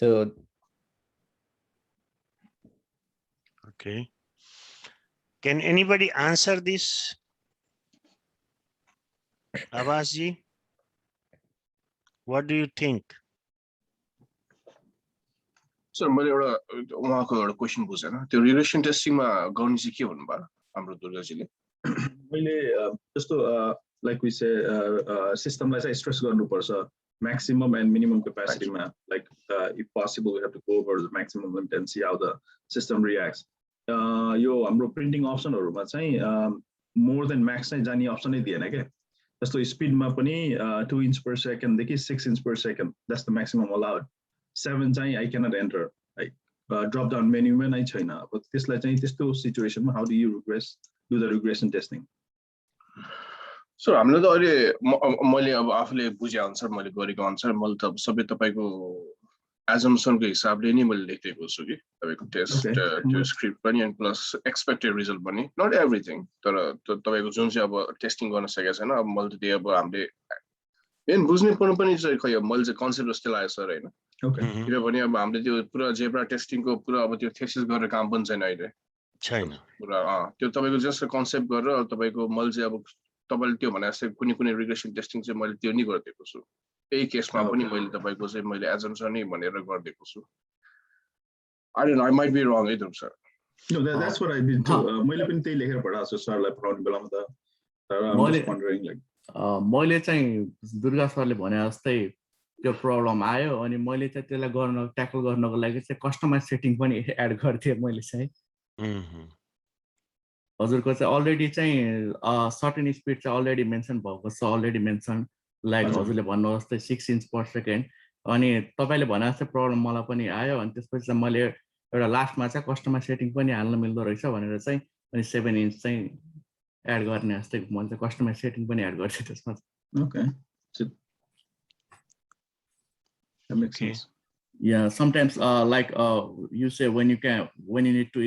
So Okay. Can anybody answer this? Abasji, what do you think? Sir मैले एउटा उहाँको एउटा क्वेशन बुझेन त्यो रिग्रेसन टेस्टिङमा गर्ने चाहिँ के भन्नुभयो हाम्रो दुर्गाजीले मैले जस्तो लाइक वी से सिस्टमलाई चाहिँ स्ट्रेस गर्नुपर्छ maximum and minimum capacity ma like if possible we have to go over the maximum limit and see how the system reacts यो हाम्रो प्रिन्टिङ अप्सनहरुमा चाहिँ more than max चाहिँ जाने अप्सन नै दिएन के जस्तो स्पिडमा पनि 2 inch per second देखि 6 inch per second that's the maximum allowed 7 चाहिँ I cannot enter like drop down menu मा नै छैन अब त्यसलाई चाहिँ त्यस्तो सिचुएसनमा how do you do the regression testing सो हामीले त अहिले मैले अब आफूले बुझे अनुसार मैले गरेको अनुसार मैले त सबै तपाईको assumptionको हिसाबले नि मैले लेखेको छु कि तपाईको टेस्ट त्यो स्क्रिप्ट पनि अनि प्लस एक्सपेक्टेड रिजल्ट पनि नट एभ्रीथिङ तर तपाईको जुन चाहिँ अब टेस्टिङ गर्न सकेको छैन अब मैले त्यो अब हामीले मेन बुझ्ने पर्नु पनि चाहिँ खै मैले चाहिँ कन्सेप्ट जस्तो लाग्यो सर हैन किनभने अब हामीले त्यो पुरा जेब्रा टेस्टिङको पुरा अब त्यो थेसिस गरेर काम पनि छैन अहिले छैन पुरा त्यो तपाईको जस्ट कन्सेप्ट गरेर तपाईको मैले चाहिँ अब तपाईले त्यो भने जस्तै कुनै कुनै रिग्रेसन टेस्टिङ चाहिँ मैले त्यो नि गरिदिएको छु यही केसमा पनि मैले तपाईको चाहिँ मैले एजम्पसन नै भनेर गरिदिएको छु I don't know, I might be wrong either, sir. No, that's what I did too. मैले पनि त्यही लेखेर पढाएको छु सरलाई पढाउने बेलामा त तर I'm just wondering like मैले चाहिँ दुर्गा सरले भने जस्तै त्यो प्रब्लम आयो अनि मैले चाहिँ त्यसलाई गर्न ट्याकल गर्नको लागि चाहिँ कस्टमाइज सेटिङ पनि एड गर्थे मैले चाहिँ हजुरको चाहिँ अलरेडी चाहिँ सर्टेन स्पिड चाहिँ अलरेडी मेन्सन भएको छ अलरेडी मेन्सन लाइक हजुरले भन्नु जस्तै 6 inch per second अनि तपाईले भने जस्तै प्रब्लम मलाई पनि आयो अनि त्यसपछि चाहिँ मैले एउटा लास्टमा चाहिँ कस्टमाइज सेटिङ पनि हाल्न मिल्दो रहेछ भनेर चाहिँ अनि 7 inch चाहिँ एड गर्ने जस्तै मैले चाहिँ कस्टमाइज सेटिङ पनि एड गर्छु त्यसमा okay so that makes sense yeah sometimes like you say when you need to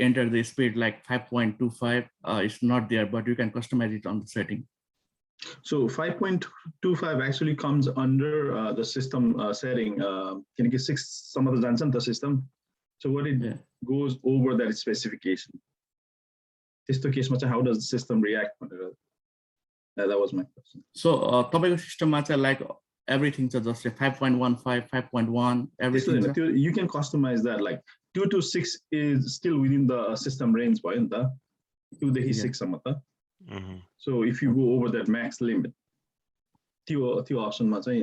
enter the speed like 5.25 it's not there but you can customize it on the setting so 5.25 actually comes under the system setting can you get 6 some of the dance the system so what it goes over that specification this the case how does the system react that was my question so tapaiko system ma cha like everything is just 5.15 5.1 everything you can customize that like 2 to 6 is still within the system range bhayo ni ta 2 देखि 6 सम्म त so if you go over that max limit त्यो option ma चाहिँ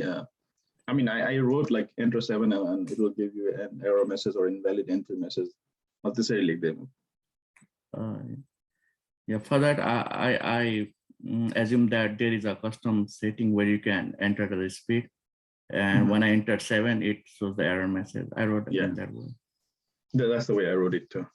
I mean I wrote like enter 7 and it will give you an error message or invalid entry message not to say like them yeah for that I assume that there is a custom setting where you can enter the speed and when I entered 7 it shows the error message I wrote it in that way that's the way I wrote it too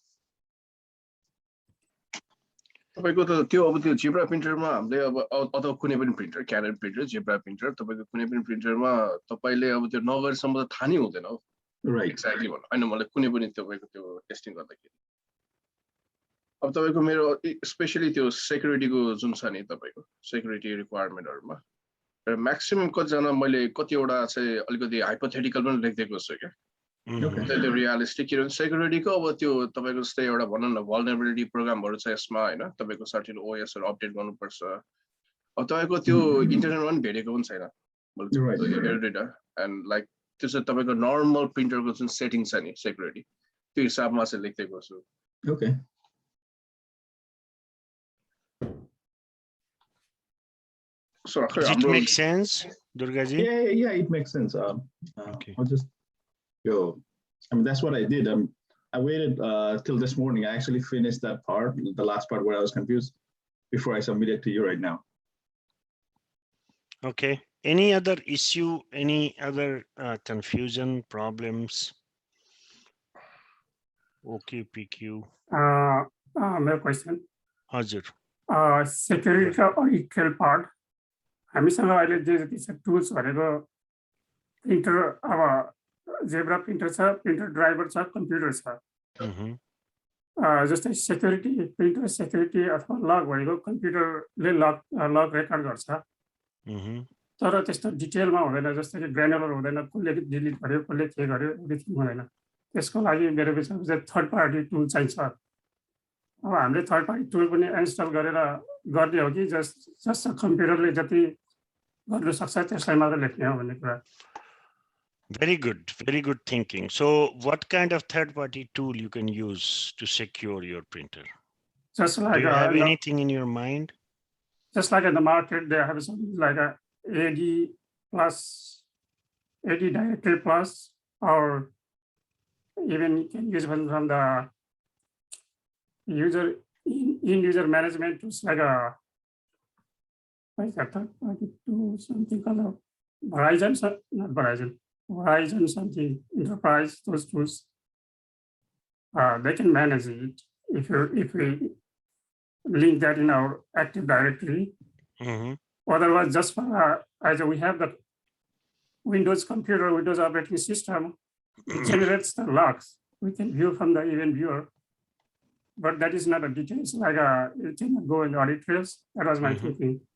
तपाईको त त्यो अब त्यो zebra प्रिन्टरमा हामीले अब अथवा कुनै पनि printer canine printer zebra printer तपाईको कुनै पनि प्रिन्टरमा तपाईले अब त्यो नगरेसम्म त थाहा नै हुँदैन हो राइट एक्ज्याक्टली भन्नु हैन मलाई कुनै पनि तपाईको त्यो टेस्टिङ गर्दाखेरि अब तपाईको मेरो स्पेशली त्यो सेक्युरिटीको जुन छ नि तपाईको सेक्युरिटी रिक्वायरमेन्टहरुमा म्याक्सिमम कतिजना मैले कतिवटा चाहिँ अलिकति हाइपोथेटिकल पनि लेखिदिएको छु क्या त्यो रियलिस्टिक किनभने सेक्युरिटीको अब त्यो तपाईको जस्तै एउटा भनौँ न भल्नरेबिलिटी प्रोग्रामहरु छ यसमा हैन तपाईको सर्टेन ओएसहरु अपडेट गर्नुपर्छ अब तपाईको त्यो इन्टरनेटमा पनि भेटेको पनि छैन मैले एन्ड लाइक त्यो चाहिँ तपाईको नर्मल प्रिन्टरको जुन सेटिङ छ नि सेक्युरिटी त्यो हिसाबमा चाहिँ लेख्दिएको छु okay so does it make sense Durgaji yeah it makes sense okay I'll just I mean that's what I did I waited till this morning I actually finished that part the last part where I was confused before I submit it to you right now okay any other issue any other confusion problems okay PQ my question हजुर security or equal part हामीसँग अहिले जे जति छ tools भनेको printer अब zebra printer छ printer driver छ computer छ जस्तै सेक्युरिटी प्रिन्टर सेक्युरिटी अथवा लक भनेको कम्प्युटरले लक रेकर्ड गर्छ तर त्यस्तो डिटेलमा हुँदैन, जस्तो कि ग्रानुलर हुँदैन, कसले डिलिट गर्यो, कसले के गर्यो, एभ्रिथिङ हुँदैन। त्यसको लागि मेरो विचारमा चाहिँ थर्ड पार्टी टुल चाहिन्छ। अब हामीले थर्ड पार्टी टुल पनि इन्स्टल गरेर गर्ने हो कि जस्ट कम्प्युटरले जति गर्नु सक्छ त्यसलाई मात्र लेख्ने हो भन्ने कुरा। Very good thinking. So what kind of third-party tool you can use to secure your printer? Just Do like you have anything in your mind? just like in the market, they have something like a AD plus, AD directory plus, or even you can use one from the user in user management tools like a what is that? To something called a Verizon, not Verizon, Verizon something enterprise. Those tools, they can manage it if we link that in our Active Directory. Mhm. Otherwise, just for either we have the Windows computer, Windows operating system, it generates the logs. We can view from the event viewer, but that is not a detail. It's like you can go in audit trails. That was my Mhm. thinking.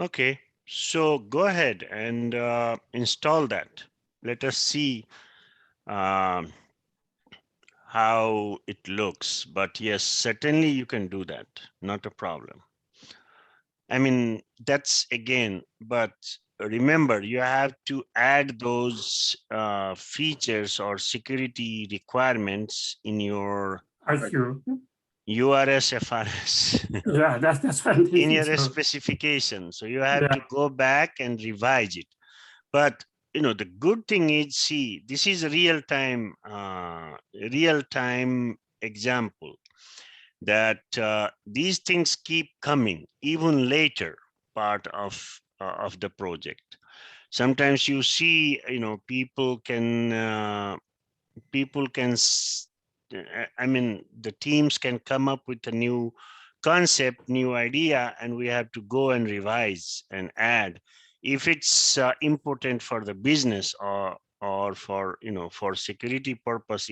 Okay, so go ahead and install that. Let us see how it looks. But yes, certainly you can do that. Not a problem. I mean, that's again, but remember, you have to add those features or security requirements in your IQ. URS FRS. Yeah, that's what I'm in thinking. your So, specification. So you have Yeah. to go back and revise it. But you know, the good thing is, see, this is a real-time example that these things keep coming even later part of the project. Sometimes you see, you know, people can I mean, the teams can come up with a new concept, new idea, and we have to go and revise and add if it's important for the business or for, you know, for security purpose.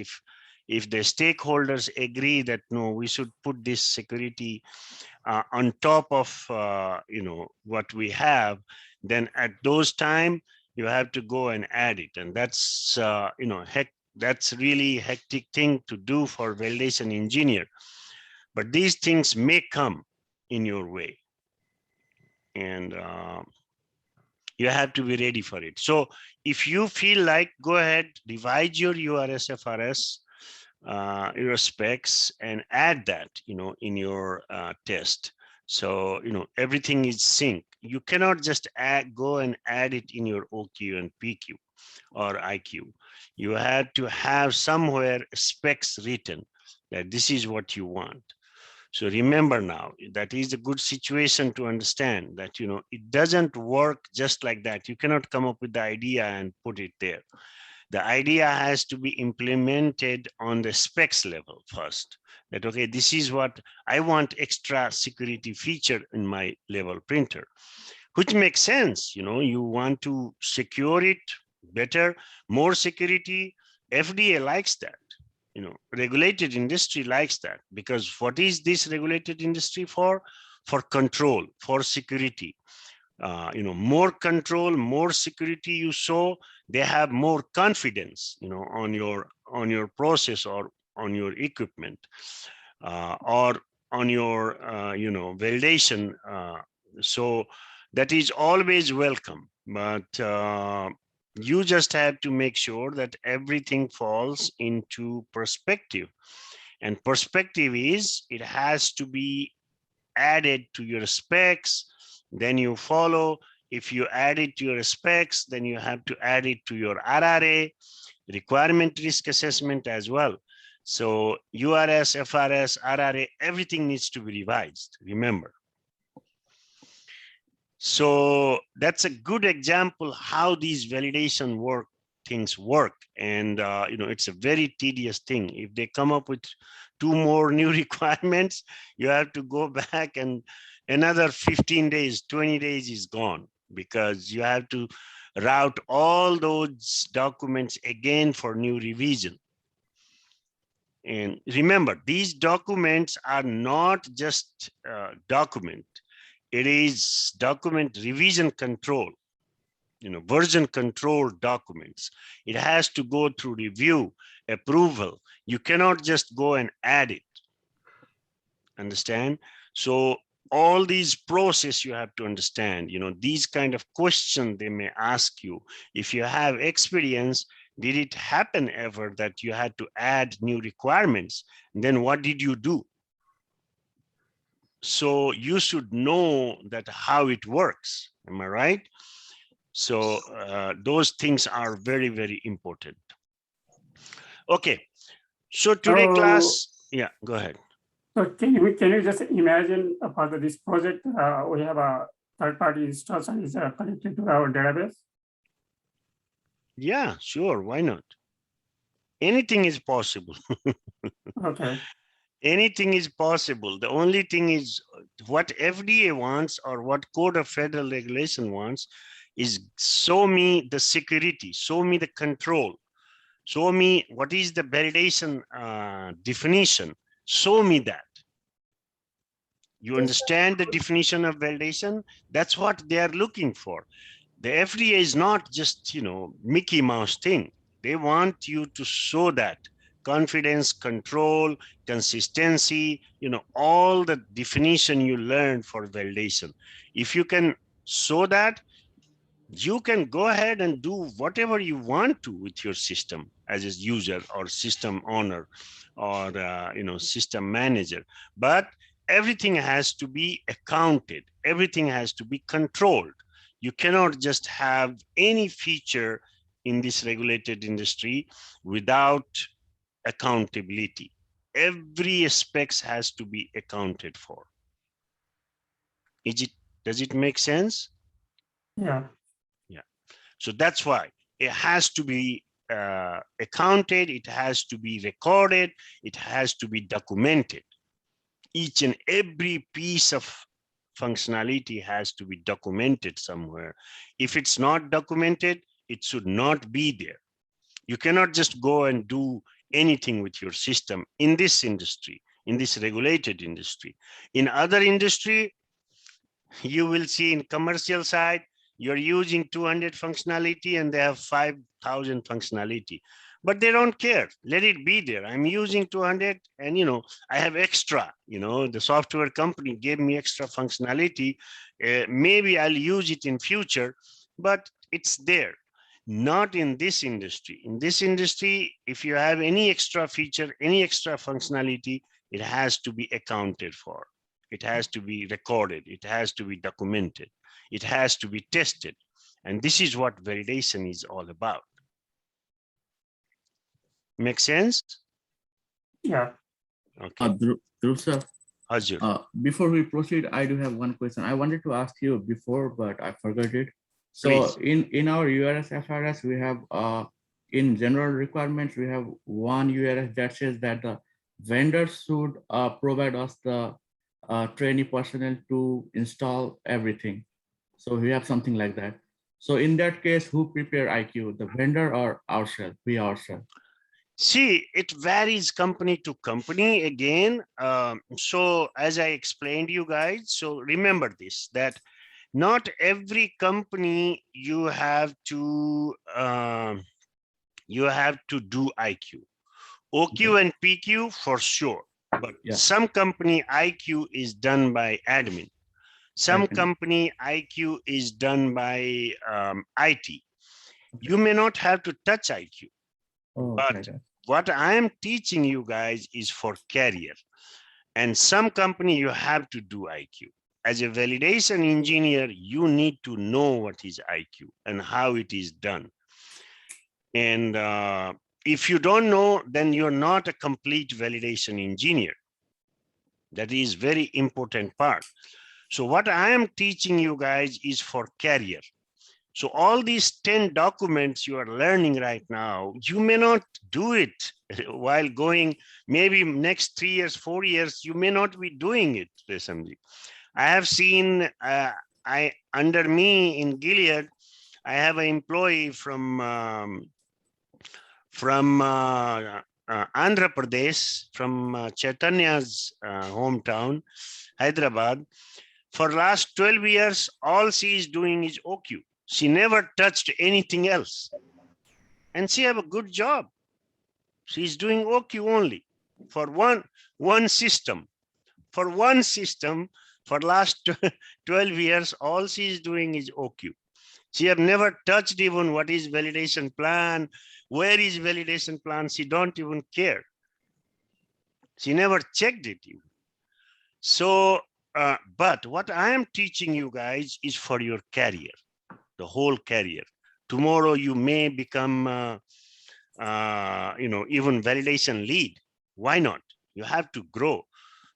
If the stakeholders agree that no, we should put this security on top of you know, what we have, then at those time you have to go and add it. And that's you know, that's really hectic thing to do for validation engineer. But these things may come in your way, and you have to be ready for it. So if you feel like, go ahead, revise your URSFRS, your specs, and add that, you know, in your test. So, you know, everything is synced. You cannot just go and add it in your OQ and PQ or IQ. You have to have somewhere specs written that this is what you want. So remember now, that is a good situation to understand that, you know, it doesn't work just like that. You cannot come up with the idea and put it there. The idea has to be implemented on the specs level first. That, okay, this is what I want, extra security feature in my level printer, which makes sense. You know, you want to secure it better, more security. FDA likes that. You know, regulated industry likes that, because what is this regulated industry for? For control, for security. You know, more control, more security you show, they have more confidence, you know, on your process or on your equipment or on your you know, validation. So that is always welcome, but you just have to make sure that everything falls into perspective. And perspective is, it has to be added to your specs, then you follow. If you add it to your specs, then you have to add it to your RRA, requirement risk assessment as well. So URS, FRS, RRA, everything needs to be revised, remember. So that's a good example how these validation things work. And you know, it's a very tedious thing. If they come up with 2 more new requirements, you have to go back, and another 15 days, 20 days is gone, because you have to route all those documents again for new revision. And remember, these documents are not just document. It is document revision control, version control documents. It has to go through review, approval. You cannot just go and add it. Understand? So all these process you have to understand, these kind of questions they may ask you. If you have experience, did it happen ever that you had to add new requirements? And then what did you do? So you should know that how it works. Am I right? So those things are very, very important. Okay. So today class, yeah, go ahead. So can you just imagine for this project, we have a third-party instance and is connected to our database? Yeah, sure. Why not? Anything is possible. Okay. Anything is possible. The only thing is what FDA wants or what Code of Federal Regulation wants is show me the security, show me the control, show me what is the validation definition, show me that. You understand the definition of validation? That's what they are looking for. The FDA is not just, Mickey Mouse thing. They want you to show that confidence, control, consistency, all the definition you learned for validation. If you can show that, you can go ahead and do whatever you want to with your system as a user or system owner or, system manager. But everything has to be accounted. Everything has to be controlled. You cannot just have any feature in this regulated industry without accountability. Every aspect has to be accounted for. Does it make sense? Yeah. Yeah. So that's why it has to be accounted. It has to be recorded. It has to be documented. Each and every piece of functionality has to be documented somewhere. If it's not documented, it should not be there. You cannot just go and do anything with your system in this industry, in this regulated industry. In other industry, you will see in commercial side, you're using 200 functionality and they have 5,000 functionality. But they don't care. Let it be there. I'm using 200 and, I have extra, the software company gave me extra functionality. Maybe I'll use it in future, but it's there. Not in this industry. In this industry, if you have any extra feature, any extra functionality, it has to be accounted for. It has to be recorded. It has to be documented. It has to be tested. And this is what validation is all about. Make sense? Yeah. Okay. Dhruv sir, Azure. before we proceed, I do have one question. I wanted to ask you before, but I forgot it. So Please. in our URS FRS, we have in general requirements, we have one URS that says that the vendors should provide us the trainee personnel to install everything. So we have something like that. So in that case, who prepare IQ, the vendor or ourselves, we ourselves? See, it varies company to company again. So as I explained you guys, so remember this, that not every company you have to do IQ. OQ and PQ for sure, but some company IQ is done by admin. Some company IQ is done by IT. You may not have to touch IQ. But what I am teaching you guys is for carrier. And some company you have to do IQ. As a validation engineer, you need to know what is IQ and how it is done. And if you don't know, then you're not a complete validation engineer. That is very important part. So what I am teaching you guys is for carrier. So all these 10 documents you are learning right now, you may not do it while going, maybe next 3 years, 4 years, you may not be doing it, SMG. I have seen, under me in Gilead, I have an employee from Andhra Pradesh, from Chaitanya's hometown, Hyderabad. For last 12 years, all she is doing is OQ. She never touched anything else. And she have a good job. She's doing OQ only for one system. For one system, for last 12 years, all she is doing is OQ. She have never touched even what is validation plan, where is validation plan, she don't even care. She never checked it even. So, but what I am teaching you guys is for your career, the whole career. Tomorrow you may become, even validation lead. Why not? You have to grow.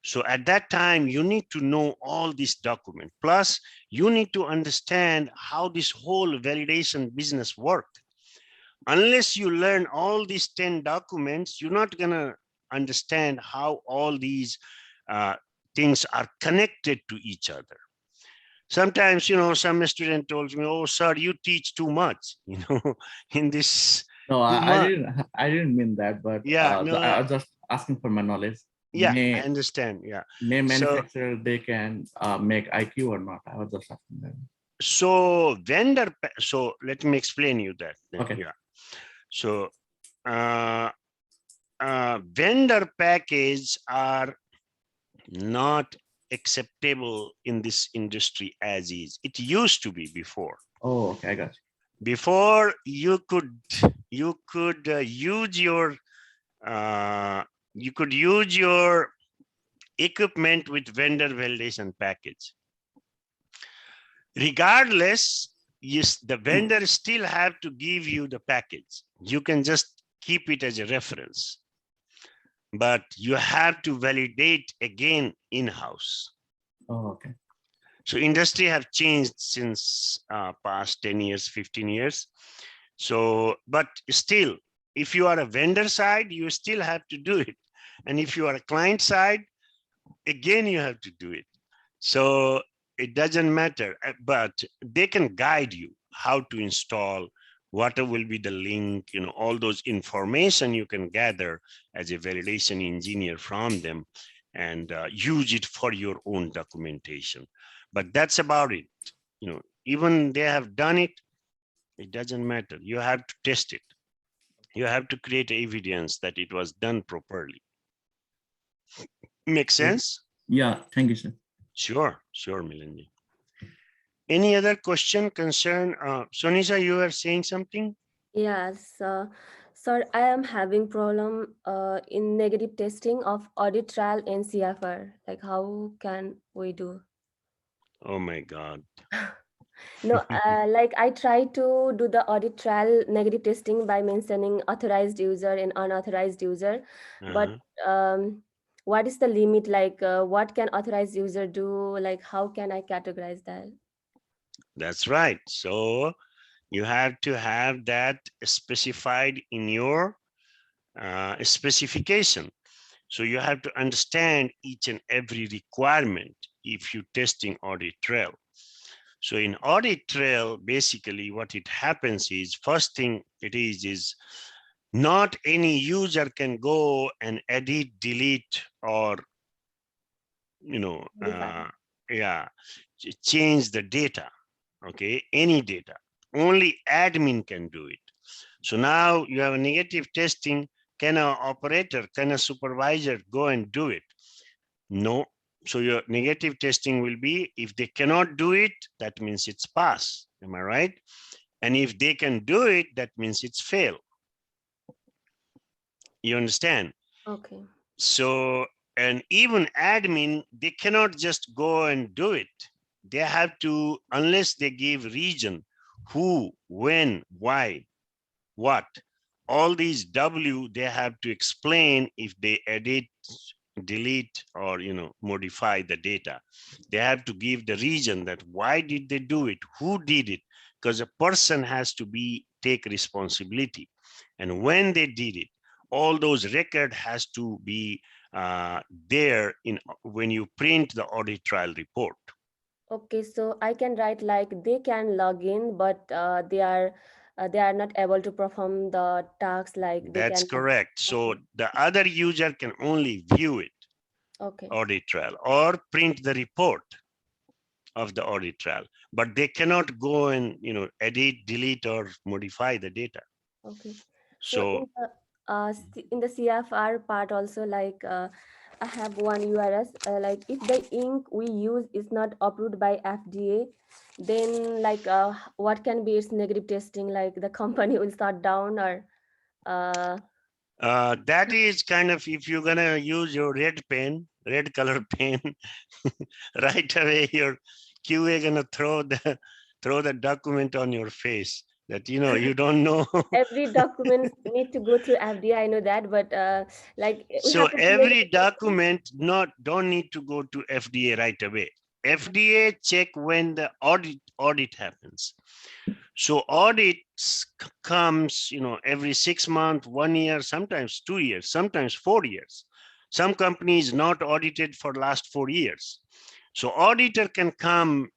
So at that time, you need to know all this document. Plus, you need to understand how this whole validation business works. Unless you learn all these 10 documents, you're not gonna understand how all these things are connected to each other. Sometimes, some student told me, "Oh, sir, you teach too much," in this. No, I didn't mean that, but Yeah, no, I was just asking for my knowledge. yeah, May, I understand. Yeah. may So- manufacturer they can make IQ or not? I was just asking that. So so let me explain you that. then. Okay. Yeah. So vendor package are not acceptable in this industry as is. It used to be before. Oh, okay, I got you. Before you could use your equipment with vendor validation package. Regardless, yes, the vendor still have to give you the package. You can just keep it as a reference, but you have to validate again in-house. Oh, okay. So industry have changed since past 10 years, 15 years. So, but still, if you are a vendor side, you still have to do it. And if you are a client side, again, you have to do it. So it doesn't matter, but they can guide you how to install, what will be the link, all those information you can gather as a validation engineer from them and use it for your own documentation. But that's about it. Even they have done it, it doesn't matter. You have to test it. You have to create evidence that it was done properly. Make sense? Yeah, thank you, sir. Sure, Milanji. Any other question, concern? Sonisha, you are saying something? Yes, sir, I am having problem in negative testing of audit trail and CFR. Like, how can we do? Oh my God. No, like I try to do the audit trail negative testing by mentioning authorized user and unauthorized user. But what is the limit? Like, what can authorized user do? Like, how can I categorize that? That's right. So you have to have that specified in your specification. So you have to understand each and every requirement if you're testing audit trail. So in audit trail, basically what it happens is, first thing it is not any user can go and edit, delete, or, change the data. Okay, any data. Only admin can do it. So now you have a negative testing. Can an operator, can a supervisor go and do it? No. So your negative testing will be, if they cannot do it, that means it's pass. Am I right? And if they can do it, that means it's fail. You understand? Okay. So, and even admin, they cannot just go and do it. They have to, unless they give region, who, when, why, what, all these W, they have to explain if they edit, delete, or modify the data. They have to give the reason that why did they do it, who did it, because a person has to take responsibility. And when they did it, all those record has to be there when you print the audit trail report. Okay, so I can write like they can log in, but they are not able to perform the tasks like they That's can. correct. So the other user can only view it, Okay. audit trail, or print the report. of the audit trail, but they cannot go and edit, delete, or modify the data. Okay. So In the CFR part also, like I have one URS, like if the ink we use is not approved by FDA, then like what can be its negative testing? Like the company will start down, or that is kind of, if you're gonna use your red color pen, right away your QA gonna throw the document on your face that you don't know. every document need to go through FDA. I know that, but like we So have to create every a- document don't need to go to FDA right away. FDA check when the audit happens. So audits comes, every 6 months, 1 year, sometimes 2 years, sometimes 4 years. Some companies not audited for last 4 years. So auditor can come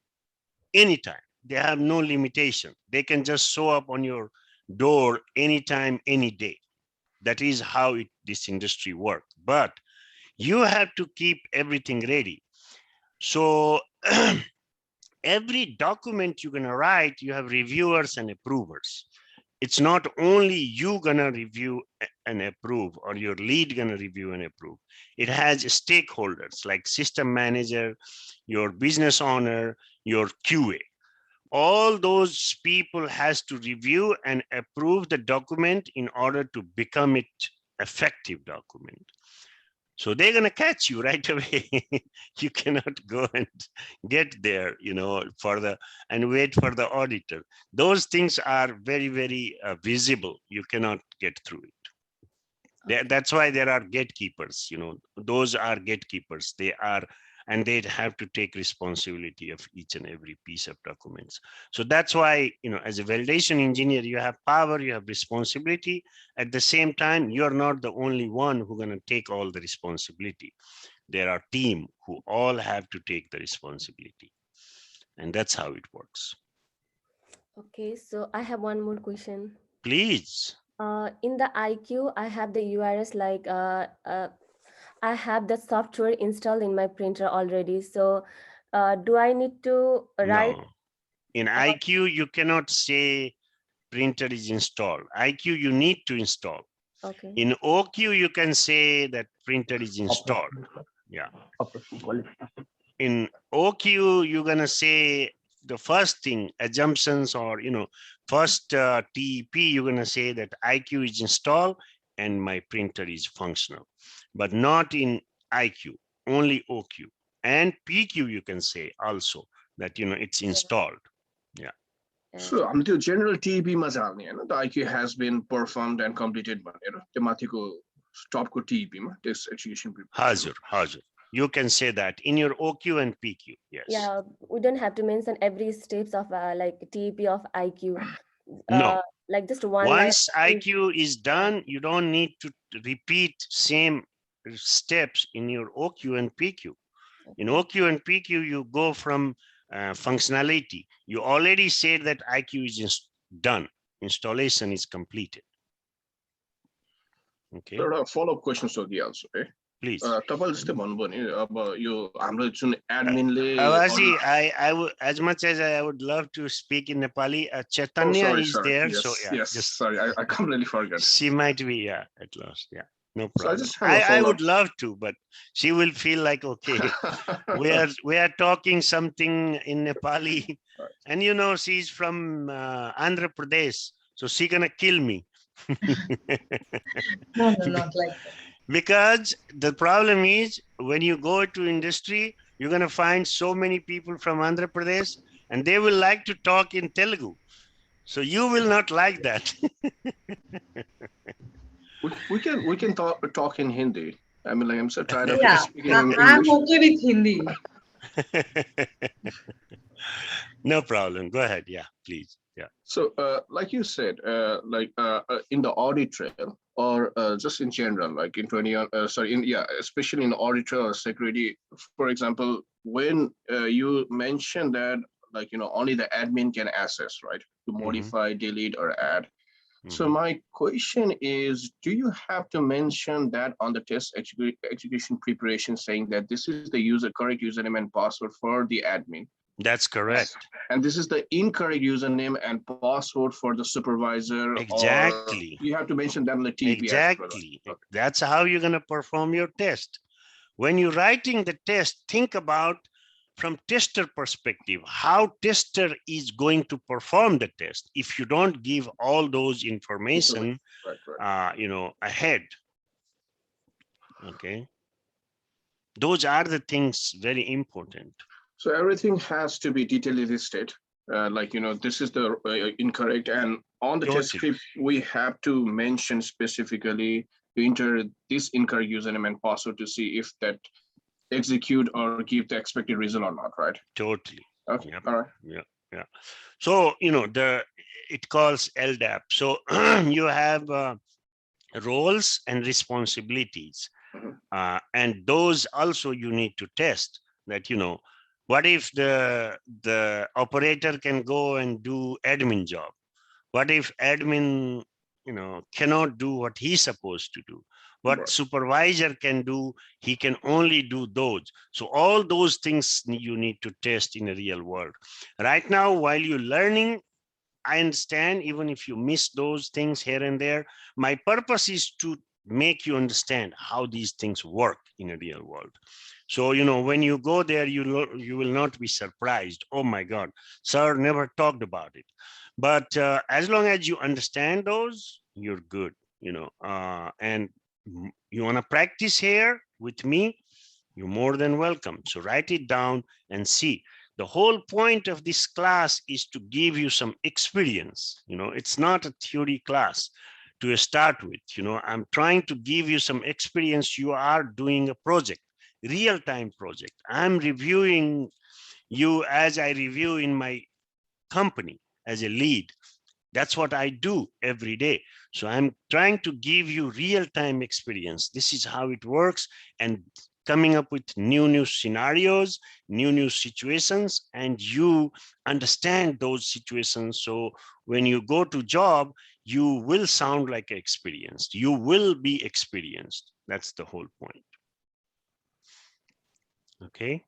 anytime. They have no limitation. They can just show up on your door anytime, any day. That is how this industry works. But you have to keep everything ready. So every document you're going to write, you have reviewers and approvers. It's not only you going to review and approve, or your lead going to review and approve. It has stakeholders like system manager, your business owner, your QA. All those people has to review and approve the document in order to become it effective document. So they're going to catch you right away. You cannot go and get there, and wait for the auditor. Those things are very, very visible. You cannot get through it. That's why there are gatekeepers, those are gatekeepers. And they'd have to take responsibility of each and every piece of documents. So that's why, as a validation engineer, you have power, you have responsibility. At the same time, you're not the only one who's going to take all the responsibility. There are team who all have to take the responsibility. And that's how it works. Okay, so I have one more question. Please. In the IQ, I have the URS like I have the software installed in my printer already. So do I need to write? No. In IQ, you cannot say printer is installed. IQ, you need to install. Okay. In OQ, you can say that printer is installed. Yeah. In OQ, you're going to say the first thing, assumptions, or, first TEP, you're going to say that IQ is installed and my printer is functional, but not in IQ, only OQ. And PQ, you can say also that, it's installed. Yeah. So the general TEP ma jalne Hahn the IQ has been performed and completed भनेर त्यो माथिको stopको TEP मा test execution preparation. Hazur. You can say that in your OQ and PQ. Yes. Yeah, we don't have to mention every steps of like TEP of IQ. No. Like just one. Once IQ is done, you don't need to repeat same steps in your OQ and PQ. In OQ and PQ, you go from functionality. You already said that IQ is done. Installation is completed. Okay. एउटा follow-up question सोधिहाल्छु है. Please. तपाईले जस्तै भन्नुभयो नि अब यो हाम्रो जुन adminले Avazi, I would, as much as I would love to speak in Nepali, Chaitanya is there. Yes, so yeah, yes, sorry, I completely forgot. She might be at last. Yeah, no So I problem. just have a I would follow-up. love to, but she will feel like, okay, we are talking something in Nepali, and she's from Andhra Pradesh, so she's gonna kill me. No, not like that. Because the problem is when you go to industry, you're going to find so many people from Andhra Pradesh and they will like to talk in Telugu. So you will not like that. we can talk in Hindi. I mean, like I'm so tired of Yeah, speaking in English. I'm okay with Hindi. No problem. Go ahead. Yeah, please. Yeah. So, like you said, in the audit trail, or just in general, like in especially in audit trail or security, for example, when you mentioned that, like only the admin can access, right, to modify, delete, or add. So my question is, do you have to mention that on the test execution preparation, saying that this is the correct username and password for the admin? That's correct. And this is the incorrect username and password for the supervisor. Exactly. Or you have to mention that on the TP. Exactly. That's how you're going to perform your test. When you're writing the test, think about from tester perspective, how tester is going to perform the test if you don't give all those information, ahead. Okay. Those are the things very important. So everything has to be detailedly listed. This is the incorrect, and on the test script, we have to mention specifically to enter this incorrect username and password to see if that execute or give the expected result or not, right? Totally. Okay. Yep. All right. Yeah. So, it calls LDAP. So you have roles and responsibilities. And those also you need to test that, what if the operator can go and do admin job? What if admin, cannot do what he's supposed to do? What supervisor can do, he can only do those. So all those things you need to test in a real world. Right now, while you're learning, I understand even if you miss those things here and there, my purpose is to make you understand how these things work in a real world. So, when you go there, you will not be surprised. Oh my God, sir never talked about it. But as long as you understand those, you're good, and you want to practice here with me, you're more than welcome. So write it down and see. The whole point of this class is to give you some experience. It's not a theory class to start with. I'm trying to give you some experience. You are doing a project, real-time project. I'm reviewing you as I review in my company as a lead. That's what I do every day. So I'm trying to give you real-time experience. This is how it works, and coming up with new scenarios, new situations, and you understand those situations. So when you go to job, you will sound like experienced. You will be experienced. That's the whole point. Okay.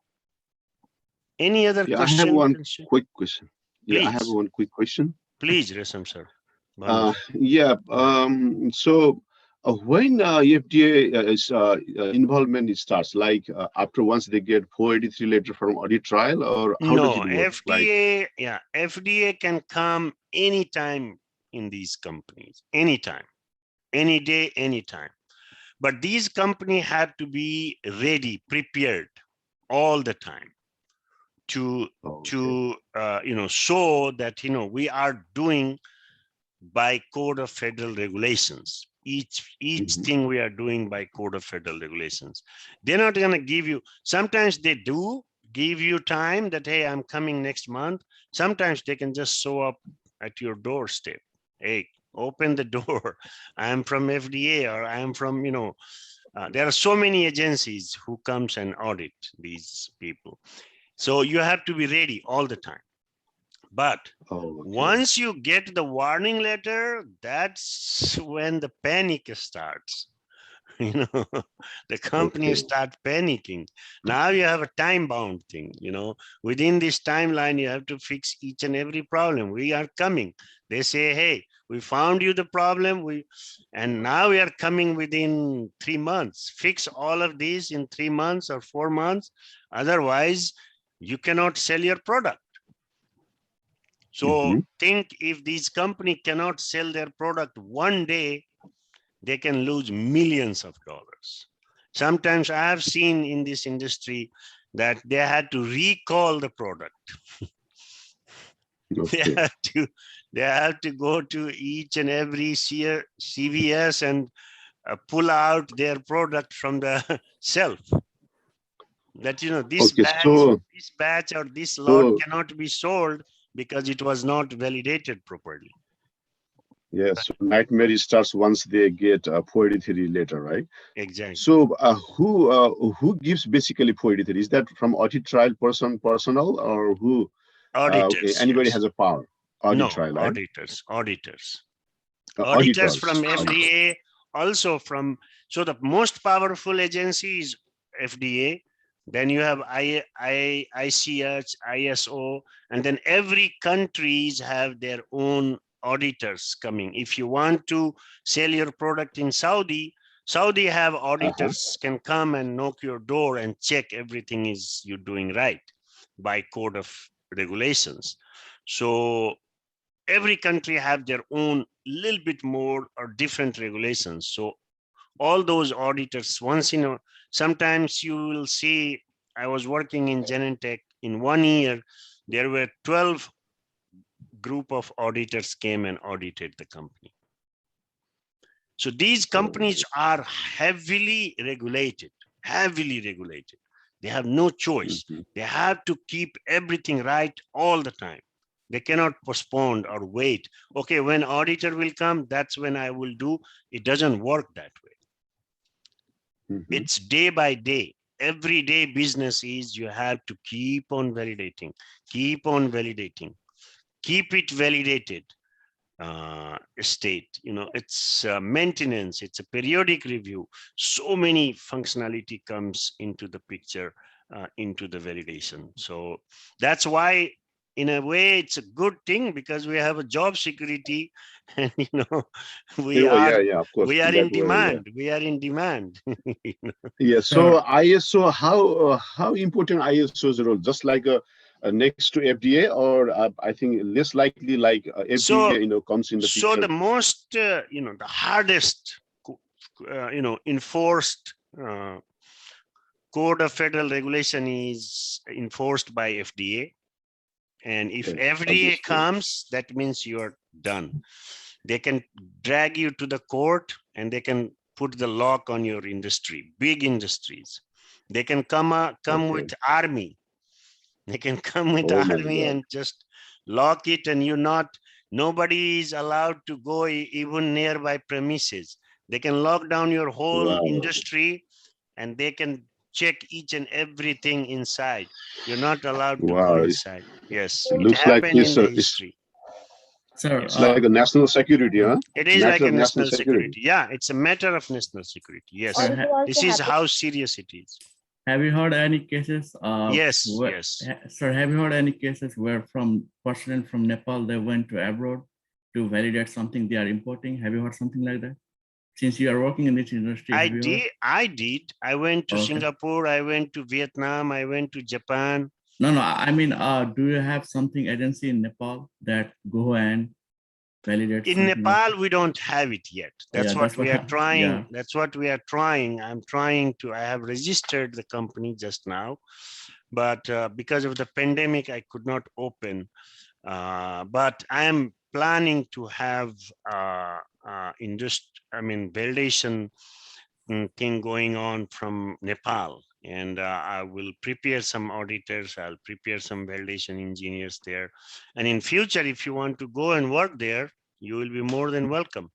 Any other question? I have one quick question. Please. Yeah, I have one quick question. Please, Resam sir. So when FDA involvement starts, like after once they get 483 letter from audit trial, or how does it work? FDA, FDA can come anytime in these companies, anytime, any day, anytime. But these companies have to be ready, prepared all the time to show that we are doing by Code of Federal Regulations. Each thing we are doing by Code of Federal Regulations. They're not going to give you, sometimes they do give you time that, hey, I'm coming next month. Sometimes they can just show up at your doorstep. Hey, open the door. I'm from FDA, or I'm from, there are so many agencies who comes and audit these people. So you have to be ready all the time. But once you get the warning letter, that's when the panic starts. The companies start panicking. Now you have a time-bound thing. Within this timeline, you have to fix each and every problem. We are coming. They say, hey, we found you the problem. And now we are coming within 3 months. Fix all of these in 3 months or 4 months. Otherwise, you cannot sell your product. So think, if these companies cannot sell their product one day, they can lose millions of dollars. Sometimes I have seen in this industry that they had to recall the product. They have to go to each and every CVS and pull out their product from the shelf. That this batch or this lot cannot be sold because it was not validated properly. Yes, so nightmare starts once they get 483 letter, right? Exactly. So who gives basically 483? Is that from audit trial personnel, or who? Auditors. Anybody has a power? Audit trial, right? Auditors. Auditors Auditors. from FDA, also from, so the most powerful agency is FDA. then you have ICH, ISO, and then every countries have their own auditors coming. If you want to sell your product in Saudi have auditors can come and knock your door and check everything is you're doing right by code of regulations. So every country have their own little bit more or different regulations. So all those auditors, once in a, sometimes you will see, I was working in Genentech, in 1 year, there were 12 group of auditors came and audited the company. So these companies are heavily regulated. They have no choice. They have to keep everything right all the time. They cannot postpone or wait. Okay, when auditor will come, that's when I will do. It doesn't work that way. It's day by day. Everyday business is you have to keep on validating, keep it validated. State, you know, it's maintenance, it's a periodic review. So many functionality comes into the picture, into the validation. So that's why in a way it's a good thing, because we have a job security and you know we are of course, we are that in way, demand. We are in demand. You know? Yeah. So ISO, how important ISO's role? Just like next to FDA, or I think less likely like FDA, So, you know, comes in the so picture. the most you know, the hardest you know, enforced code of federal regulation is enforced by FDA. And if Okay, FDA obviously. comes, that means you're done. They can drag you to the court and they can put the lock on your industry, big industries. They can come with army. They can come with Oh my army God. and just lock it, and you're not, nobody is allowed to go even nearby premises. They can lock down your whole Wow. industry and they can check each and everything inside. You're not allowed to go Wow. inside. Yes, It it looks like happened in the it's history. Sir, Yes. like a national security, huh? It is Matter like of a national national security. Yeah, it's a matter of national security. Yes, Sir, Audit also this is happens. how serious it is. have you heard any cases? Yes, where, yes. Sir, have you heard any cases where from person from Nepal they went to abroad to validate something they are importing? Have you heard something like that? Since you are working in this industry, I have you heard? did. I went to Okay. Singapore. I went to Vietnam. I went to Japan. No, I mean, do you have something agency in Nepal that go and validate In something like Nepal, we don't have it yet. That's Yeah, what that's we what are trying. yeah. That's what we are trying. I have registered the company just now, but because of the pandemic, I could not open. But I am planning to have validation thing going on from Nepal. And I will prepare some auditors, I'll prepare some validation engineers there. And in future, if you want to go and work there, you will be more than welcome.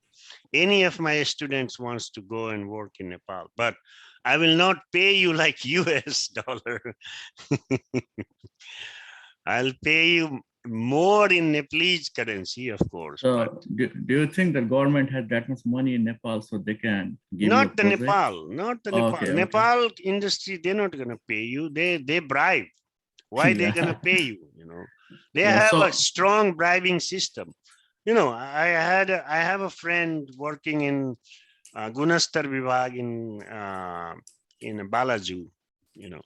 Any of my students wants to go and work in Nepal, but I will not pay you like US dollar. I'll pay you more in Nepalese currency, of course. So do you think the government has that much money in Nepal so they can give you a Not the project? Nepal, not the Nepal. Okay, Nepal industry, they're not gonna pay you. They bribe. Why they gonna pay you? You know, they Yeah, have so a strong bribing system. You know, I have a friend working in Gunastar Vibhag in Balaju. You know,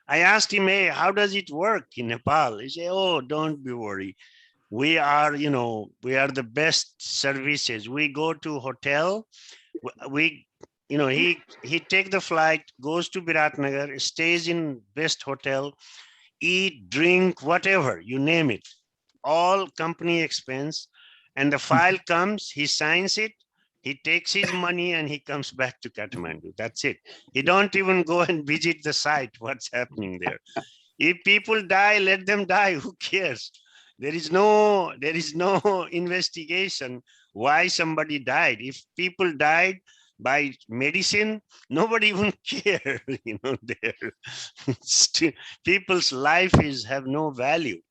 I asked him, hey, how does it work in Nepal? He said, oh, don't be worried. We are, you know, we are the best services. We go to hotel, we, you know, he take the flight, goes to Biratnagar, stays in best hotel, eat, drink, whatever, you name it, all company expense. And the file comes, he signs it, he takes his money and he comes back to Kathmandu. That's it. He don't even go and visit the site, what's happening there. If people die, let them die, who cares? There is no investigation why somebody died. If people died by medicine, nobody even care, you know, there. People's life have no value,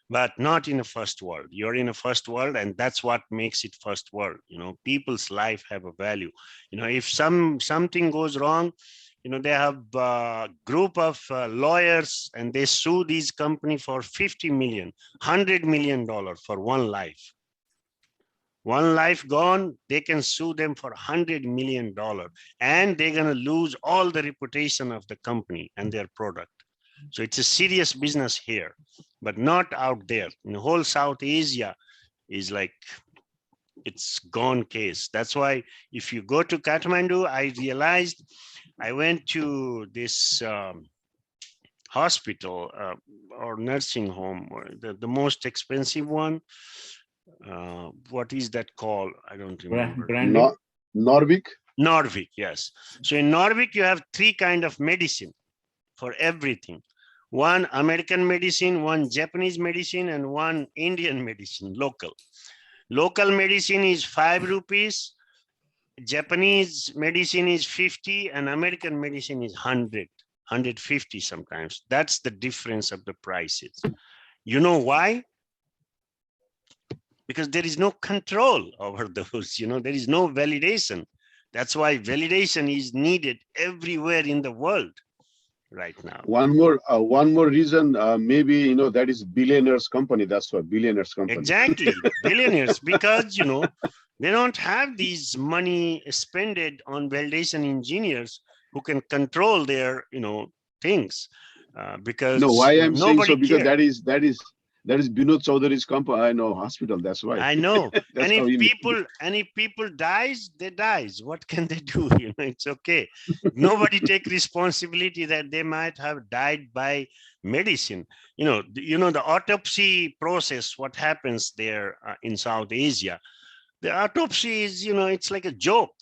but not in a first world. You're in a first world, and that's what makes it first world. You know, people's life have a value. You know, if something goes wrong, You know, they have a group of lawyers and they sue these company for 50 million, $100 million for one life. One life gone, they can sue them for $100 million and they're going to lose all the reputation of the company and their product. So it's a serious business here, but not out there. In the whole South Asia is like, it's gone case. That's why if you go to Kathmandu, I realized I went to this hospital or nursing home, or the most expensive one. What is that called? I don't remember. Norvik. Norvik, yes. So in Norvik, you have 3 kind of medicine for everything. One American medicine, one Japanese medicine, and one Indian medicine, local. Local medicine is 5 rupees. Japanese medicine is 50 and American medicine is 100, 150 sometimes. That's the difference of the prices. You know why? Because there is no control over those, you know, there is no validation. That's why validation is needed everywhere in the world right now. One more reason, maybe, you know, that is billionaires company. That's why billionaires company. Exactly, billionaires, because, you know, they don't have these money spent on validation engineers who can control their, you know, things. Because no, why I'm saying so, because cares. that is Binod Chaudhary's company. I know hospital. That's why. I know. That's and how if people dies, they dies. What can they do? You know, it's okay. Nobody take responsibility that they might have died by medicine. You know, the autopsy process, what happens there in South Asia. The autopsy is, you know, it's like a joke.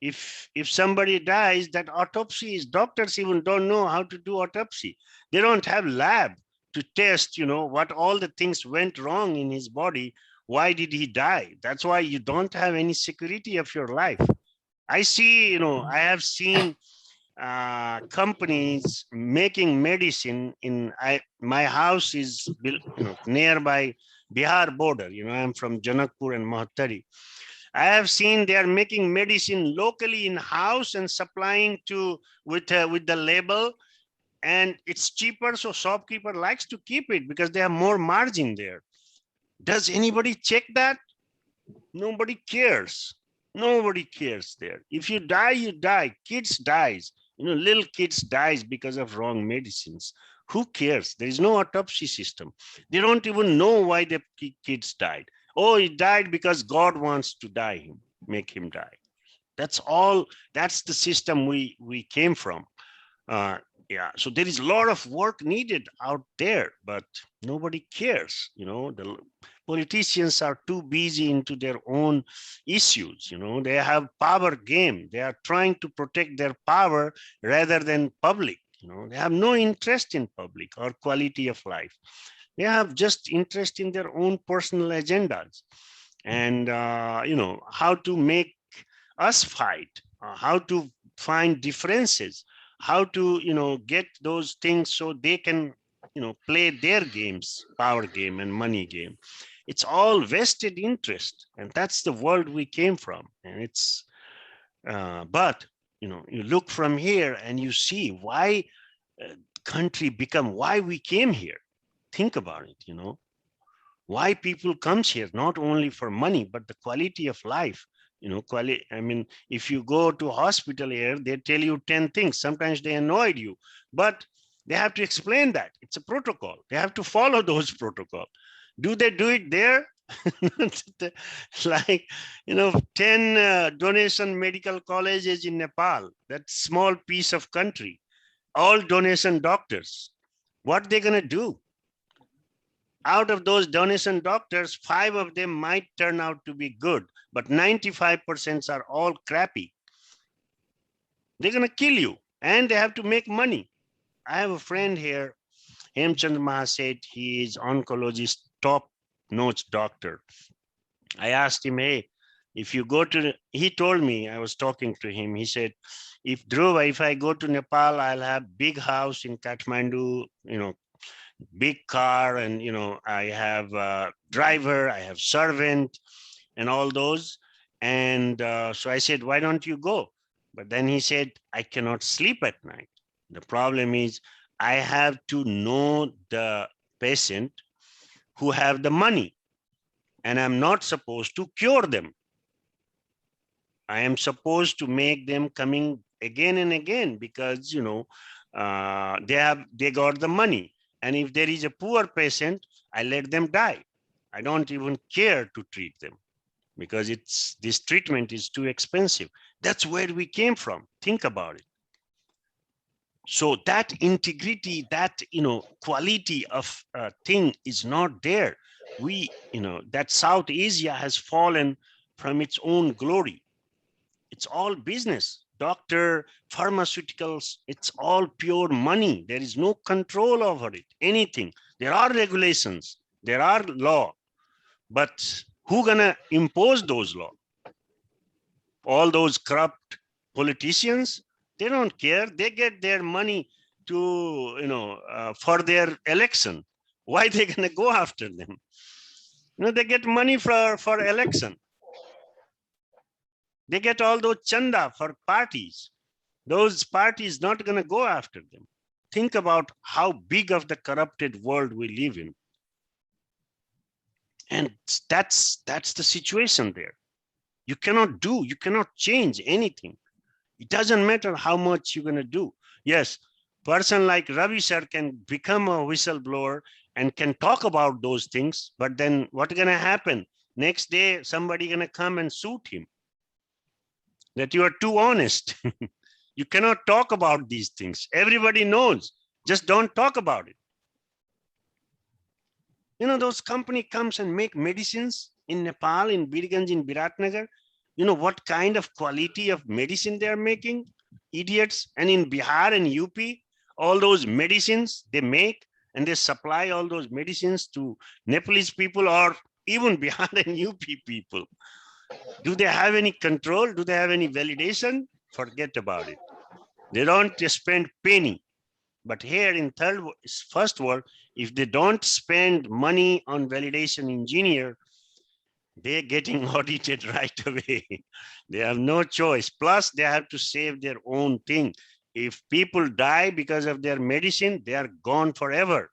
If somebody dies, that autopsy is, doctors even don't know how to do autopsy. They don't have lab to test, you know, what all the things went wrong in his body. Why did he die? That's why you don't have any security of your life. I see, you know, I have seen companies making medicine in, my house is built, you know, nearby Bihar border. You know, I'm from Janakpur and Mahatari. I have seen they are making medicine locally in house and supplying to with the label, and it's cheaper. So shopkeeper likes to keep it because they have more margin there. Does anybody check that? Nobody cares. Nobody cares there. If you die, you die. Kids dies. You know, little kids dies because of wrong medicines. Who cares? There is no autopsy system. They don't even know why the kids died. Oh, he died because God wants to die him, make him die. That's all. That's the system we came from. Yeah, so there is a lot of work needed out there, but nobody cares. You know, the politicians are too busy into their own issues. You know, they have power game. They are trying to protect their power rather than public. You know, they have no interest in public or quality of life. They have just interest in their own personal agendas and, you know, how to make us fight, how to find differences, how to, you know, get those things so they can, you know, play their games, power game and money game. It's all vested interest, and that's the world we came from. And it's, but, you know, you look from here and you see why country become, why we came here. Think about it, you know, why people comes here, not only for money, but the quality of life. You know, I mean, if you go to hospital here, they tell you 10 things. Sometimes they annoyed you, but they have to explain that. It's a protocol. They have to follow those protocol. Do they do it there? Like, you know, 10 donation medical colleges in Nepal, that small piece of country, all donation doctors. What they're going to do? Out of those donation doctors, 5 of them might turn out to be good, but 95% are all crappy. They're going to kill you and they have to make money. I have a friend here, Hemchand Mahaset. He is oncologist, top-notch doctor. I asked him, hey, if you go to, he told me, I was talking to him, he said, if Dhruva, if I go to Nepal, I'll have big house in Kathmandu, you know, big car, and, you know, I have a driver, I have servant and all those. And so I said, why don't you go? But then he said, I cannot sleep at night. The problem is I have to know the patient who have the money, and I'm not supposed to cure them. I am supposed to make them coming again and again because, you know, they got the money. And if there is a poor patient, I let them die. I don't even care to treat them because this treatment is too expensive. That's where we came from. Think about it. So that integrity, that, you know, quality of thing is not there. That South Asia has fallen from its own glory. It's all business, doctor, pharmaceuticals, it's all pure money. There is no control over it, anything. There are regulations, there are law, but who gonna impose those laws? All those corrupt politicians, they don't care. They get their money to, for their election. Why they gonna go after them? They get money for election. They get all those chanda for parties. Those parties not going to go after them. Think about how big of the corrupted world we live in. And that's the situation there. You cannot change anything. It doesn't matter how much you're going to do. Yes, person like Ravi sir can become a whistleblower and can talk about those things, but then what's going to happen? Next day, somebody going to come and suit him. That you are too honest. You cannot talk about these things. Everybody knows, just don't talk about it. Those company comes and make medicines in Nepal, in Birganj, in Biratnagar. What kind of quality of medicine they are making? Idiots. And in Bihar and UP, all those medicines they make and they supply all those medicines to Nepalese people or even Bihar and UP people. Do they have any control? Do they have any validation? Forget about it. They don't spend penny. But here in first world, if they don't spend money on validation engineer, they're getting audited right away. They have no choice. Plus, they have to save their own thing. If people die because of their medicine, they are gone forever.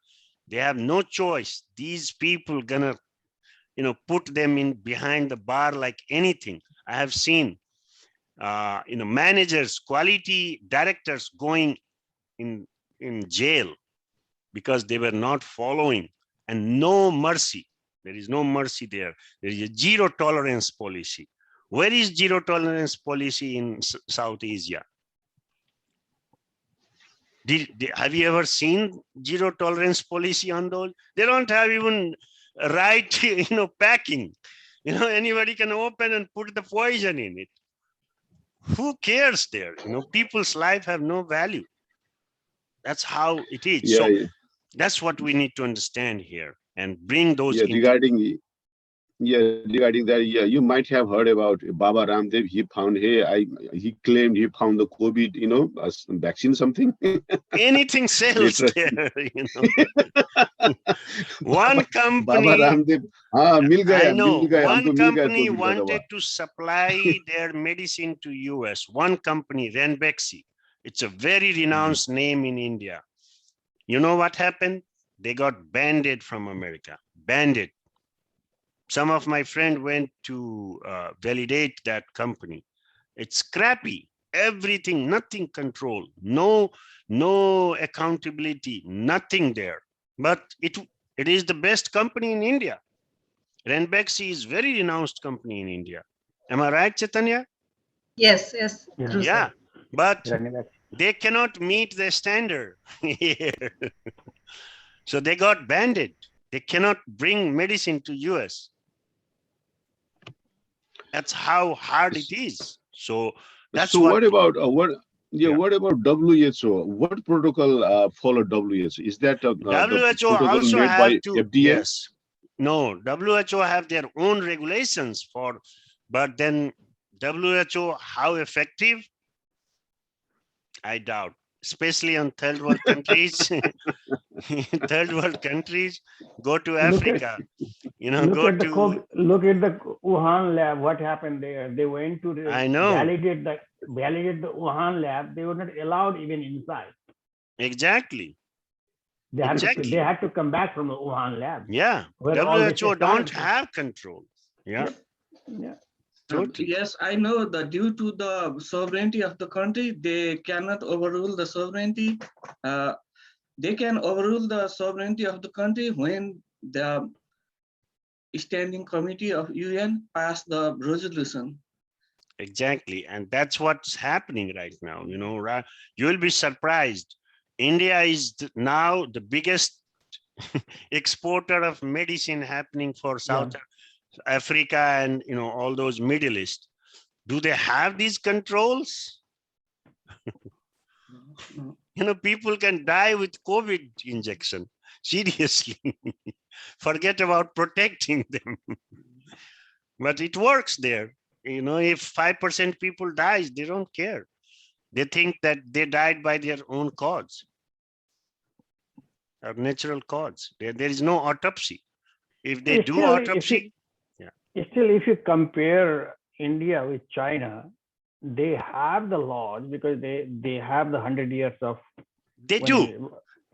They have no choice. These people gonna put them in behind the bar like anything. I have seen, managers, quality directors going in jail because they were not following, and no mercy. There is no mercy there. There is a zero tolerance policy. Where is zero tolerance policy in South Asia? Have you ever seen zero tolerance policy on those? They don't have even right, packing. Anybody can open and put the poison in it. Who cares there? People's life have no value. That's how it is. Yeah, so yeah. That's what we need to understand here and bring those. Regarding that, you might have heard about Baba Ramdev. He found, he claimed he found the COVID, vaccine, something. Anything sells there, One company, Baba Ramdev, I know, one company wanted to supply their medicine to US. One company, Ranbaxy. It's a very renounced name in India. You know what happened? They got banned from America, banned. Some of my friends went to validate that company. It's crappy, everything, nothing control, no accountability, nothing there. But it is the best company in India. Ranbaxy is very renounced company in India. Am I right, Chaitanya? Yes. True, Yeah, sir. but they cannot meet the standard here. So they got banned. They cannot bring medicine to US. That's how hard it is. So that's what about what about WHO? What protocol followed WHO? Is that the WHO also made have by to, FDA? yes. No, WHO have their own regulations but then WHO, how effective? I doubt, especially on third world countries. third world countries, go to Look at- Africa, Look go at the to, look at the Wuhan lab. What happened there? They went to I know. validate the Wuhan lab. They were not allowed even inside. Exactly. They had Exactly. they had to come back from the Wuhan lab. Yeah. Where all this WHO don't started. have control. Yeah. Yeah. Totally. Yes, I know that due to the sovereignty of the country, they cannot overrule the sovereignty. They can overrule the sovereignty of the country when the standing committee of UN passed the resolution. Exactly. And that's what's happening right now. You will be surprised. India is now the biggest exporter of medicine happening for South Africa and all those Middle East. Do they have these controls? People can die with COVID injection. Seriously. Forget about protecting them. But it works there. If 5% people dies, they don't care. They think that they died by their own cause or natural cause. There is no autopsy. If they do Still, autopsy, Still, if you compare India with China, they have the laws because they have the 100 years of they do.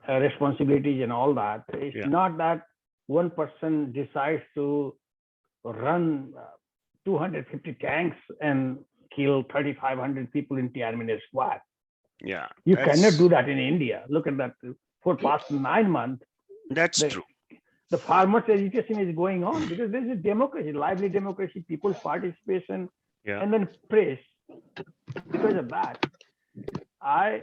Responsibilities and all that. It's not that one person decides to run 250 tanks and kill 3,500 people in Tiananmen Square. Yeah. You cannot do that in India. Look at that. For past 9 months. That's true. The farmers' education is going on because this is democracy, lively democracy, people's participation, and then press. Because of that, I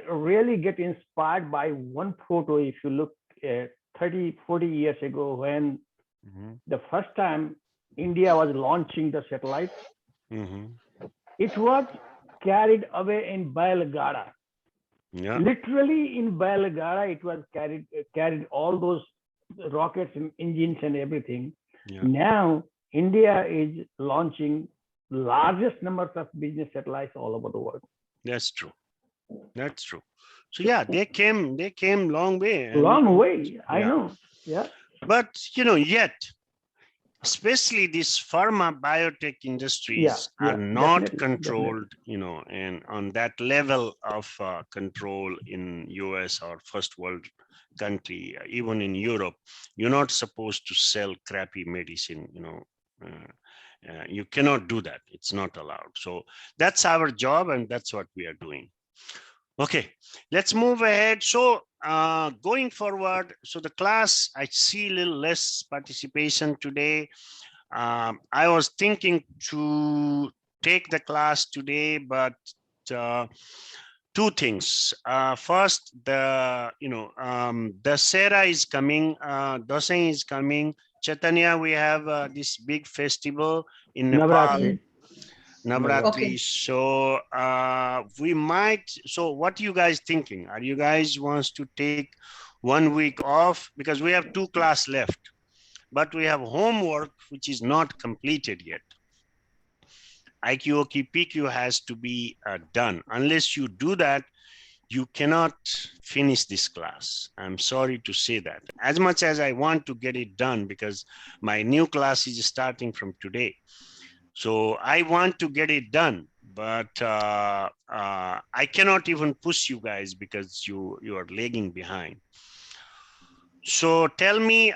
really get inspired by one photo. If you look at 30, 40 years ago, when the first time India was launching the satellite, it was carried away in Belgara. Yeah. Literally in Belgara, it was carried all those rockets and engines and everything. Yeah. Now India is launching largest numbers of business satellites all over the world. That's true. That's true. So yeah, they came long way. Long way, I know. Yeah. But yet, especially these pharma biotech industries are not controlled, and on that level of control in US or first world country, even in Europe, you're not supposed to sell crappy medicine, you cannot do that. It's not allowed. So that's our job and that's what we are doing. Okay, let's move ahead. So going forward, so the class, I see a little less participation today. I was thinking to take the class today, but two things. First, the Dasera is coming, Dasai is coming. Chaitanya, we have this big festival in Nepal. Navratri. Okay. So we might, so what are you guys thinking? Are you guys wants to take 1 week off? Because we have 2 classes left, but we have homework which is not completed yet. IQOQ PQ has to be done. Unless you do that, you cannot finish this class. I'm sorry to say that. As much as I want to get it done because my new class is starting from today. So I want to get it done, but I cannot even push you guys because you are lagging behind. So tell me,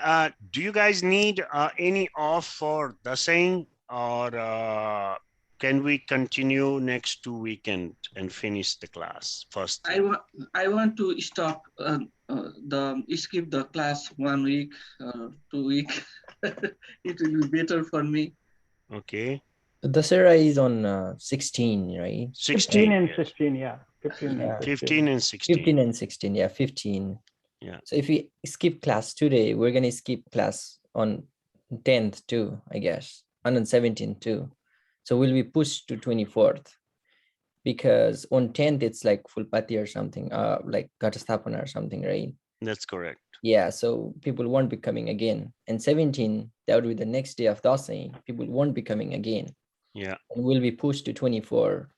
do you guys need any off for Dasai, or can we continue next 2 weekends and finish the class first? I want to stop skip the class 1 week, 2 week. It will be better for me. Okay. Dasera is on 16, right? 15 and yes. 16, yeah. 15 and 15 and 16. 15 and 16, yeah, 15. Yeah. So if we skip class today, we're going to skip class on 10th too, I guess, and on 17th too. So we'll be pushed to 24th because on 10th, it's like Fulpati or something, like Ghatastapana or something, right? That's correct. Yeah, so people won't be coming again. And 17, that would be the next day of Dasai. People won't be coming again. Yeah. And we'll be pushed to 24.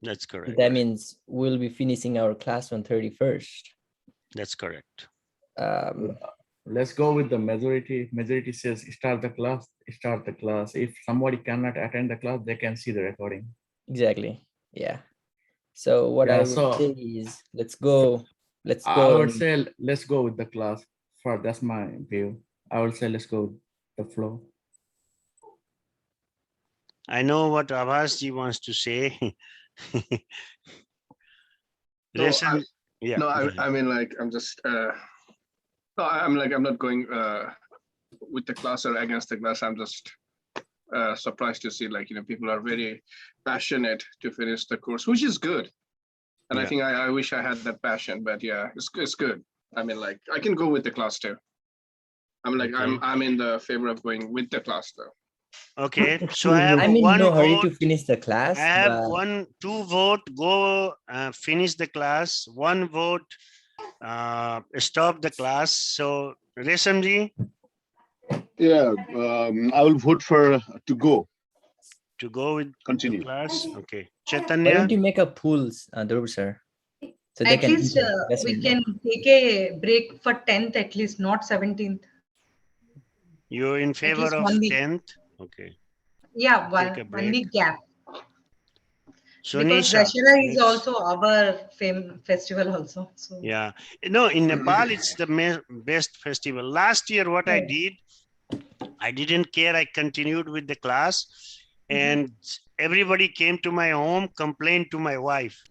That's correct. That means we'll be finishing our class on 31st. That's correct. Let's go with the majority. Majority says start the class, start the class. If somebody cannot attend the class, they can see the recording. Exactly. Yeah. So what Yeah, I would so say is let's go. Let's I go. would say let's go with the class. For that's my view. I would say let's go with the flow. I know what Avasji wants to say. No, Listen, yeah. No, go ahead. I mean, like, I'm just, no, I'm like, I'm not going with the class or against the class. I'm just surprised to see, like, people are very passionate to finish the course, which is good. And I Yeah. think I wish I had that passion, but yeah, it's good. I mean, like, I can go with the class too. I'm like, Okay. I'm in the favor of going with the class though. Okay, so I have I'm in one no hurry to vote. finish the class. I have but 2 vote, go finish the class. 1 vote, stop the class. So Resamji, Yeah, I will vote for to go, to go with the continue. class. Okay, why Chaitanya, don't you make a pools, Dhruv sir? So they At can least enter. That's we my can vote. take a break for 10th at least, not 17th. you're in favor least of 1 week. 10th. Okay, Yeah, take a one break. week gap. So Because Nisha, Dashera is next. also our festival also. So Yeah, no, in Nepal, it's the best festival. Last year, what I did, I didn't care. I continued with the class, and everybody came to my home, complained to my wife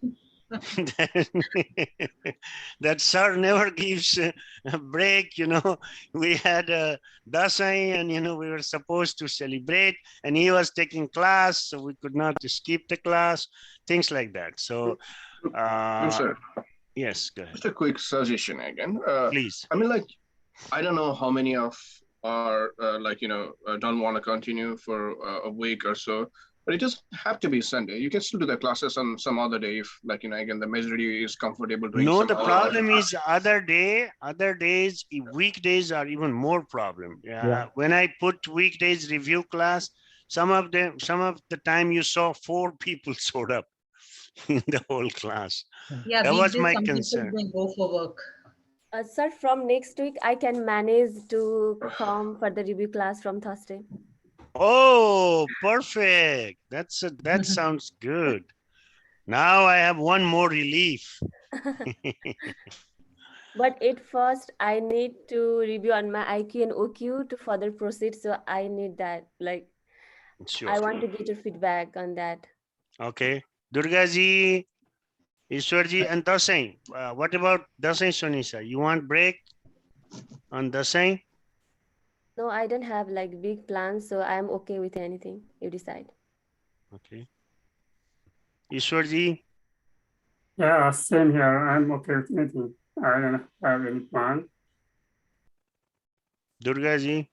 that sir never gives a break. We had a Dasai, and we were supposed to celebrate, and he was taking class, so we could not skip the class, things like that. So, Sir, yes, go ahead, just a quick suggestion again. please. I mean, like, I don't know how many of are like, don't want to continue for a week or so, but it doesn't have to be Sunday. You can still do the classes on some other day if, like, again, the majority is comfortable doing No, some the other problem is other days, weekdays are even more problem. Yeah. When I put weekdays review class, some of the time you saw 4 people showed up in the whole class. yeah, That was weekdays my some people concern. will go for work. Sir, from next week, I can manage to come for the review class from Thursday. Oh, perfect. That sounds good. Now I have one more relief. But at first, I need to review on my IQ and OQ to further proceed. So I need that. Like, Sure. I want to get your feedback on that. Okay. Durga ji, Ishwar ji, and Dasai. What about Dasai, Sonisha? You want break on Dasai? No, I don't have like big plans, so I'm okay with anything you decide. Okay. Ishwar ji, Yeah, same here. I'm okay with anything. I don't have any plan. Durga ji.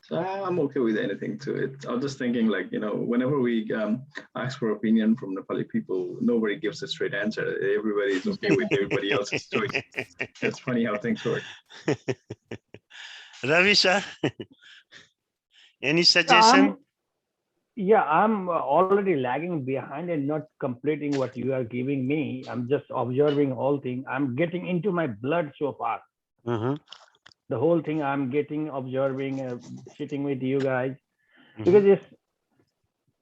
So I'm okay with anything to it. I was just thinking, like, whenever we ask for opinion from Nepali people, nobody gives a straight answer. Everybody is okay with everybody else's choice. It's funny how things work. Ravi sir, any suggestion? I'm already lagging behind and not completing what you are giving me. I'm just observing whole thing. I'm getting into my blood so far. The whole thing I'm getting, observing, sitting with you guys, because it's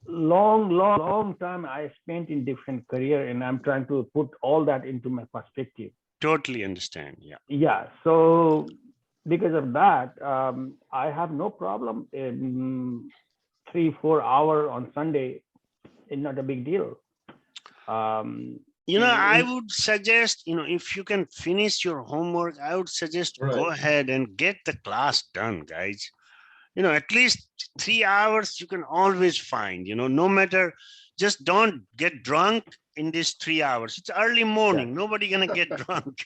long time I spent in different career, and I'm trying to put all that into my perspective. Totally understand. Yeah. Yeah. So because of that, I have no problem in 3-4 hours on Sunday. It's not a big deal. I would suggest, if you can finish your homework, I would suggest go ahead and get the class done, guys. At least 3 hours you can always find, no matter, just don't get drunk in these 3 hours. It's early morning. Nobody gonna get drunk.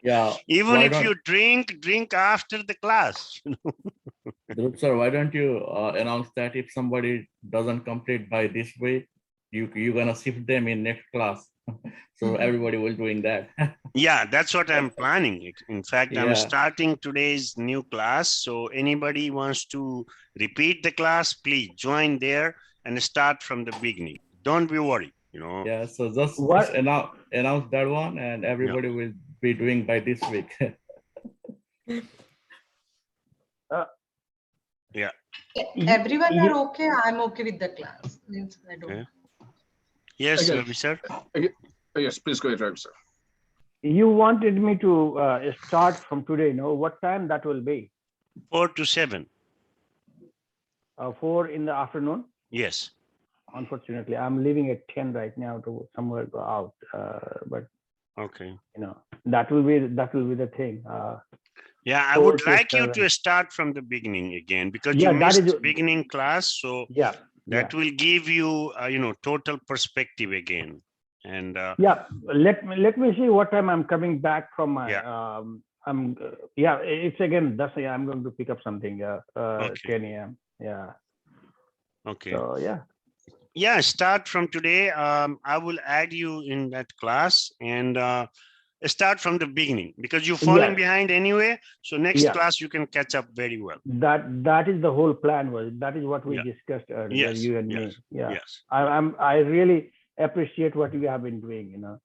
Yeah. Even if you drink after the class. Dhruv sir, why don't you announce that if somebody doesn't complete by this way, you're gonna shift them in next class. So everybody will doing that. Yeah, that's what I'm planning. In fact, I'm starting today's new class. So anybody wants to repeat the class, please join there and start from the beginning. Don't be worried. you know. Yeah, so just What? announce that one, and everybody will be doing by this week. Yeah. Everyone are okay. I'm okay with the class. Means I don't. Okay. Yes, Again. Ravi sir. Yes, please go ahead, Ravi, sir. You wanted me to start from today, no? What time that will be? 4 to 7. 4 in the afternoon? Yes. Unfortunately, I'm leaving at 10 right now to somewhere go out. But Okay. you know, that will be the thing. Yeah, I 4 would to like you 7. to start from the beginning again, because Yeah, you that missed is beginning class. So yeah. that will give you, you know, total perspective again. And Yeah, let me see what time I'm coming back from my it's again that's I'm going to pick up something 10 a.m. Yeah. Okay. So yeah, start from today. I will add you in that class, and start from the beginning, because you're falling behind anyway. So next class you can catch up very well. That is the whole plan. That is what we discussed earlier, Yes, you and yes, me. Yeah. yes. I really appreciate what you have been doing, you know.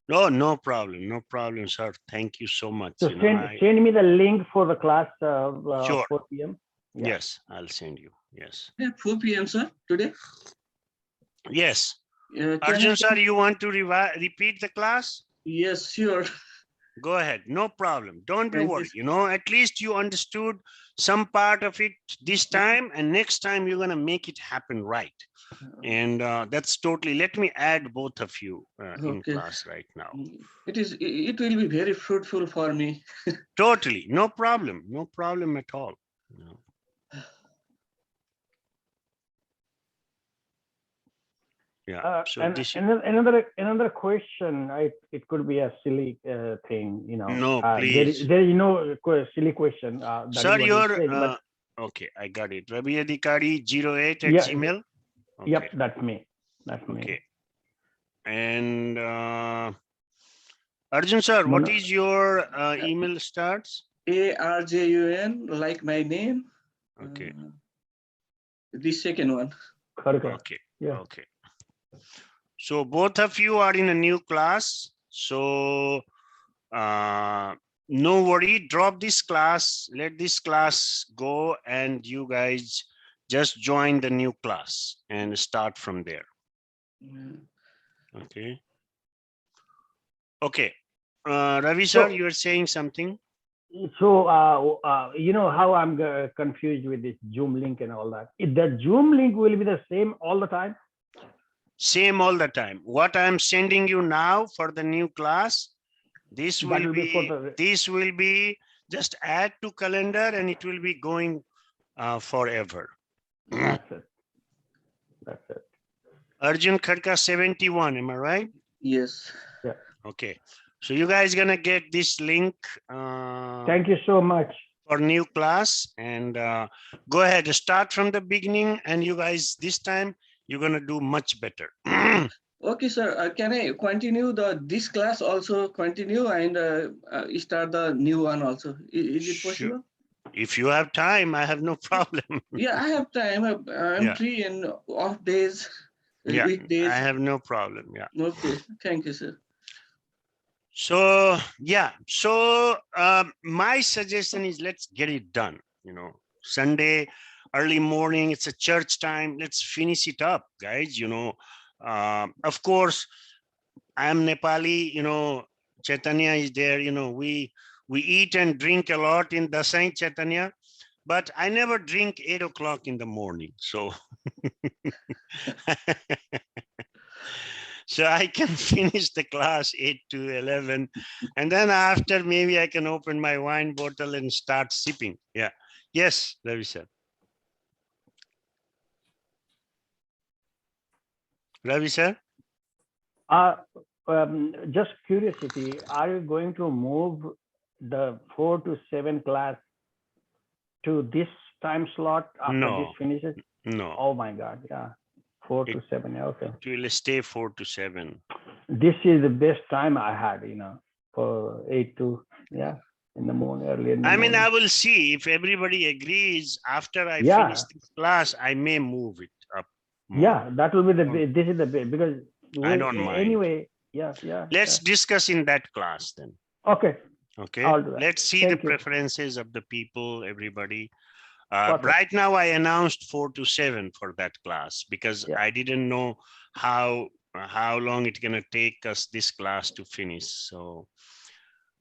No problem, sir. Thank you so much. So You know, send me the link for the class sure. 4 p.m. Yeah. Yes, I'll send you. Yes. 4 p.m. sir, today. Yes. Can Arjun I- sir, you want to repeat the class? Yes, sure. Go ahead. No problem. Don't be Thank you, worried. You know, at least you understood some part of it this time, and next time you're going to make it happen right. And that's totally, let me add both of you in Okay. class right now. It will be very fruitful for me. Totally. No problem at all. No. Yeah. So and this another question. It could be a silly thing, you know. No, There please. is no silly question. That Sir, is what your I'm saying, but okay, I got it. Ravi Adhikari 08 at Yeah, Gmail. Okay. Yep, that's me. That's me. Okay. And Arjun sir, what is your email starts? ARJUN, like my name. Okay. The second one. Okay. Yeah. Okay. So both of you are in a new class. So no worry, drop this class, let this class go, and you guys just join the new class and start from there. Okay. Okay. Ravi sir, you are saying something? So you know how I'm confused with this Zoom link and all that. The Zoom link will be the same all the time? Same all the time. What I'm sending you now for the new class, this will be just add to calendar, and it will be going forever. That's it. Arjun Khadka 71, am I right? Yes. Yeah. Okay. So you guys gonna get this link. Thank you so much. For new class, and go ahead, start from the beginning, and you guys this time you're gonna do much better. Okay, sir. Can I continue this class also continue and start the new one also? Is it possible? If you have time, I have no problem. Yeah, I have time. I'm free in off days, weekdays. I have no problem. Yeah. Okay. Thank you, sir. So so my suggestion is let's get it done. You know, Sunday early morning, it's a church time. Let's finish it up, guys. You know, of course, I'm Nepali. You know, Chaitanya is there. You know, we eat and drink a lot in Dasai Chaitanya, but I never drink 8 o'clock in the morning. So. So I can finish the class 8 to 11. And then after, maybe I can open my wine bottle and start sipping. Yeah. Yes, Ravi sir. Ravi sir? Just curiosity, are you going to move the 4 to 7 class to this time slot after this finishes? No. Oh my God, yeah. 4 to 7, okay. It will stay 4 to 7. This is the best time I had, you know, for 8 to, in the morning, early in the morning. I mean, I will see if everybody agrees after I finish this class, I may move it up more. Yeah, that will be this is the best, because I don't mind. Anyway, yeah. Let's discuss in that class then. Okay. Okay. I'll do that. Let's see Thank the you. preferences of the people, everybody. Perfect. Right now, I announced 4 to 7 for that class because Yeah. I didn't know how long it's gonna take us this class to finish. So,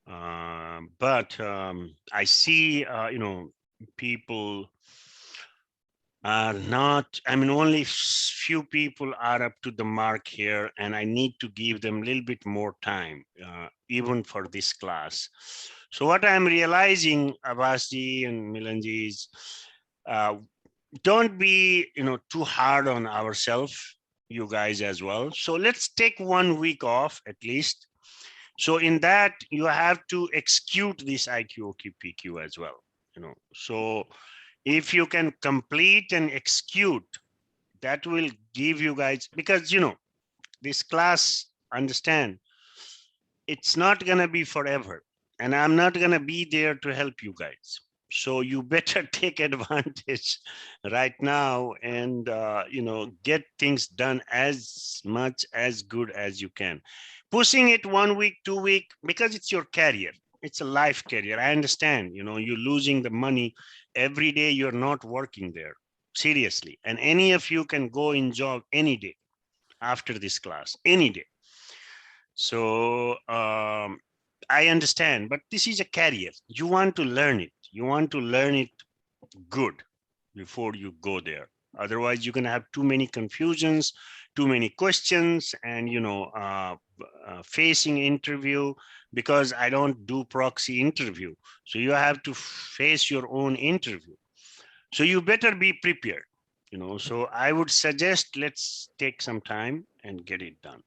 but I see, people are not, I mean, only few people are up to the mark here, and I need to give them a little bit more time, even for this class. So what I'm realizing, Abbasji and Milanji, is don't be, too hard on ourselves, you guys as well. So let's take 1 week off at least. So in that, you have to execute this IQ, OQ, PQ as well, So if you can complete and execute, that will give you guys, because, this class, understand, it's not going to be forever. And I'm not going to be there to help you guys. So you better take advantage right now and, get things done as much as good as you can. Pushing it 1 week, 2 week, because it's your career. It's a life career. I understand, you're losing the money every day. You're not working there, seriously. And any of you can go in job any day after this class, any day. So I understand, but this is a career. You want to learn it. You want to learn it good before you go there. Otherwise, you're going to have too many confusions, too many questions, and, facing interview, because I don't do proxy interview. So you have to face your own interview. So you better be prepared, So I would suggest let's take some time and get it done.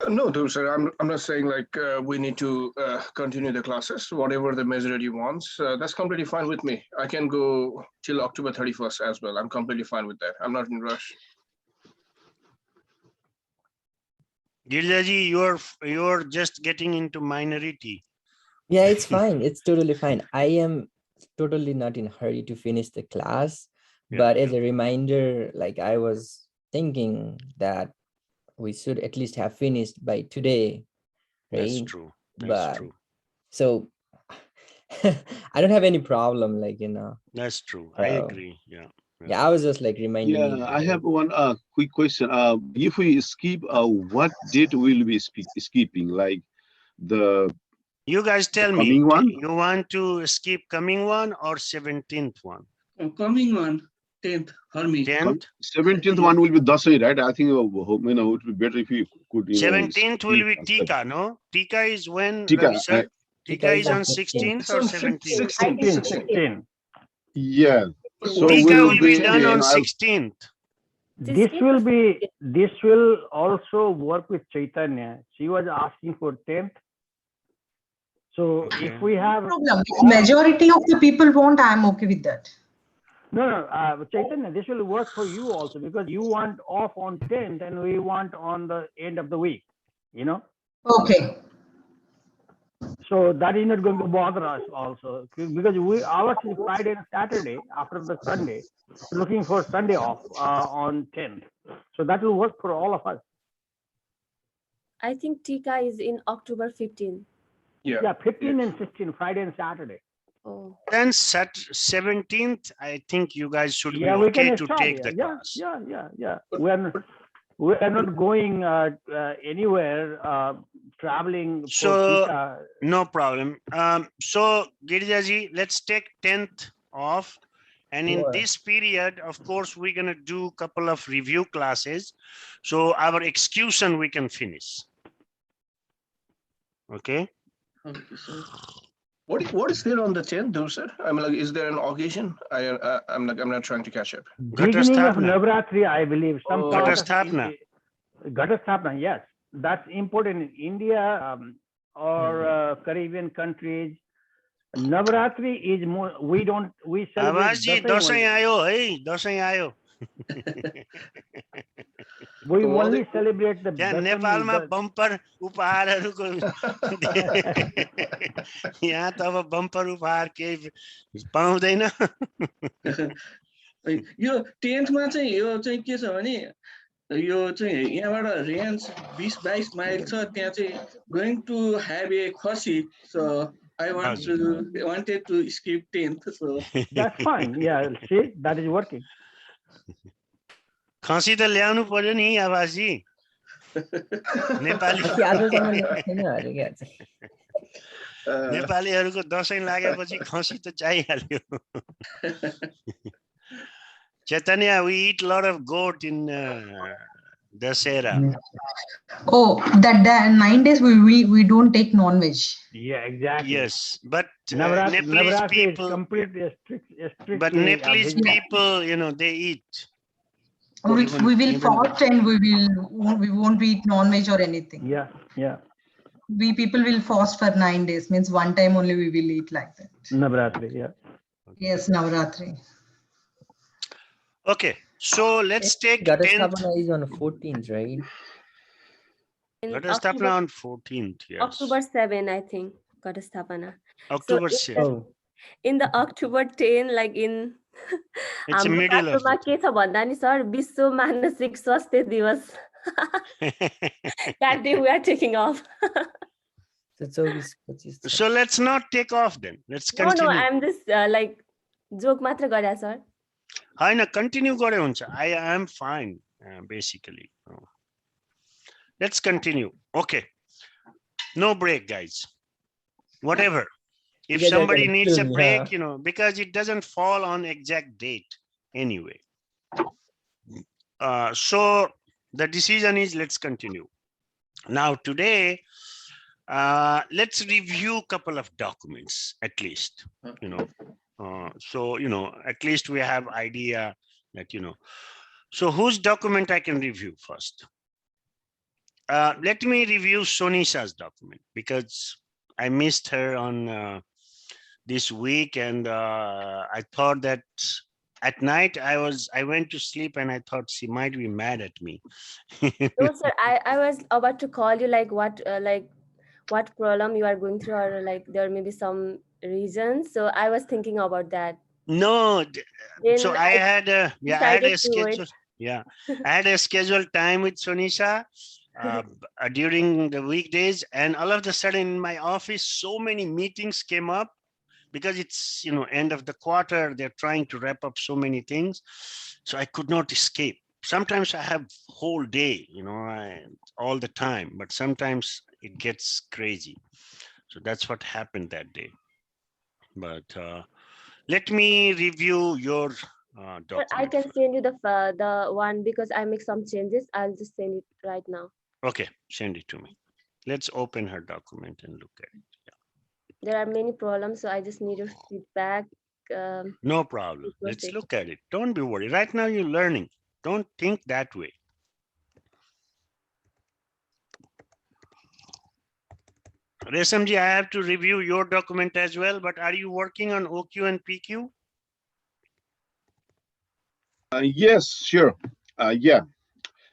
No, dude, sir. I'm not saying like we need to continue the classes. Whatever the majority wants, that's completely fine with me. I can go till October 31st as well. I'm completely fine with that. I'm not in a rush. Girjaji, you're just getting into minority. Yeah, it's fine. It's totally fine. I am totally not in a hurry to finish the class. Yeah, But as a reminder, like I was thinking that we should at least have finished by today, right? That's true. That's But true. so I don't have any problem, That's true. I agree. Yeah. Yeah, I was just like reminding you. Yeah, I have one quick question. If we skip, what date will we skipping? Like the You guys tell me, coming one? you want to skip coming one or 17th one? Coming one, 10th for me. 10th? 17th one will be Dasai, right? I think it would be better if you could. 17th will be Tika, no? Tika is when? Tika, Ravi sir? Tika is on 16th or 17th? 16. Yeah. So Tika will be be done on 16th. This will also work with Chaitanya. She was asking for 10th. So if we have problem. If majority of the people want, I'm okay with that. No, Chaitanya, this will work for you also because you want off on 10th and we want on the end of the week, Okay. So that is not going to bother us also because ours is Friday and Saturday after the Sunday, looking for Sunday off on 10th. So that will work for all of us. I think Tika is in October 15. Yeah, 15 and 16, Friday and Saturday. Oh. Then 17th, I think you guys should be we okay can to start, take the class. Yeah. We are not going anywhere, traveling. So no problem. So Girjaji, let's take 10th off. And in this period, of course, we're going to do a couple of review classes. So our execution we can finish. Okay. Okay, sir. What is there on the 10th, though, sir? I mean, like, is there an occasion? I'm not trying to catch up. Beginning of Navratri, I believe. Some Ghatasthapana. Ghatasthapana, yes. That's important in India or Caribbean countries. Navratri is more, we celebrate. Dasai aayo. We only celebrate the नेपालमा bumper उपहारहरुको यहाँ त अब bumper उपहार केही पाउँदैन यो 10th मा चाहिँ यो चाहिँ के छ भने यो चाहिँ यहाँबाट रेन्ज 20-22 माइल छ त्यहाँ चाहिँ going to have a खसी so I wanted to skip 10th so That's fine. Yeah, see, that is working. खसी त ल्याउनु पर्यो नि आवाजी नेपाली आजसम्म ल्याएको छैन अरे क्या चाहिँ। नेपालीहरूको दशैं लागेपछि खसी त चाहिहाल्यो Chaitanya, we eat a lot of goat in Dasera. Oh, that 9 days we don't take non-veg. Yeah, exactly. Yes, but Navratri Nepalese is people, completely strict. but Nepalese people, you know, they eat. We will fast and we won't eat non-veg or anything. Yeah, yeah. We people will fast for 9 days. Means one time only we will eat like that. Navratri, yeah. Yes, Navratri. Okay, so let's take Ghadasthapana is on the 14th, right? Ghadasthapana on 14th, yes. October 7, I think. Ghadasthapana. October So 7. in the October 10, like in it's the middle of the के छ भन्दा नि sir विश्व मानसिक स्वास्थ्य दिवस that day we are taking off. So let's not take off then. Let's continue. No, I'm just like joke मात्र गरे सर. हैन continue गरे हुन्छ. I am fine basically. Let's continue. Okay. No break, guys. Whatever. If somebody needs a break, you know, because it doesn't fall on exact date anyway. So the decision is let's continue. Now today, let's review a couple of documents at least, you know. So, you know, at least we have idea that, you know. So whose document I can review first? Let me review Sonisha's document because I missed her on this week, and I thought that at night I went to sleep and I thought she might be mad at me. No, sir, I was about to call you like what problem you are going through, or like there may be some reasons. So I was thinking about that. No, then so I had a schedule. Yeah, I had a scheduled time with Sonisha during the weekdays, and all of a sudden in my office, so many meetings came up because it's, you know, end of the quarter. They're trying to wrap up so many things, so I could not escape. Sometimes I have whole day, you know, all the time, but sometimes it gets crazy. So that's what happened that day. But let me review your document. I can send you the one because I make some changes. I'll just send it right now. Okay, send it to me. Let's open her document and look at it. Yeah. There are many problems, so I just need your feedback. No problem. Let's look at it. Don't be worried. Right now you're learning. Don't think that way. Resamji, I have to review your document as well, but are you working on OQ and PQ? Yes, sure. Yeah.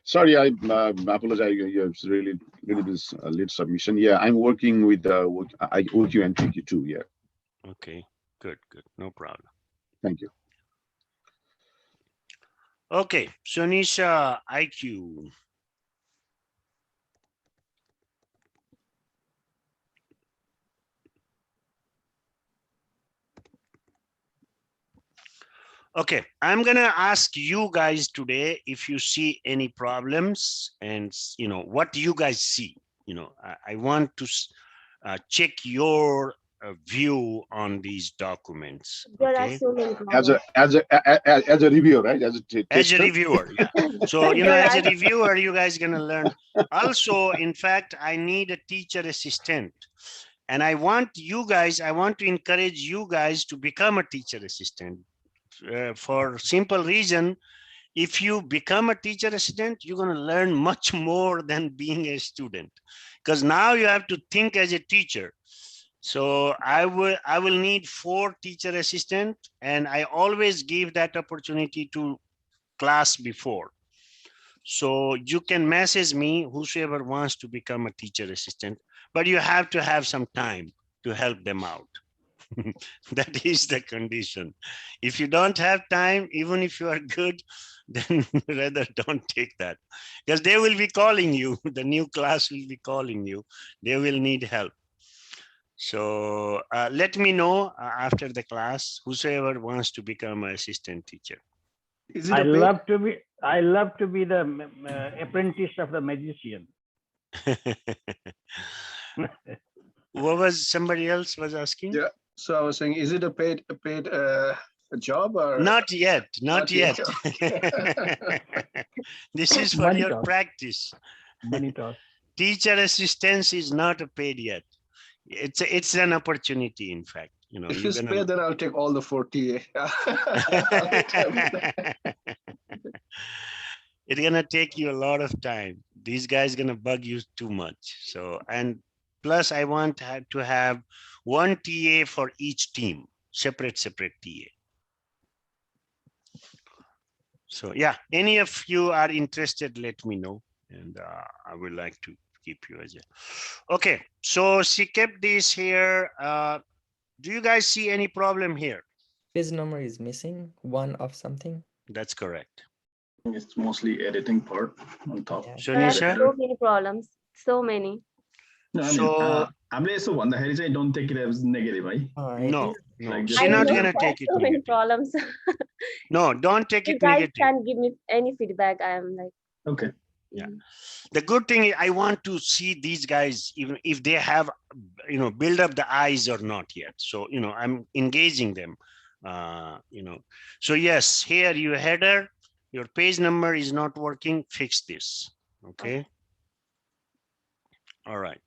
Sorry, I apologize. It's really this late submission. Yeah, I'm working with OQ and PQ too. Yeah. Okay, good. No problem. Thank you. Okay, Sonisha, IQ. Okay, I'm gonna ask you guys today if you see any problems and, you know, what do you guys see? You know, I want to check your view on these documents. There okay? are so many problems. As a reviewer, right? As a reviewer, yeah. So, you know, as a reviewer, you guys gonna learn. Also, in fact, I need a teacher assistant. And I want to encourage you guys to become a teacher assistant. For simple reason, if you become a teacher assistant, you're going to learn much more than being a student, because now you have to think as a teacher. So I will need 4 teacher assistant, and I always give that opportunity to class before. So you can message me, whosoever wants to become a teacher assistant, but you have to have some time to help them out. That is the condition. If you don't have time, even if you are good, then rather don't take that, because they will be calling you. The new class will be calling you. They will need help. So let me know after the class, whosoever wants to become an assistant teacher. Is it I a paid? love to be the apprentice of the magician. What was somebody else was asking? Yeah. So I was saying, is it a paid a job or Not yet, not yet. Okay. This is for Money your talk. practice. Money toss. Teacher assistance is not paid yet. It's an opportunity, in fact. You know, If you're it's gonna... paid, then I'll take all the 40. It's gonna take you a lot of time. These guys gonna bug you too much. So, and plus I want to have one TA for each team, separate TA. So yeah, any of you are interested, let me know. And I would like to keep you as a... Okay, so she kept this here. Do you guys see any problem here? Page number is missing, one of something. That's correct. It's mostly editing part on top. Yeah. There are Shanisha? so many problems, so many. No, I mean, So हामीले यसो भन्दाखेरि चाहिँ don't take it as negative, है? no, Like she's just not know gonna there are take it so many negative. problems. No, don't take You it guys negative. can give me any feedback. I am like, Okay. Yeah. The good thing is I want to see these guys, even if they have, you know, build up the eyes or not yet. So, you know, I'm engaging them, you know. So yes, here your header, your page number is not working, fix this. Okay. All right.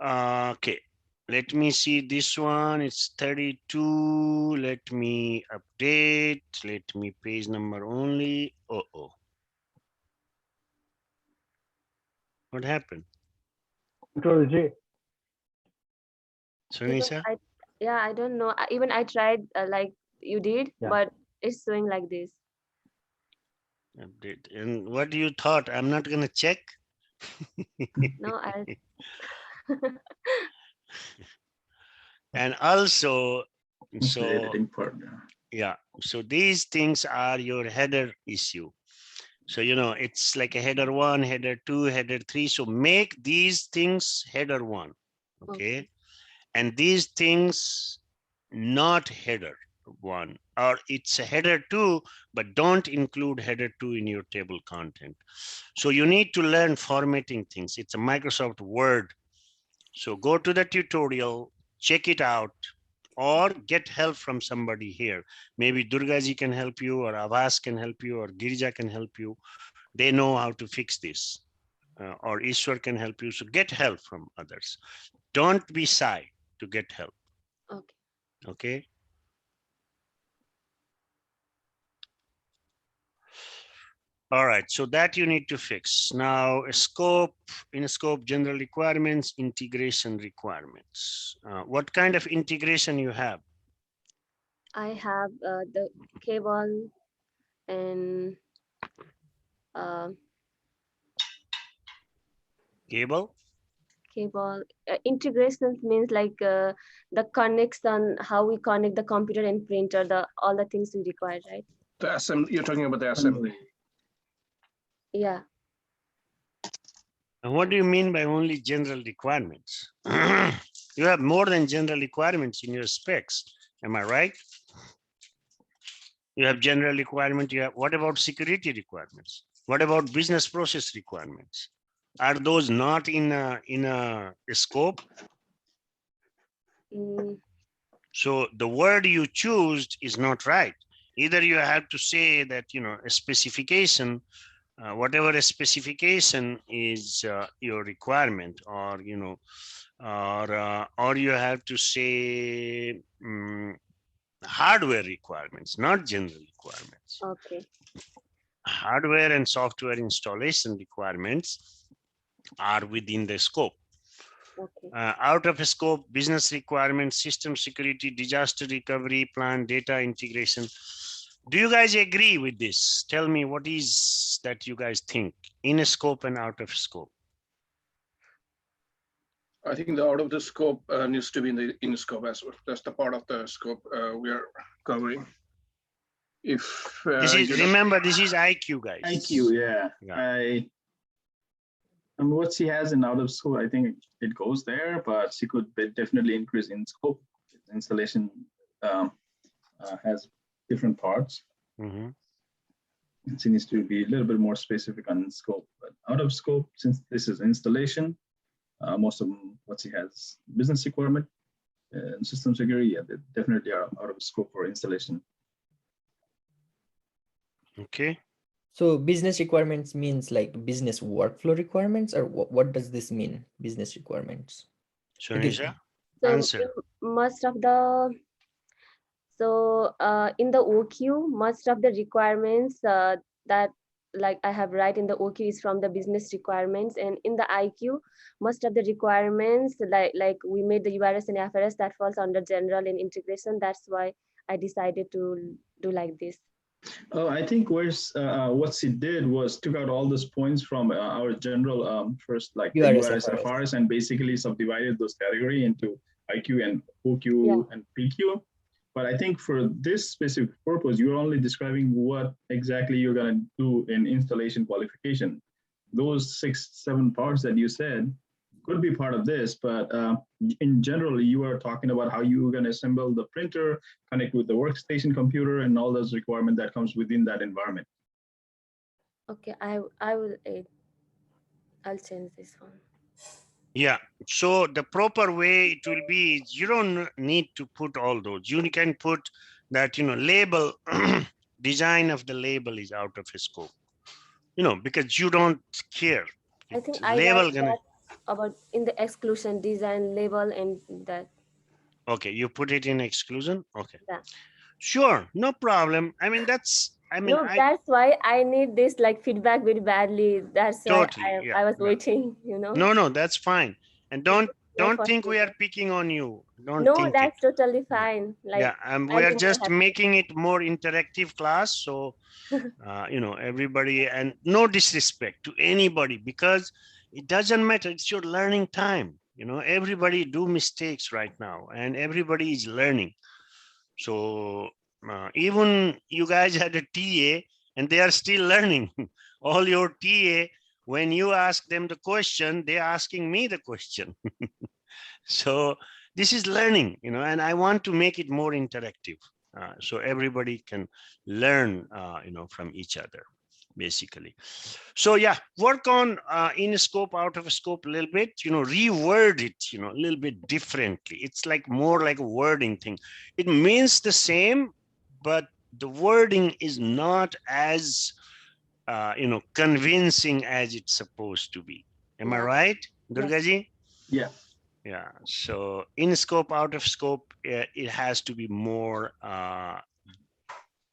Okay. Let me see this one. It's 32. Let me update. Let me page number only. Uh-oh. What happened? Control J. Sunisa? yeah, I don't know. Even I tried like you did, Yeah. but it's showing like this. Update. And what do you thought? I'm not gonna check? No, I. And also, It's the so editing part. yeah, so these things are your header issue. So, you know, it's like a header 1, header 2, header 3. So make these things header 1. Okay. And these things not header 1, or it's a header 2, but don't include header 2 in your table content. So you need to learn formatting things. It's a Microsoft Word. So go to the tutorial, check it out, or get help from somebody here. Maybe Durgaji can help you, or Avas can help you, or Girija can help you. They know how to fix this, or Ishwar can help you. So get help from others. Don't be shy to get help. Okay. Okay. All right, so that you need to fix. Now, in scope, general requirements, integration requirements. What kind of integration you have? I have the cable and Cable? cable. Integrations means like the connection, how we connect the computer and printer, all the things we require, right? The assembly, you're talking about the assembly. Yeah. And what do you mean by only general requirements? You have more than general requirements in your specs. Am I right? You have general requirement. You have, what about security requirements? What about business process requirements? Are those not in a scope? So the word you choose is not right. Either you have to say that, you know, a specification, whatever a specification is your requirement, or, you know, or you have to say hardware requirements, not general requirements. Okay. Hardware and software installation requirements are within the scope. Okay. Out of scope, business requirements, system security, disaster recovery plan, data integration. Do you guys agree with this? Tell me what is that you guys think in a scope and out of scope. I think the out of the scope needs to be in the scope as well. That's the part of the scope we are covering. If This is, remember, this is IQ, guys. IQ, yeah. I mean, what she has in out of scope, I think it goes there, but she could definitely increase in scope. Installation has different parts. She needs to be a little bit more specific on scope, but out of scope, since this is installation, most of them, what she has business requirement and system security, yeah, they definitely are out of scope for installation. Okay. So business requirements means like business workflow requirements, or what does this mean? Business requirements. Sunisha, So answer. most of the in the OQ, most of the requirements that like I have right in the OQ is from the business requirements, and in the IQ, most of the requirements like we made the URS and FRS that falls under general and integration. That's why I decided to do like this. Oh, I think what she did was took out all those points from our general first like URS FRS and basically subdivided those category into IQ and OQ and PQ. But I think for this specific purpose, you're only describing what exactly you're going to do in installation qualification. Those 6-7 parts that you said could be part of this, but in general, you are talking about how you're going to assemble the printer, connect with the workstation computer, and all those requirements that comes within that environment. Okay, I'll change this one. Yeah, so the proper way it will be, you don't need to put all those. You can put that, label, design of the label is out of scope, because you don't care. I think label about in the exclusion design label and that. Okay, you put it in exclusion. Okay. Yeah. Sure, no problem. I mean, that's why I need this like feedback very badly. That's totally, why I was waiting, No, that's fine. And don't think we are picking on you. That's totally fine. Like, we are just making it more interactive class. So, everybody, and no disrespect to anybody, because it doesn't matter. It's your learning time. Everybody do mistakes right now, and everybody is learning. So even you guys had a TA and they are still learning. All your TA, when you ask them the question, they're asking me the question. So this is learning, and I want to make it more interactive. So everybody can learn, from each other, basically. So yeah, work on in scope, out of scope a little bit, reword it, a little bit differently. It's like more like a wording thing. It means the same, but the wording is not as, convincing as it's supposed to be. Am I right, Durgaji? Yeah. Yeah. So in scope, out of scope, it has to be more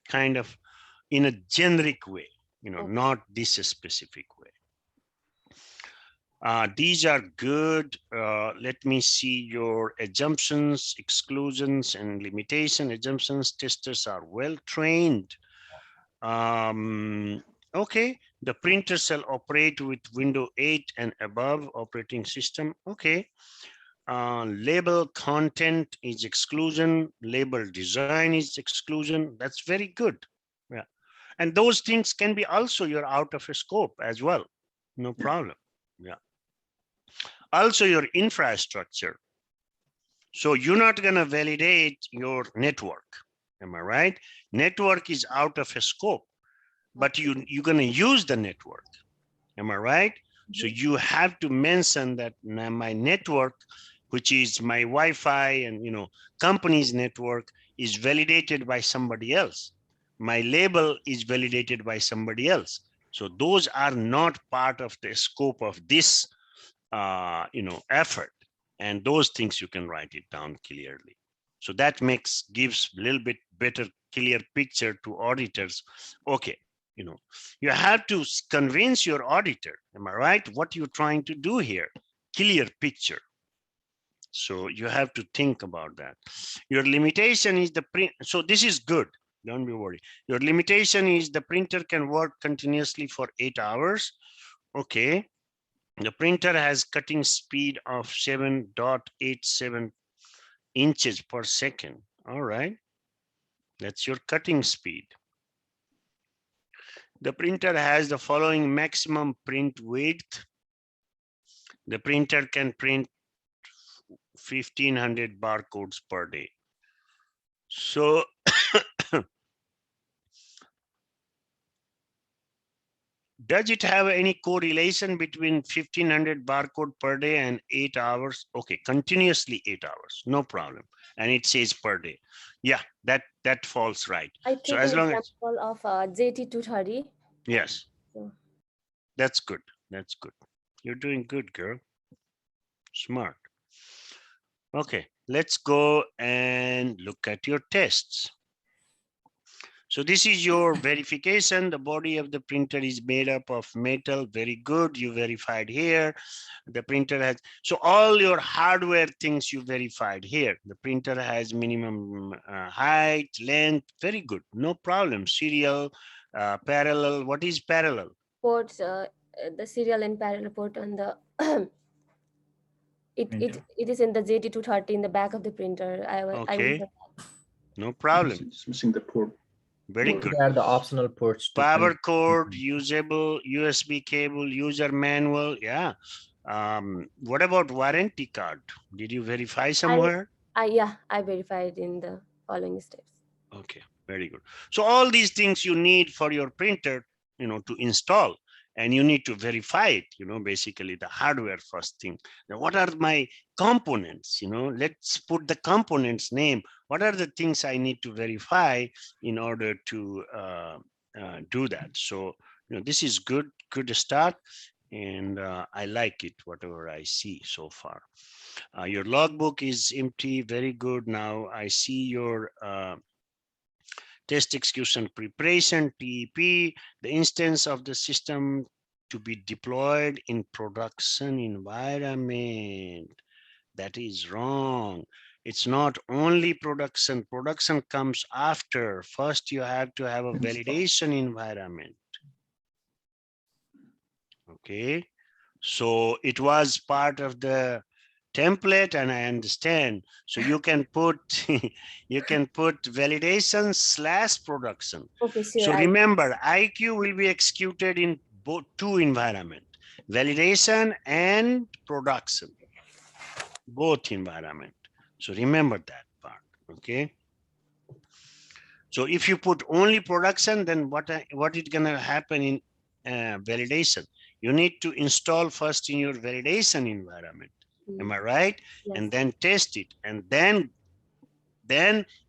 kind of in a generic way. Not this specific way. These are good. Let me see your assumptions, exclusions, and limitation. Assumptions testers are well trained. Okay, the printer shall operate with Windows 8 and above operating system. Okay. Label content is exclusion. Label design is exclusion. That's very good. Yeah. And those things can be also your out of scope as well. No problem. Yeah. Also your infrastructure. So you're not going to validate your network. Am I right? Network is out of scope, but you're going to use the network. Am I right? So you have to mention that my network, which is my Wi-Fi and company's network, is validated by somebody else. My label is validated by somebody else. So those are not part of the scope of this, effort. And those things you can write it down clearly. So that gives a little bit better, clear picture to auditors. Okay, you have to convince your auditor. Am I right? What you're trying to do here, clear picture. So you have to think about that. Your limitation is the print. So this is good. Don't be worried. Your limitation is the printer can work continuously for 8 hours. Okay. The printer has cutting speed of 7.87 inches per second. All right. That's your cutting speed. The printer has the following maximum print width. The printer can print 1500 barcodes per day. So does it have any correlation between 1500 barcode per day and 8 hours? Okay, continuously 8 hours, no problem. And it says per day. Yeah, that falls right. I take So as an long as, example of JT230. yes, So, that's good. That's good. You're doing good, girl. Smart. Okay, let's go and look at your tests. So this is your verification. The body of the printer is made up of metal. Very good. You verified here. The printer has, so all your hardware things you verified here. The printer has minimum height, length. Very good. No problem. Serial, parallel. What is parallel? ports, the serial and parallel port on the it is in the JT230 in the back of the printer. Okay. No problem. It's missing the port. Very good. They are the optional ports. to Power print. cord, usable USB cable, user manual. Yeah. What about warranty card? Did you verify somewhere? Yeah, I verified in the following steps. Okay, very good. So all these things you need for your printer, to install, and you need to verify it, basically the hardware first thing. Now, what are my components? Let's put the components name. What are the things I need to verify in order to do that? So, this is good start. And I like it, whatever I see so far. Your logbook is empty. Very good. Now I see your test execution preparation, TEP, the instance of the system to be deployed in production environment. That is wrong. It's not only production. Production comes after. First, you have to have a validation environment. Okay. So it was part of the template, and I understand. So you can put validation / production. Okay, sure. So remember, IQ will be executed in both two environment, validation and production, both environment. So remember that part. Okay. So if you put only production, then what is gonna happen in validation? You need to install first in your validation environment. Am I right? Yes. And then test it, and then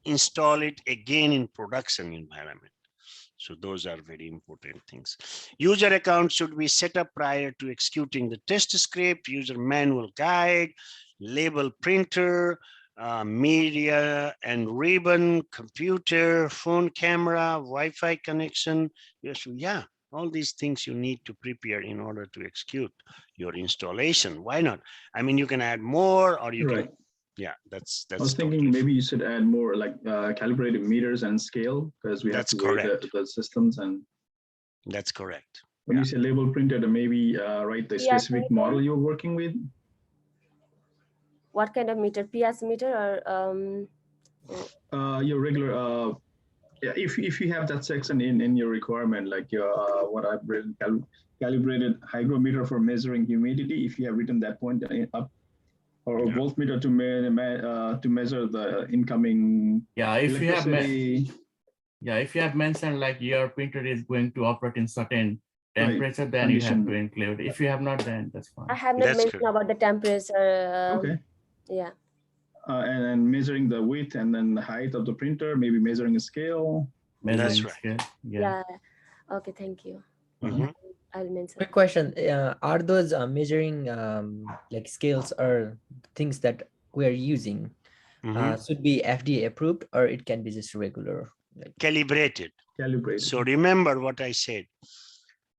install it again in production environment. So those are very important things. User account should be set up prior to executing the test script, user manual guide, label printer, media and ribbon, computer, phone camera, Wi-Fi connection. Yes, yeah. All these things you need to prepare in order to execute your installation. Why not? I mean, you can add more, or you can. Yeah, that's. I was thinking maybe you should add more like calibrated meters and scale, because we have to weigh the systems. And that's correct. When you say label printer, then maybe write the specific model you're working with. What kind of meter? PS meter or your regular yeah, if you have that section in your requirement, like what I've written, calibrated hygrometer for measuring humidity, if you have written that point up, or voltmeter to measure the incoming if you have mentioned like your printer is going to operate in certain temperature, then you have to include. If you have not, then that's fine. I have not mentioned about the temperature. Okay. Yeah. And measuring the width and then the height of the printer, maybe measuring a scale. That's right. Scale. Yeah. Okay, thank you. I'll mention. Quick question: are those measuring like scales or things that we are using should be FDA approved, or it can be just regular? Like Calibrated. Calibrated. So remember what I said.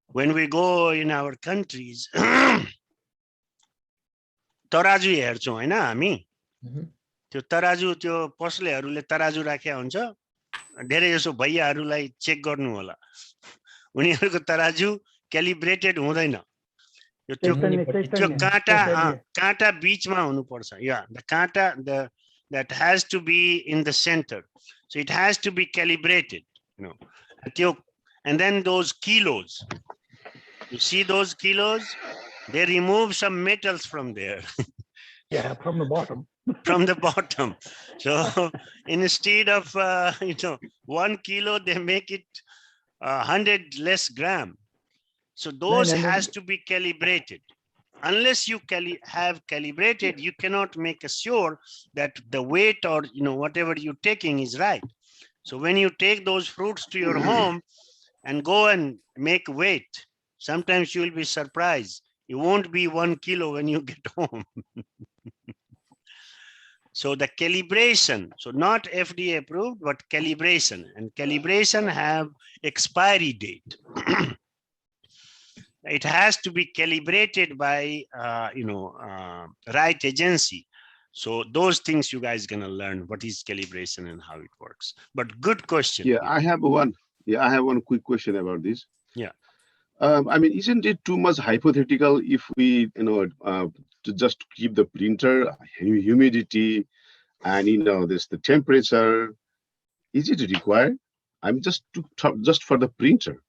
When we go in our countries, तराजु हेर्छौँ हैन हामी त्यो तराजु त्यो पसलेहरूले तराजु राखेको हुन्छ धेरै जसो भैयाहरूलाई चेक गर्नु होला उनीहरूको तराजु क्यालिब्रेटेड हुँदैन यो त्यो Chaitanya, Munipatti. त्यो Chaitanya, काँटा Chaitanya. काँटा बीचमा हुनुपर्छ या the काँटा that has to be in the center, so it has to be calibrated, you know. त्यो and then those kilos, you see those kilos, they remove some metals from there. Yeah, from the bottom. From the bottom. So instead of 1 kilo, they make it 100 less gram. So those 900. has to be calibrated. Unless you have calibrated, you cannot make sure that the weight or whatever you're taking is right. So when you take those fruits to your home and go and make weight, sometimes you will be surprised. It won't be 1 kilo when you get home. So the calibration, so not FDA approved, but calibration, and calibration have expiry date. It has to be calibrated by, right agency. So those things you guys gonna learn what is calibration and how it works. But good question. Yeah, I have one. Yeah, I have one quick question about this. Yeah. I mean, isn't it too much hypothetical if we, to just keep the printer, humidity, and the temperature? Is it required? I'm just for the printer.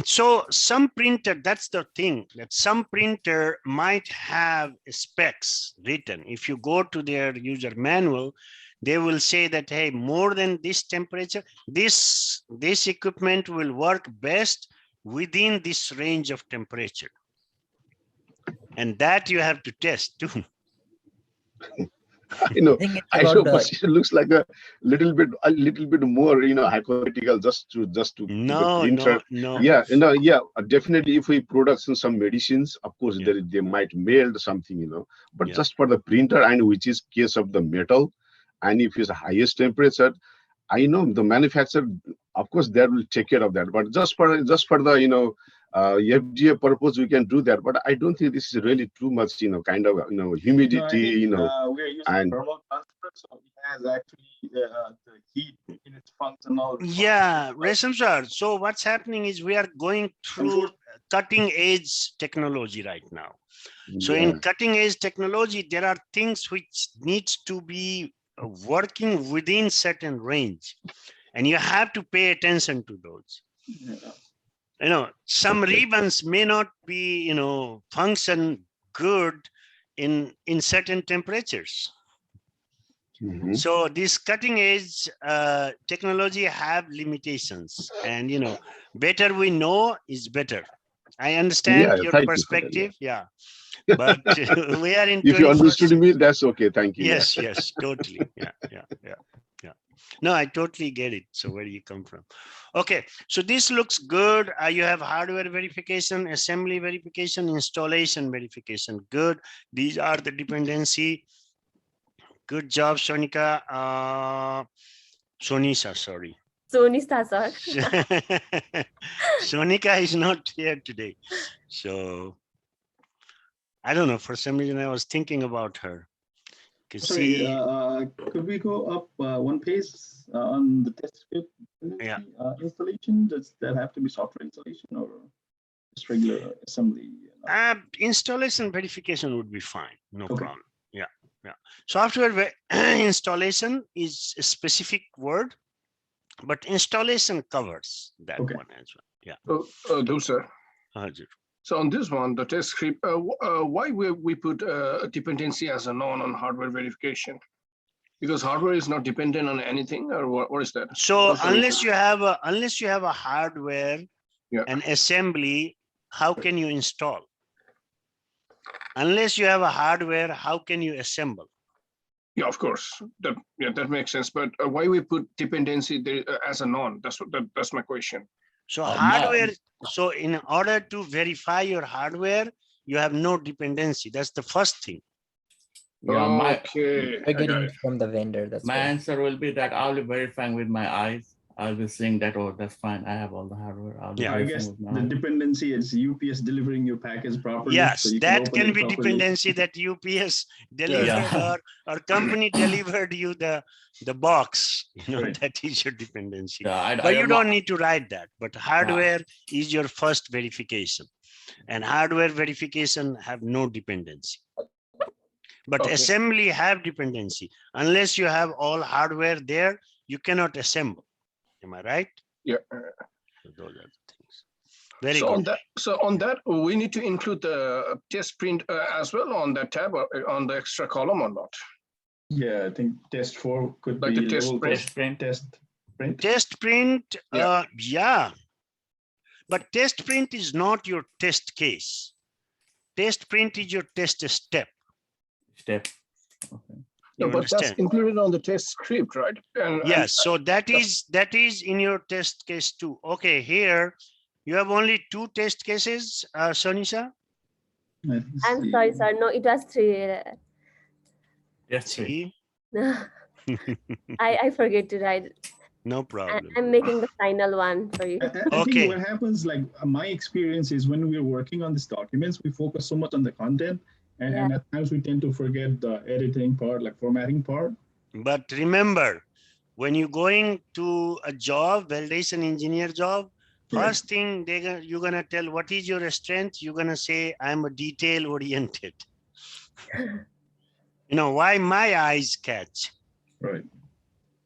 So some printer, that's the thing, that some printer might have specs written. If you go to their user manual, they will say that, hey, more than this temperature, this equipment will work best within this range of temperature. And that you have to test too. I know, think it's I about know, the- but it looks like a little bit more, hypothetical just to the printer. No. Yeah, definitely. If we production some medicines, of course, Yeah. they might melt something, but Yeah. just for the printer, and which is case of the metal, and if it's the highest temperature, I know the manufacturer, of course, they will take care of that. But just for the FDA purpose, we can do that. But I don't think this is really too much, kind of humidity, we are using and thermal transfer, so it has actually the heat in its functional. Yeah, Resham sir. So what's happening is we are going through cutting edge technology right now. So in cutting edge technology, there are things which needs to be working within certain range, and you have to pay attention to those. Some ribbons may not be, function good in certain temperatures. Mhm. So this cutting edge technology have limitations, and better we know is better. I understand Yeah, your thank you for that, perspective, yeah. But we are in if you 21st understood me, that's okay. Thank you. Yes, totally. Yeah. No, I totally get it. So where do you come from? Okay, so this looks good. You have hardware verification, assembly verification, installation verification. Good. These are the dependency. Good job, Sonika. Sonisa, sorry. Sonista, sir. Sonika is not here today. So I don't know. For some reason, I was thinking about her. Sorry, could we go up one page on the test script installation? Does that have to be software installation or just regular assembly? Installation verification would be fine. No problem. Yeah. Software installation is a specific word, but installation covers that one as well. Yeah. So, sir. So on this one, the test script, why we put a dependency as a none on hardware verification? Because hardware is not dependent on anything, or what is that? So unless you have a hardware and assembly, how can you install? Unless you have a hardware, how can you assemble? Yeah, of course. That makes sense. But why we put dependency there, as a none? That's my question. So hardware. So in order to verify your hardware, you have no dependency. That's the first thing. Yeah, We're getting it from the vendor. That's my why. answer will be that I'll be verifying with my eyes. I'll be saying that, oh, that's fine. I have all the hardware. I'll be I guess with my the eyes. dependency is UPS delivering your package properly. Yes, so you that open can it be properly. dependency that UPS delivered or company delivered you the box. That is your dependency. Yeah, But you don't need to write that. But hardware is your first verification. And hardware verification have no dependency. But Okay. assembly have dependency. Unless you have all hardware there, you cannot assemble. Am I right? Yeah. So those are the things. Very So good. on that, we need to include the test print as well on that tab or on the extra column or not? Yeah, I think test 4 could Like be the test level print. Test print. test print. Test print, Yeah. yeah. But test print is not your test case. Test print is your test step. Step. Okay. No, You but that's understand? included on the test script, right? And Yes, so that is in your test case too. Okay, here you have only 2 test cases, Sonisha. Let's I'm see. sorry, sir. No, it was 3. Test print. See, I forget to write. no problem. I'm making the final one for you. I think Okay. what happens, like my experience is when we're working on these documents, we focus so much on the content, and at times we tend to forget the editing part, like formatting part. But remember, when you're going to a job, validation engineer job, Right. first thing you're gonna tell what is your strength. You're gonna say I'm a detail oriented. You know why my eyes catch Right.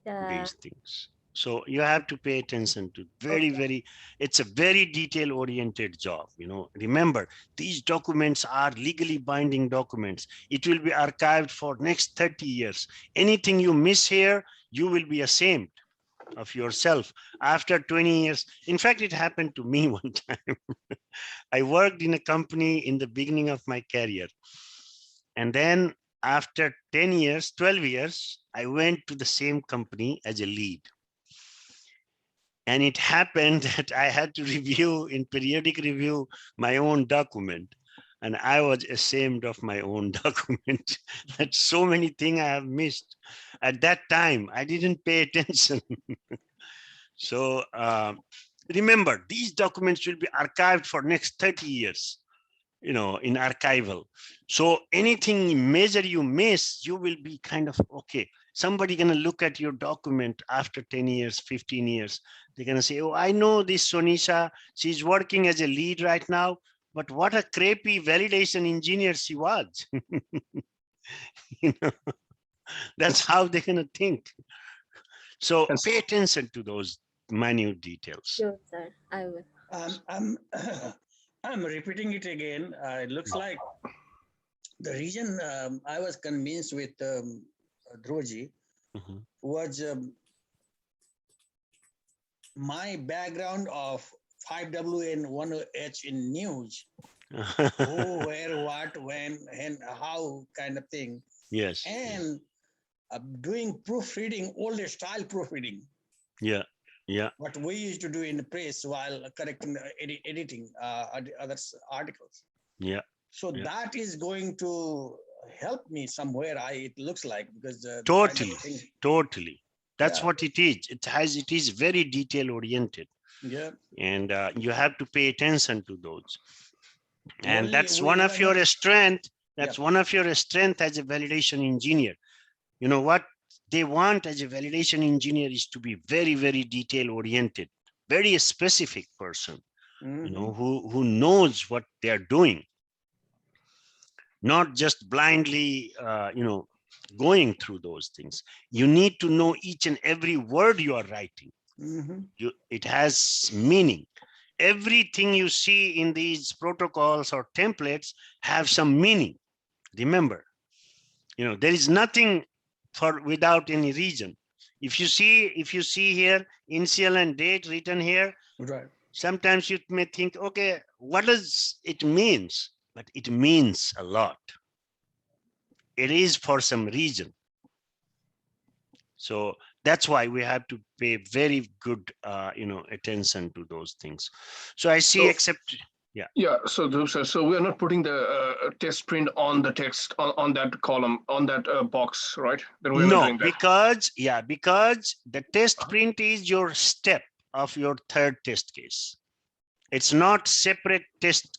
Yeah. these things. So you have to pay attention to it's a very detail oriented job. You know, remember these documents are legally binding documents. It will be archived for next 30 years. Anything you miss here, you will be ashamed of yourself after 20 years. In fact, it happened to me one time. I worked in a company in the beginning of my career. And then after 10 years, 12 years, I went to the same company as a lead. And it happened that I had to review in periodic review my own document. And I was ashamed of my own document. That so many things I have missed. At that time, I didn't pay attention. So remember, these documents will be archived for next 30 years, you know, in archival. So anything major you miss, you will be kind of, okay, somebody gonna look at your document after 10 years, 15 years. They're gonna say, oh, I know this Sonisha, she's working as a lead right now, but what a crappy validation engineer she was. You know, that's how they're gonna think. So pay attention to those minute details. Sure, sir. I will. I'm repeating it again. It looks like the reason I was convinced with Dhruvaji was my background of 5W and 1H in news. Who, where, what, when, and how kind of thing. Yes. And doing proofreading, older style proofreading. Yeah. Yeah. What we used to do in the press while correcting, editing other articles. Yeah. So that is going to help me somewhere. It looks like, because totally. That's what it is. It is very detail oriented. Yeah. And you have to pay attention to those. And that's one of your strength. That's one of your strength as a validation engineer. You know what they want as a validation engineer is to be very, very detail oriented, very specific person, you know, who knows what they're doing. Not just blindly, you know, going through those things. You need to know each and every word you are writing. It has meaning. Everything you see in these protocols or templates have some meaning. Remember, you know, there is nothing without any reason. If you see here initial and date written here, right? Sometimes you may think, okay, what does it means? But it means a lot. It is for some reason. So that's why we have to pay very good, you know, attention to those things. So I see, Yeah, so we're not putting the test print on the text on that column, on that box, right? Then we're not doing that. because the test print is your step of your third test case. It's not separate test.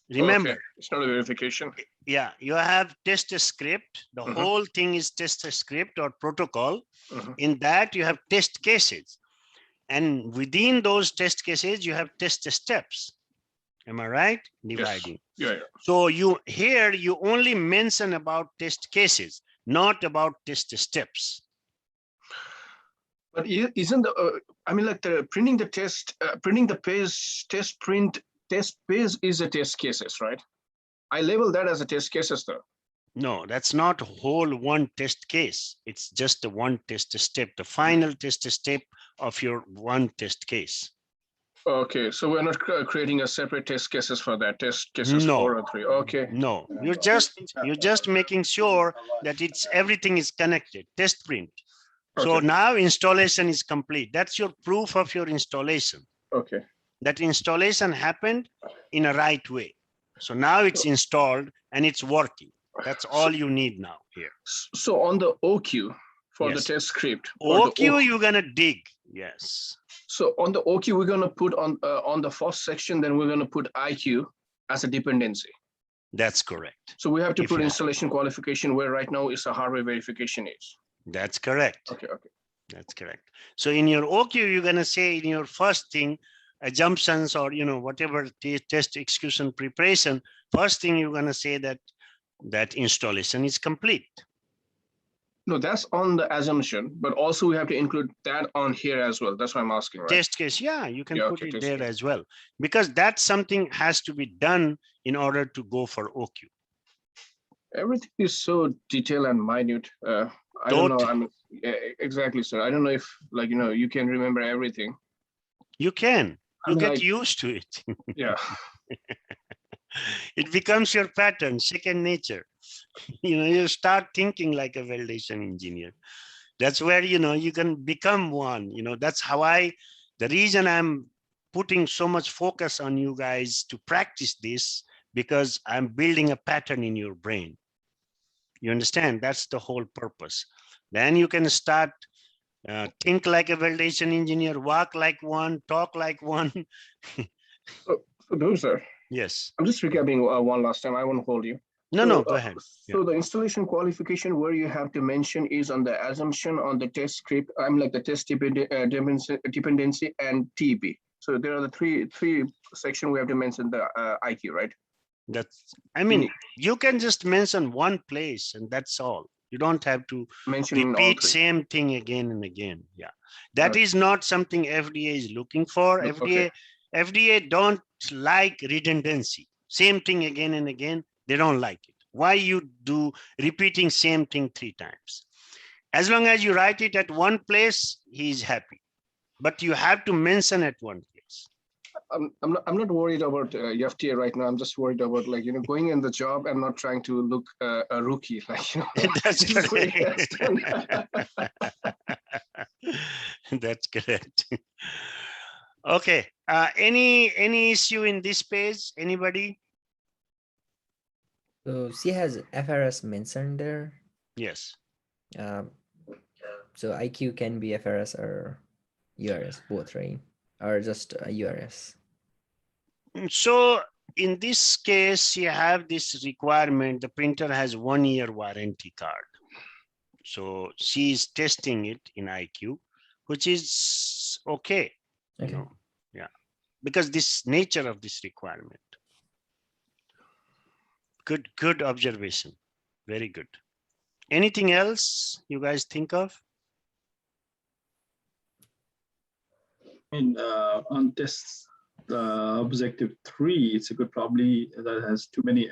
Remember, it's not a verification. Yeah, you have test script. The whole thing is test script or protocol. In that you have test cases. And within those test cases, you have test steps. Am I right? Dividing. Yeah. So you here you only mention about test cases, not about test steps. But isn't the I mean, like the printing the test, printing the page, test page is a test cases, right? I label that as a test cases though. No, that's not whole one test case. It's just the one test step, the final test step of your one test case. Okay, so we're not creating a separate test cases for that, test cases No. 4 and 3. Okay. No, you're just making sure that everything is connected. Test print. So Okay. now installation is complete. That's your proof of your installation. Okay. That installation happened in a right way. So now it's installed and it's working. That's all you need now here. So on the OQ for Yes. the test script. or the OQ, you're gonna dig. Yes. So on the OQ, we're gonna put on the first section, then we're gonna put IQ as a dependency. That's correct. So we have to If put you- installation qualification where right now is a hardware verification is. That's correct. Okay. That's correct. So in your OQ, you're gonna say in your first thing, assumptions or whatever test execution preparation, first thing you're gonna say that installation is complete. No, that's on the assumption, but also we have to include that on here as well. That's why I'm asking, right? Test case, yeah, you can Yeah, put okay, it test there case. as well, because that's something has to be done in order to go for OQ. Everything is so detailed and minute. I don't know. I mean, yeah, exactly, sir. I don't know if you can remember everything. You can. You I'm get like- used to it. Yeah. It becomes your pattern, second nature. You start thinking like a validation engineer. That's where you can become one. That's how the reason I'm putting so much focus on you guys to practice this, because I'm building a pattern in your brain. You understand? That's the whole purpose. Then you can start think like a validation engineer, walk like one, talk like one. So those are. Yes. I'm just recapping one last time. I won't hold you. No, go ahead. So the installation qualification where you have to mention is on the assumption on the test script. I'm like the test dependency and TP. So there are the three section we have to mention the IQ, right? You can just mention one place and that's all. You don't have to mention all repeat three. same thing again and again. Yeah, that is not something FDA is looking for. FDA don't like redundancy. Same thing again and again. They don't like it. Why you do repeating same thing 3 times? As long as you write it at one place, he is happy. But you have to mention at one place. I'm not worried about FTA right now. I'm just worried about going in the job and not trying to look a rookie. That's correct. That's correct. Okay. Any issue in this page? Anybody? So she has FRS mentioned there. Yes. So IQ can be FRS or URS both, right? Or just URS. So in this case, you have this requirement. The printer has 1 year warranty card. So she is testing it in IQ, which is okay. Yeah, because this nature of this requirement. Good observation. Very good. Anything else you guys think of? On test objective 3, it's a good probably that has too many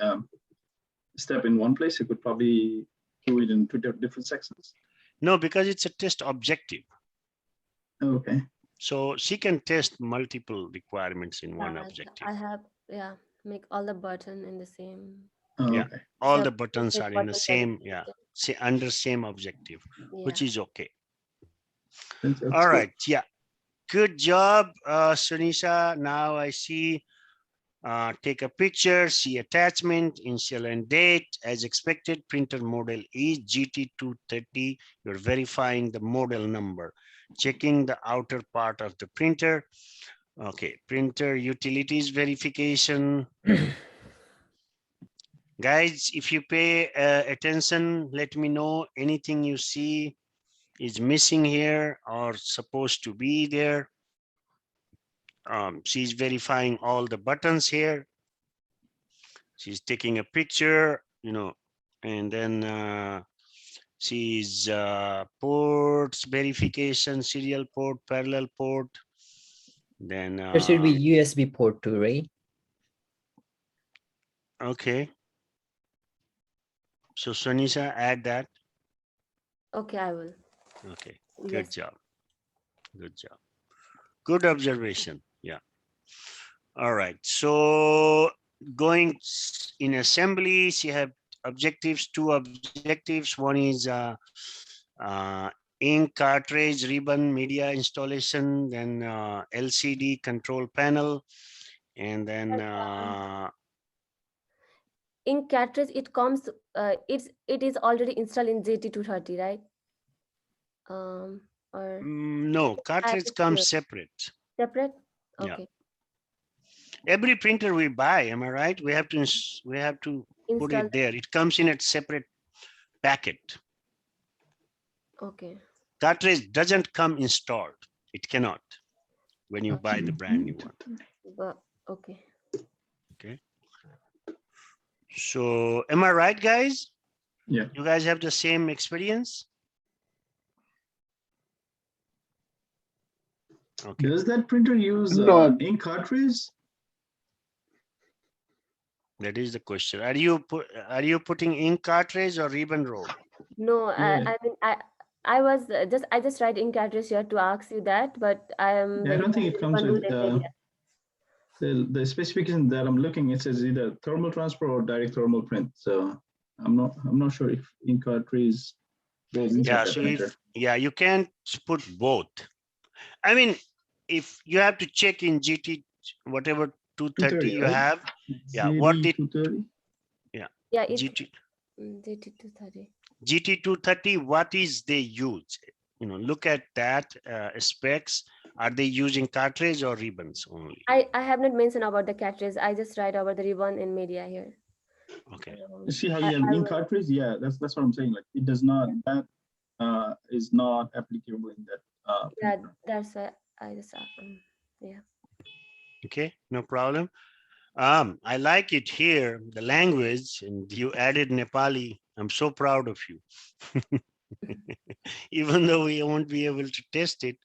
step in one place. You could probably do it in 2 different sections. No, because it's a test objective. Okay. So she can test multiple requirements in one objective. I have, make all the button in the same. Yeah, okay. all So the buttons this are in button the is same, okay. under same objective, which is okay. That's All good. right, yeah. Good job, Sunisha. Now I see, take a picture, see attachment, initial and date. As expected, printer model is GT230. You're verifying the model number, checking the outer part of the printer. Okay, printer utilities verification. Guys, if you pay attention, let me know anything you see is missing here or supposed to be there. She's verifying all the buttons here. She's taking a picture, you know, and then she's ports verification, serial port, parallel port. Then There should be USB port too, right? okay. So Sonisha, add that. Okay, I will. Okay, good Yes. job. Good job. Good observation. Yeah. All right. So going in assembly, she have objectives, two objectives. One is ink cartridge, ribbon, media installation, then LCD control panel, and then In cartridge, it comes. It is already installed in JT230, right? Or no, cartridge it's comes here. separate. Separate. Yeah. Okay. Every printer we buy, am I right? We have to put Install. it there. It comes in a separate packet. Okay. Cartridge doesn't come installed. It cannot when you buy the brand new one. But okay. Okay. So am I right, guys? Yeah. You guys have the same experience? Okay. Does that printer use No. ink cartridge? That is the question. Are you putting ink cartridge or ribbon roll? No, Yeah. I mean I was I just write in cartridge here to ask you that, but I am. Yeah, I don't think it comes with media. the specification that I'm looking. It says either thermal transfer or direct thermal print. So I'm not sure if ink cartridge goes inside Yeah, the so printer. you can't put both. I mean, if you have to check in GT, whatever 230 you right? have, yeah, what did 230? Yeah, it's JT230. GT230, what is they use? You know, look at that specs. Are they using cartridge or ribbons only? I have not mentioned about the cartridge. I just write about the ribbon in media here. Okay. You see how you have ink cartridge? Yeah, that's what I'm saying. Like it does not, that is not applicable in that. Yeah, printer. that's why I just yeah. Okay, no problem. I like it here, the language, and you added Nepali. I'm so proud of you. Even though we won't be able to test it,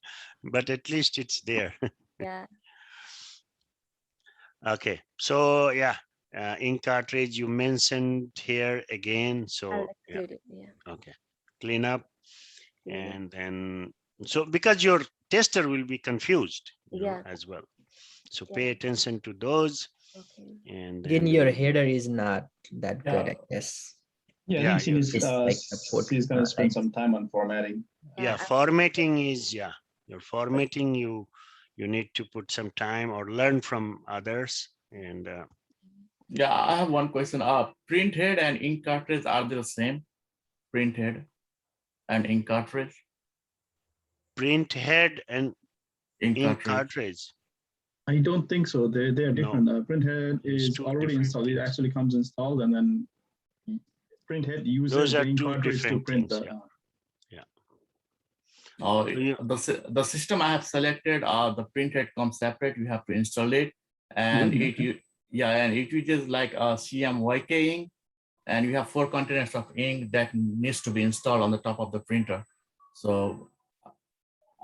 but at least it's there. Yeah. Okay, so yeah, ink cartridge you mentioned here again. So I'll yeah, exclude it. Yeah. okay, clean up, Yeah. and then so because your tester will be confused, you know, Yeah. as well. So Yeah. pay attention to those. Okay. And Again, then, your header is not that good, I guess. Yeah, Yeah, I think It's like a port, she's gonna spend like- some time on formatting. yeah, formatting is, yeah, your formatting, you need to put some time or learn from others. And Yeah, I have one question. Print head and ink cartridge, are they the same? Print head and ink cartridge? print head and Ink ink cartridge. cartridge. I don't think so. They are different. Printhead It's is two already different installed. It things. actually comes installed, and then printhead uses Those are the ink two cartridge to different print things, the. yeah. Oh, So you- the system I have selected, the printhead comes separate. You have to install it, and it uses like a CMYK ink, and you have 4 containers of ink that needs to be installed on the top of the printer. So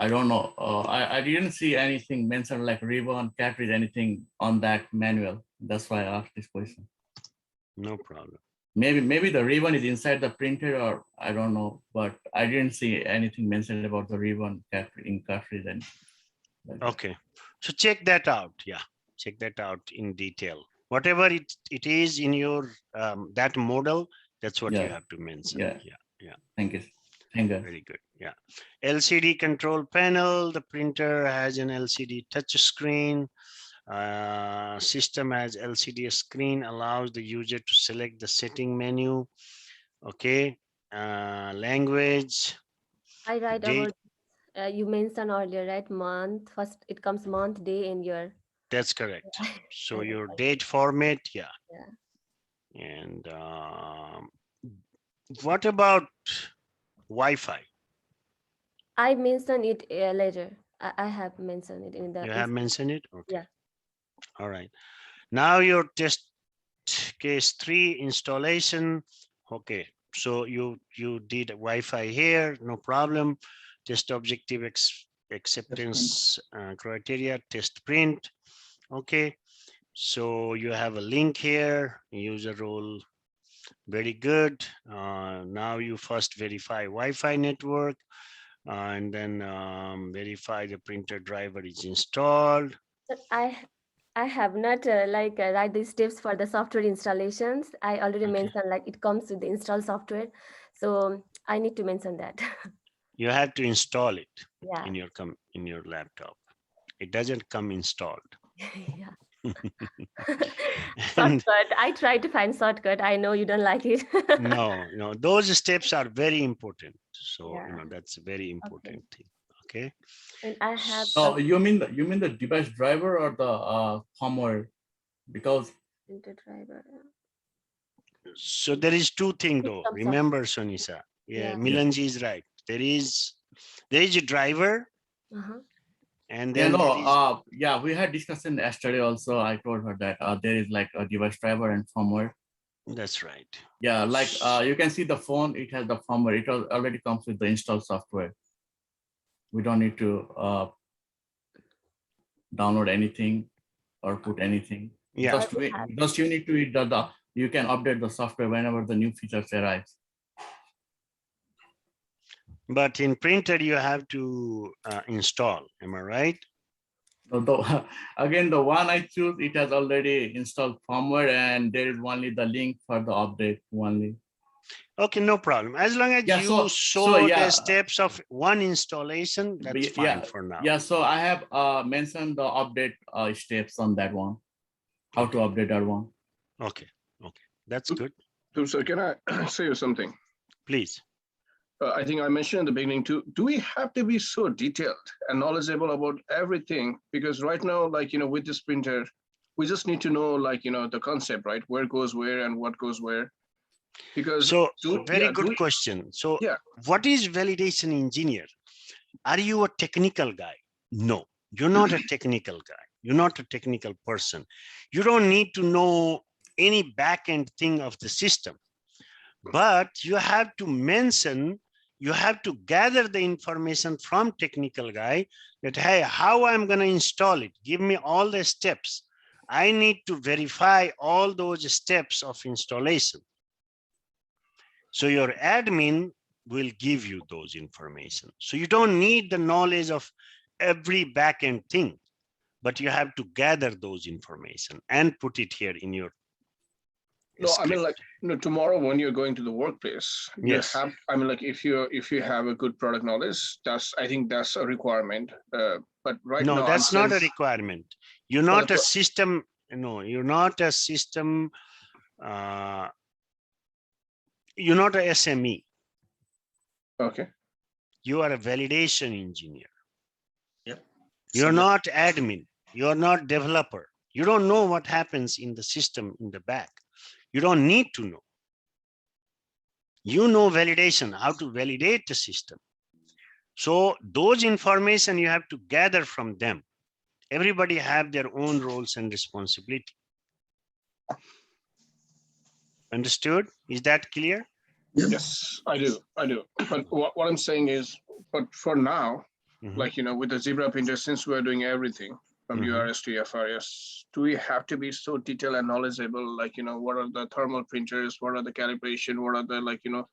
I don't know. I didn't see anything mentioned like ribbon, cartridge, anything on that manual. That's why I asked this question. No problem. Maybe the ribbon is inside the printer, or I don't know, but I didn't see anything mentioned about the ribbon, ink cartridge, and like that. Okay, so check that out. Yeah, check that out in detail. Whatever it is in your that model, that's what you Yeah. have to mention. Yeah. Yeah. Thank you. Thank you. Very good. Yeah. LCD control panel. The printer has an LCD touch screen. System has LCD screen, allows the user to select the setting menu. Okay. Language. I write Date. about you mentioned earlier, right? Month first. It comes month, day, and year. That's correct. So I your like date format, yeah. Yeah. And what about Wi-Fi? I mentioned it later. I have mentioned it in the. You have mentioned it? Okay. Yeah. All right. Now your test case 3 installation. Okay. So you did Wi-Fi here, no problem. Test objective acceptance criteria, test print. Okay. So you have a link here, user role. Very good. Now you first verify Wi-Fi network and then verify the printer driver is installed. But I have not write the steps for the software installations. I already mentioned like it comes with the install software, so I need to mention that. You have to install it Yeah. in your laptop. It doesn't come installed. Yeah. And Shortcut. I try to find shortcut. I know you don't like it. no, those steps are very important. So Yeah. that's a very important thing. Okay. And I have. Oh, you mean the device driver or the firmware? Because Printer driver. So there is two things though. System Remember, Sonisa. Yeah, Yeah. Milanji is right. There is a driver, and then there is, yeah, we had discussion yesterday also. I told her that there is like a device driver and firmware. That's right. Yeah, like you can see the phone, it has the firmware. It already comes with the installed software. We don't need to download anything or put anything. Yeah. Just you need to you can update the software whenever the new features arrive. But in printer you have to install. Am I right? Again, the one I choose, it has already installed firmware, and there is only the link for the update only. Okay, no problem. As long as you show the steps of one installation, that's fine for now. Yeah, so I have mentioned the update steps on that one, how to update that one. Okay, that's good. So can I say you something? Please. I think I mentioned in the beginning too, do we have to be so detailed and knowledgeable about everything? Because right now, with this printer, we just need to know, the concept, right? Where goes where and what goes where. Because very good question. So what is validation engineer? Are you a technical guy? No, you're not a technical guy. You're not a technical person. You don't need to know any backend thing of the system, but you have to mention, you have to gather the information from technical guy that, hey, how I'm going to install it? Give me all the steps. I need to verify all those steps of installation. So your admin will give you those information. So you don't need the knowledge of every backend thing, but you have to gather those information and put it here in your script. I mean, tomorrow when you're going to the workplace, yes. If you have a good product knowledge, I think that's a requirement. But right now, that's not a requirement. You're not a system. No, you're not a system. You're not a SME. Okay. You are a validation engineer. Yep. You're not admin. You're not developer. You don't know what happens in the system in the back. You don't need to know. You know validation, how to validate the system. So those information you have to gather from them. Everybody have their own roles and responsibility. Understood? Is that clear? Yes, I do. But what I'm saying is, but for now, with the Zebra printer, since we're doing everything from URS to FRS, do we have to be so detailed and knowledgeable? What are the thermal printers? What are the calibration? What are the,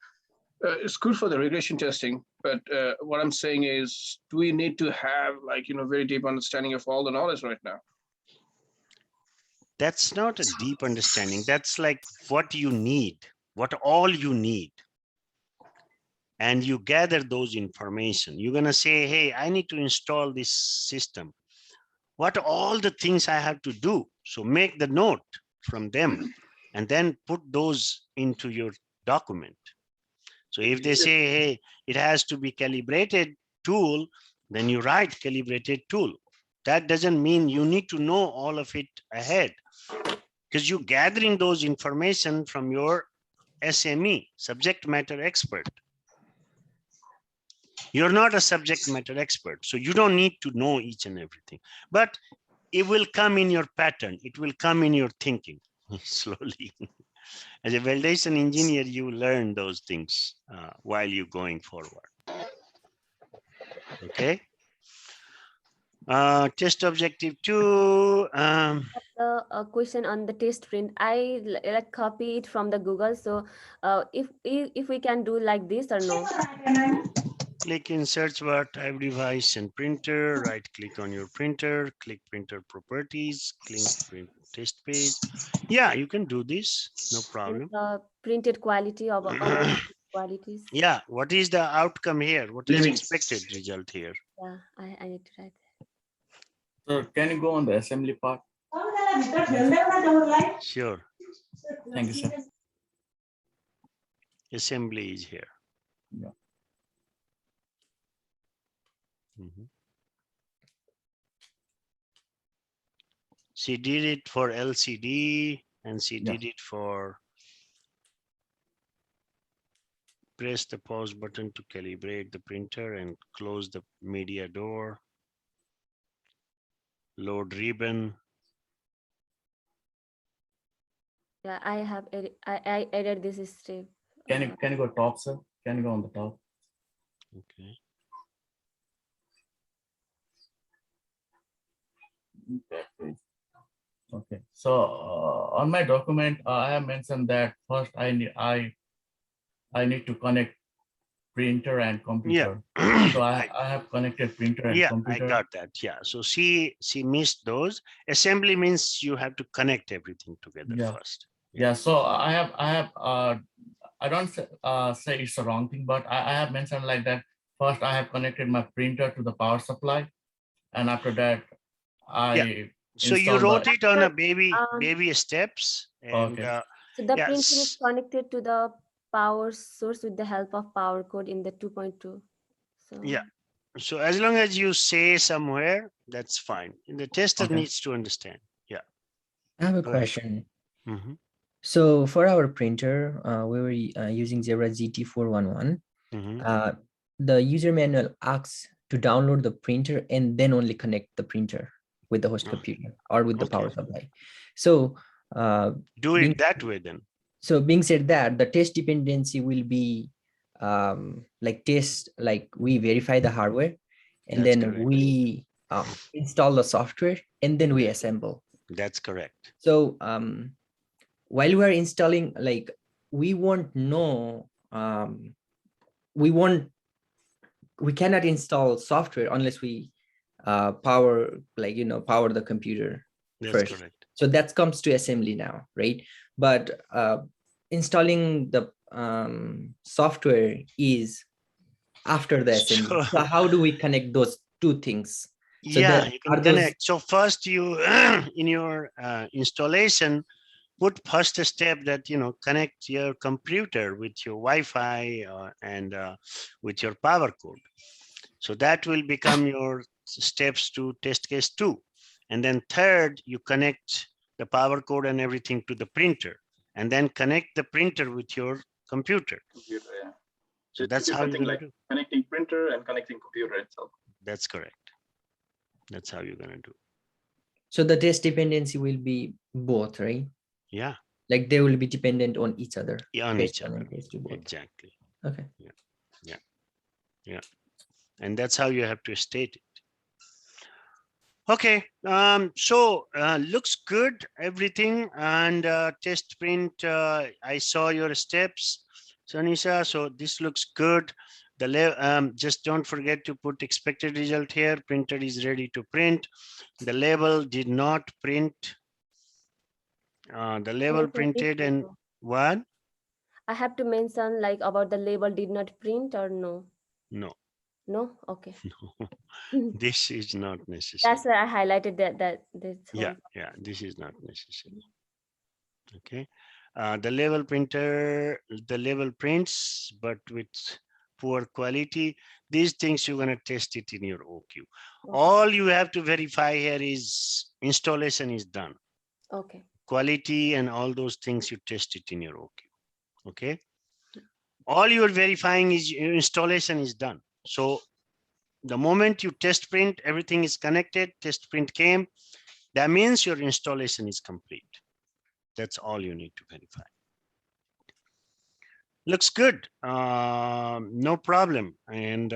it's good for the regression testing. But what I'm saying is, do we need to have very deep understanding of all the knowledge right now? That's not a deep understanding. That's like what you need, what all you need. And you gather those information. You're going to say, hey, I need to install this system. What all the things I have to do? So make the note from them and then put those into your document. So if they say, hey, it has to be calibrated tool, then you write calibrated tool. That doesn't mean you need to know all of it ahead, because you're gathering those information from your SME, subject matter expert. You're not a subject matter expert, so you don't need to know each and everything, but it will come in your pattern. It will come in your thinking slowly. As a validation engineer, you learn those things while you're going forward. Okay. Test objective 2. A question on the test print. I like copy it from the Google. So if we can do like this or no? Click in search bar, type device and printer, right click on your printer, click printer properties, click print test page. Yeah, you can do this, no problem. Printed quality of our qualities. Yeah, what is the outcome here? What is expected result here? Yeah, I need to write that. So can you go on the assembly part? Sure. Thank you, sir. Assembly is here. Yeah. She did it for LCD and she did it for press the pause button to calibrate the printer and close the media door. Load ribbon. Yeah, I have I added this step. Can you go top, sir? Can you go on the top? Okay. Okay. So on my document, I have mentioned that first I need to connect printer and computer. Yeah. So I have connected printer and computer. I got that. Yeah. So she missed those. Assembly means you have to connect everything together first. Yeah. So I don't say it's the wrong thing, but I have mentioned like that. First, I have connected my printer to the power supply, and after that, So you wrote it on a baby steps. And, okay. So the printer is connected to the power source with the help of power code in the 2.2. So yeah. So as long as you say somewhere, that's fine. And the tester needs to understand. Yeah. I have a question. So for our printer, we were using Zebra ZT411. The user manual asks to download the printer and then only connect the printer with the host computer or with the power supply. So do it that way then. So being said that, the test dependency will be like we verify the hardware and then we install the software and then we assemble. That's correct. So while we are installing, like we won't know, we cannot install software unless we power the computer first. Correct. So that comes to assembly now, right? But installing the software is after the assembly. So how do we connect those two things? So you can connect. So first you in your installation, put first step that connect your computer with your Wi-Fi and with your power code. So that will become your steps to test case 2. And then third, you connect the power code and everything to the printer, and then connect the printer with your computer. So that's how you're going to do. Connecting printer and connecting computer itself. That's correct. That's how you're going to do. So the test dependency will be both, right? Yeah. Like they will be dependent on each other. Yeah, on each other. Exactly. Okay. Yeah. And that's how you have to state it. Okay. So looks good, everything. And test print, I saw your steps, Sanisha. So this looks good. Just don't forget to put expected result here. Printer is ready to print. The label did not print. The label printed and what? I have to mention like about the label did not print or no? No. No? Okay. No. This is not necessary. That's why I highlighted that. Yeah, this is not necessary. Okay. The label printer, the label prints, but with poor quality. These things you're going to test it in your OQ. Okay. All you have to verify here is installation is done. Okay. Quality and all those things you test it in your OQ. Okay. All you're verifying is your installation is done. So the moment you test print, everything is connected, test print came, that means your installation is complete. That's all you need to verify. Looks good, no problem. And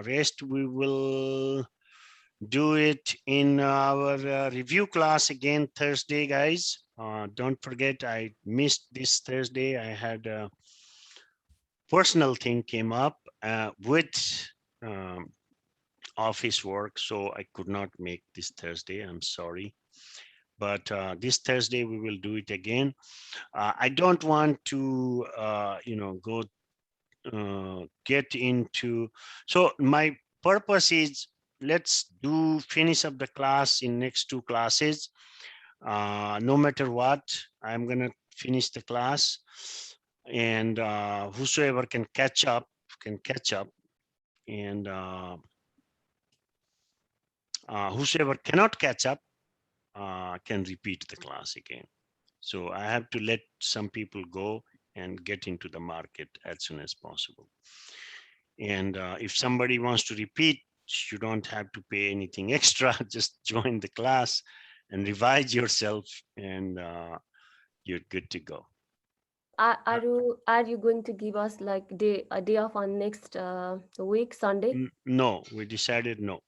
rest we will do it in our review class again Thursday, guys. Don't forget, I missed this Thursday. I had a personal thing came up with office work, so I could not make this Thursday. I'm sorry. But this Thursday we will do it again. I don't want to, go get into. So my purpose is, let's finish up the class in next 2 classes. No matter what, I'm gonna finish the class, and whosoever can catch up can catch up, and whosoever cannot catch up can repeat the class again. So I have to let some people go and get into the market as soon as possible. And if somebody wants to repeat, you don't have to pay anything extra. Just join the class and revise yourself, and you're good to go. Are you going to give us like a day off on next week, Sunday? No, we decided no.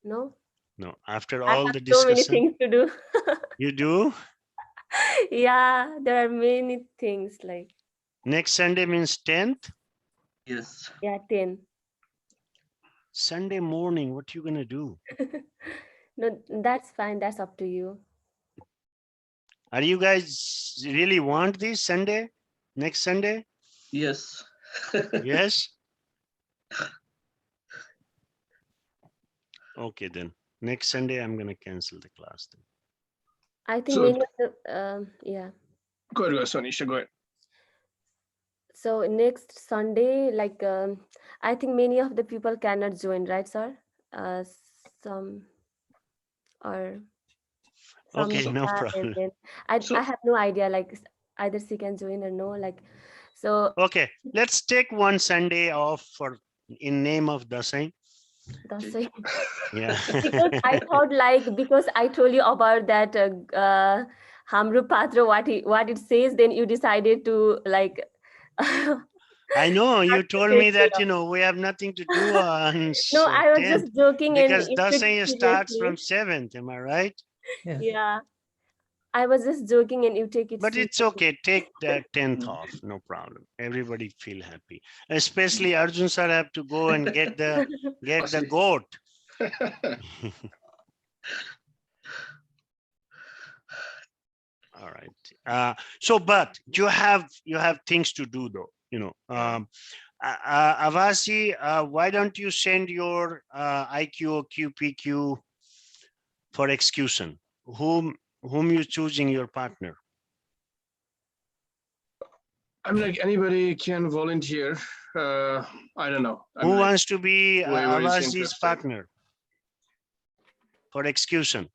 No? No, after I all have the so many discussion. things to do. You do? Yeah, there are many things like. Next Sunday means 10th? Yes. Yeah, 10. Sunday morning, what you gonna do? No, that's fine. That's up to you. Are you guys really want this Sunday? Next Sunday? Yes. Yes? Okay, then. Next Sunday, I'm gonna cancel the class then. I think So- many of the, yeah. Go ahead, Sonisha, go ahead. So next Sunday, like, I think many of the people cannot join, right, sir? Some or some Okay, no can, and problem. then So- I have no idea, like either she can join or no, like, so Okay, let's take one Sunday off in name of Dasai. that's it. Yeah. Because I thought, like, because I told you about that Hamru Patra, what it says, then you decided to like. I know you told me that, No, we have nothing to do on I was 10th, just joking, and because you took it Dasai starts seriously. from 7th. Am I right? Yeah. Yeah, I was just joking, and you take it. But it's seriously. okay. Take that 10th off. No problem. Everybody feel happy. Especially Arjun sir have to go and get the goat. All right. So, but you have things to do though. Avasi, why don't you send your IQ, QPQ for execution? Whom you choosing your partner? I'm like, anybody can volunteer. I don't know. Who wants to be whoever is Avasi's interested. partner for execution?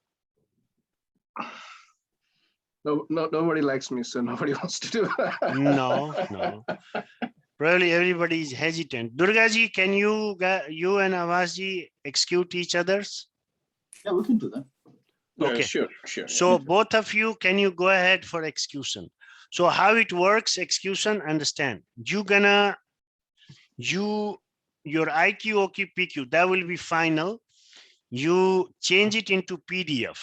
No, nobody likes me, so nobody wants to do that. No. Probably everybody is hesitant. Durgaji, can you and Avasi execute each other's? Yeah, we can do that. Okay. Sure. So both of you, can you go ahead for execution? So how it works, execution, understand. Your IQ, OQ, PQ, that will be final. You change it into PDF.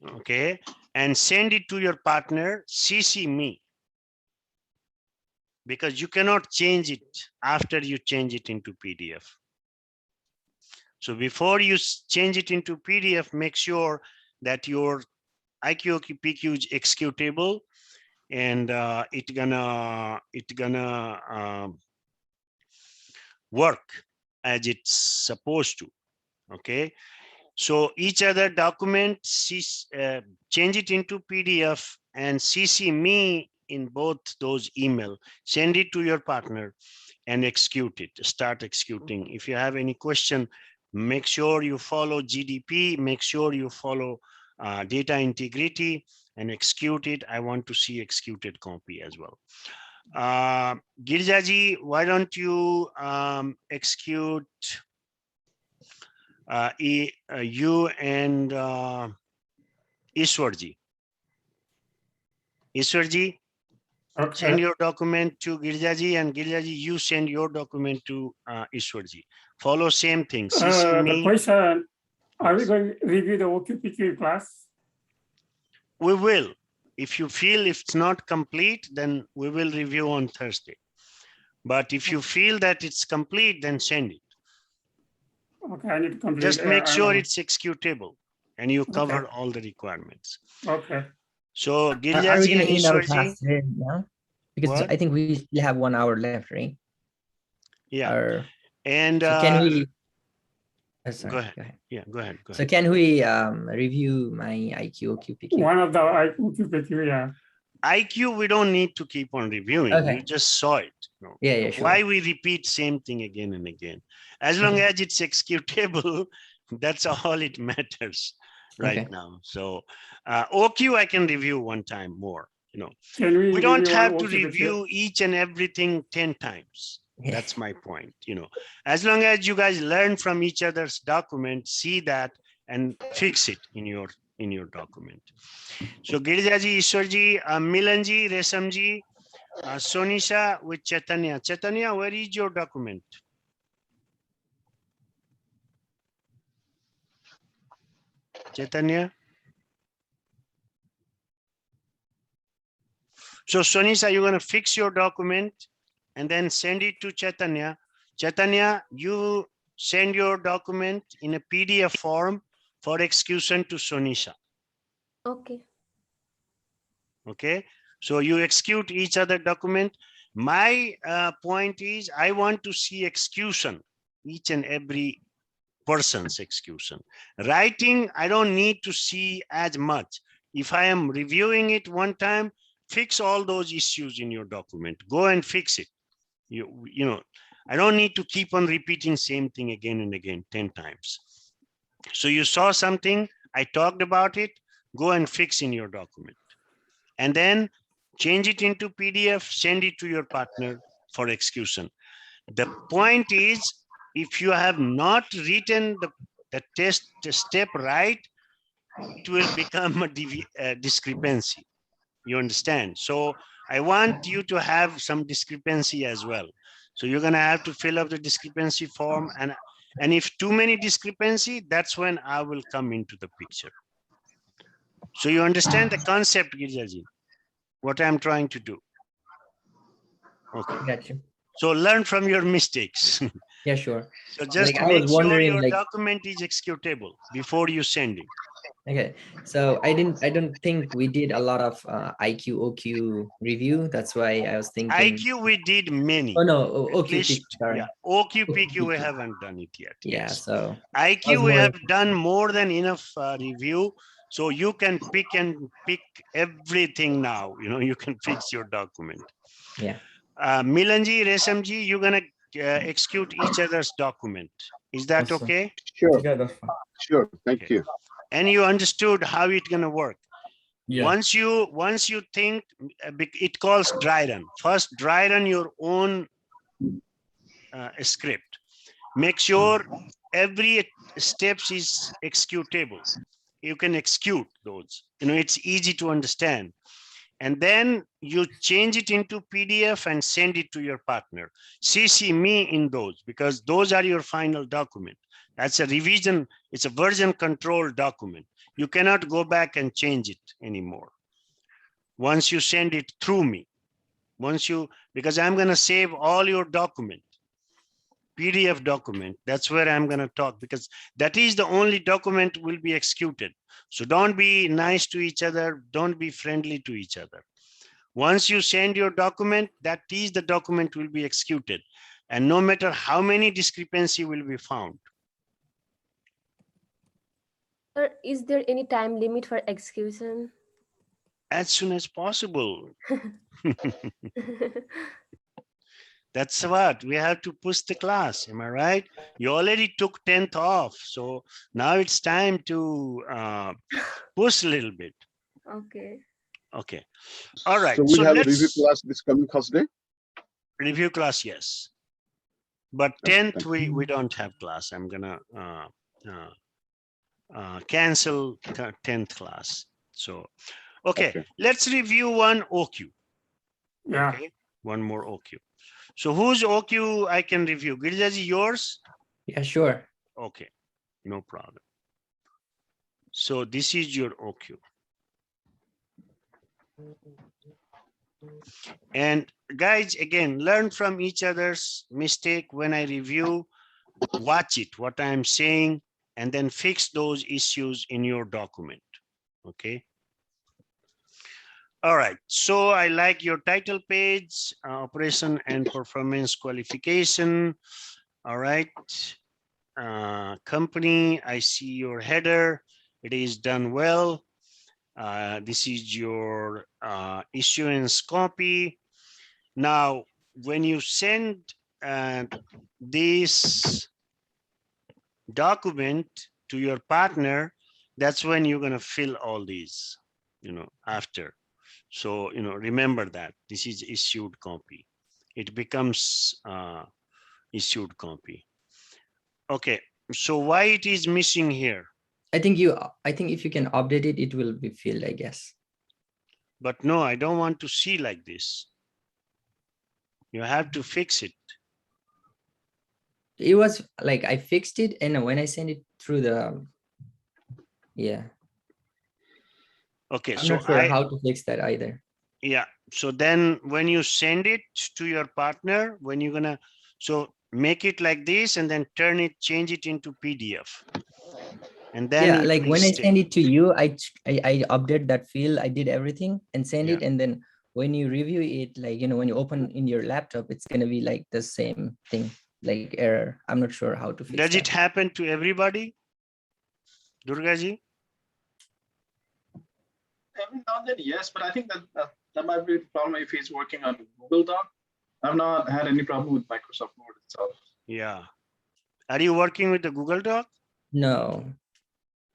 Okay. And send it to your partner, CC me. Because you cannot change it after you change it into PDF. So before you change it into PDF, make sure that your IQ, OQ, PQ is executable, and it's gonna work as it's supposed to. Okay. So each other document, change it into PDF and CC me in both those email. Send it to your partner and execute it. Start executing. If you have any question, make sure you follow GDP. Make sure you follow data integrity and execute it. I want to see executed copy as well. Girjaji, why don't you execute you and Ishwarji. Ishwarji, send your document to Girjaji, and Girjaji, you send your document to Ishwarji. Follow same thing. CC me. The question, are we Yes. going to review the OQPQ class? We will. If you feel if it's not complete, then we will review on Thursday. But if you feel that it's complete, then send it. Okay, I need to complete. Just make sure it's executable and you cover Okay. all the requirements. Okay. So Are we Girjaji gonna and end our Ishwarji, class here now? Because What? I think we still have 1 hour left, right? yeah. Or And so can we? Sorry, go ahead. go ahead. Yeah, go ahead. Go So ahead. can we review my IQ, OQPQ? One of the OQPQ, yeah. IQ, we don't need to keep on reviewing. Okay. You just saw it. No. Yeah, yeah, sure. Why we repeat same thing again and again? As long Okay. as it's executable, that's all it matters right Okay. now. So OQ, I can review one time more. You know, Can we we don't review have on to OQPQ? review each and everything 10 times. Yeah. That's my point. You know, as long as you guys learn from each other's document, see that and fix it in your document. So Girjaji, Ishwarji, Milanji, Resamji, Sonisha with Chaitanya. Chaitanya, where is your document? Chaitanya? So Sonisha, you're going to fix your document and then send it to Chaitanya. Chaitanya, you send your document in a PDF form for execution to Sonisha. Okay. Okay, so you execute each other document. My point is I want to see execution, each and every person's execution. Writing, I don't need to see as much. If I am reviewing it one time, fix all those issues in your document. Go and fix it. You know, I don't need to keep on repeating same thing again and again 10 times. So you saw something, I talked about it, go and fix in your document. And then change it into PDF, send it to your partner for execution. The point is, if you have not written the test step right, it will become a discrepancy. You understand? So I want you to have some discrepancy as well. So you're going to have to fill up the discrepancy form. And if too many discrepancy, that's when I will come into the picture. So you understand the concept, Girjaji, what I'm trying to do. Okay. Got you. So learn from your mistakes. Yeah, sure. So just Like, I make was sure wondering, your like, document is executable before you send it. okay. So I don't think we did a lot of IQ, OQ review. That's why I was thinking. IQ, we did many. Oh no, At OQPQ, least, sorry. yeah, OQPQ, we haven't done it yet. Yeah, Yes. so I was IQ, we more have done more than enough review. So you can pick everything now. You know, you can fix your document. Yeah. Milanji, Resamji, you're gonna execute each other's document. Is that Awesome. okay? Sure, Yeah, that's fine. sure. Thank Okay. you. And you understood how it's gonna work. Yeah. Once you think, it calls dry run. First, dry run your own script. Make sure every steps is executable. You can execute those. You know, it's easy to understand. And then you change it into PDF and send it to your partner. CC me in those, because those are your final document. That's a revision. It's a version control document. You cannot go back and change it anymore. Once you send it through me, because I'm going to save all your document, PDF document. That's where I'm going to talk, because that is the only document will be executed. So don't be nice to each other. Don't be friendly to each other. Once you send your document, that is the document will be executed. And no matter how many discrepancy will be found. Sir, is there any time limit for execution? As soon as possible. That's what we have to push the class. Am I right? You already took 10th off. So now it's time to push a little bit. Okay. Okay. All right. So we'll So have a review let's class this coming Thursday. review class, yes. But Okay, 10th, thank we don't have class. I'm gonna cancel 10th class. So, okay, let's review one OQ. Yeah. Okay, one more OQ. So whose OQ I can review? Girjaji, yours? Yeah, sure. Okay, no problem. So this is your OQ. And guys, again, learn from each other's mistake. When I review, watch it, what I'm saying, and then fix those issues in your document. Okay. All right. So I like your title page, operation and performance qualification. All right. Company, I see your header. It is done well. This is your issuance copy. Now, when you send this document to your partner, that's when you're going to fill all these, after. So, remember that this is issued copy. It becomes issued copy. Okay. So why it is missing here? I think if you can update it, it will be filled, I guess. But no, I don't want to see like this. You have to fix it. It was like I fixed it, and when I send it through the, yeah. Okay, I'm so not sure how to fix that either. Yeah. So then when you send it to your partner, when you're gonna, so make it like this and then change it into PDF. And then yeah, like when I stay. send it to you, I update that field, I did everything and send it, and then when you review it, like when you open in your laptop, it's gonna be like the same thing, like error. I'm not sure how to fix Does that. it happen to everybody, Durgaji? Every now and then, yes, but I think that might be a problem if he's working on Google Doc. I've not had any problem with Microsoft Word itself. Yeah. Are you working with the Google Doc? No.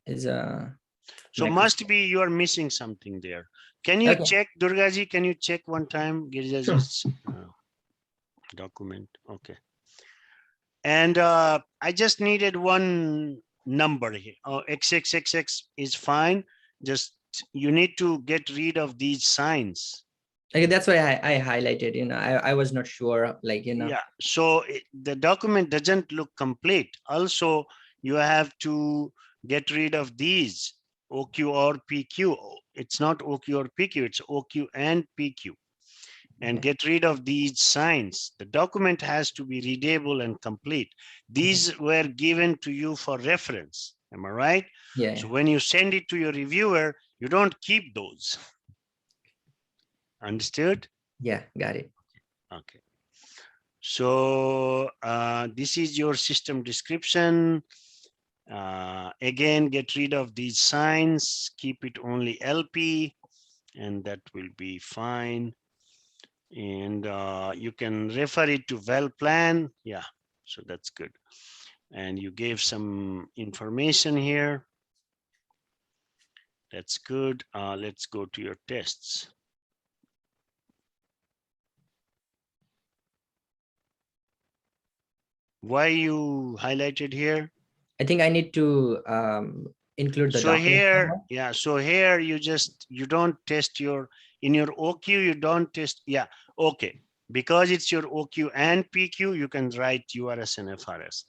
It's so must be you are missing something there. Can you check, Durgaji? Can you check one time? Girjaji's document. Okay. And I just needed one number here. Oh, XXXX is fine. Just you need to get rid of these signs. Okay, that's why I highlighted, I was not sure, like, Yeah, so the document doesn't look complete. Also, you have to get rid of these OQ or PQ. It's not OQ or PQ, it's OQ and PQ. And get rid of these signs. The document has to be readable and complete. These were given to you for reference. Am I right? Yeah. So when you send it to your reviewer, you don't keep those. Understood? Yeah, got it. Okay. So this is your system description. Again, get rid of these signs, keep it only LP, and that will be fine. And you can refer it to well plan. Yeah, so that's good. And you gave some information here. That's good. Let's go to your tests. Why you highlighted here? I think I need to include the so document here, somewhere. yeah, so here you don't test in your OQ, you don't test, yeah, okay. Because it's your OQ and PQ, you can write URS and FRS.